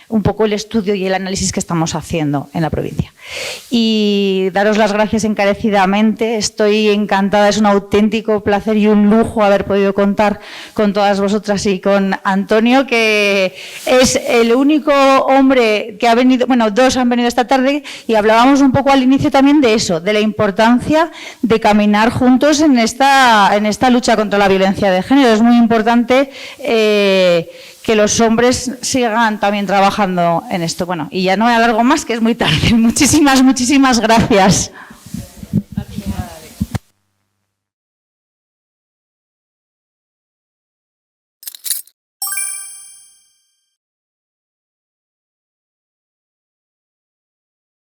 un poco el estudio y el análisis que estamos haciendo en la provincia. Y daros las gracias encarecidamente, estoy encantada, es un auténtico placer y un lujo haber podido contar con todas vosotras y con Antonio, que es el único hombre que ha venido, bueno, dos han venido esta tarde, y hablábamos un poco al inicio también de eso, de la importancia de caminar juntos en esta lucha contra la violencia de género. Es muy importante que los hombres sigan también trabajando en esto. Bueno, y ya no me alargo más, que es muy tarde. Muchísimas gracias.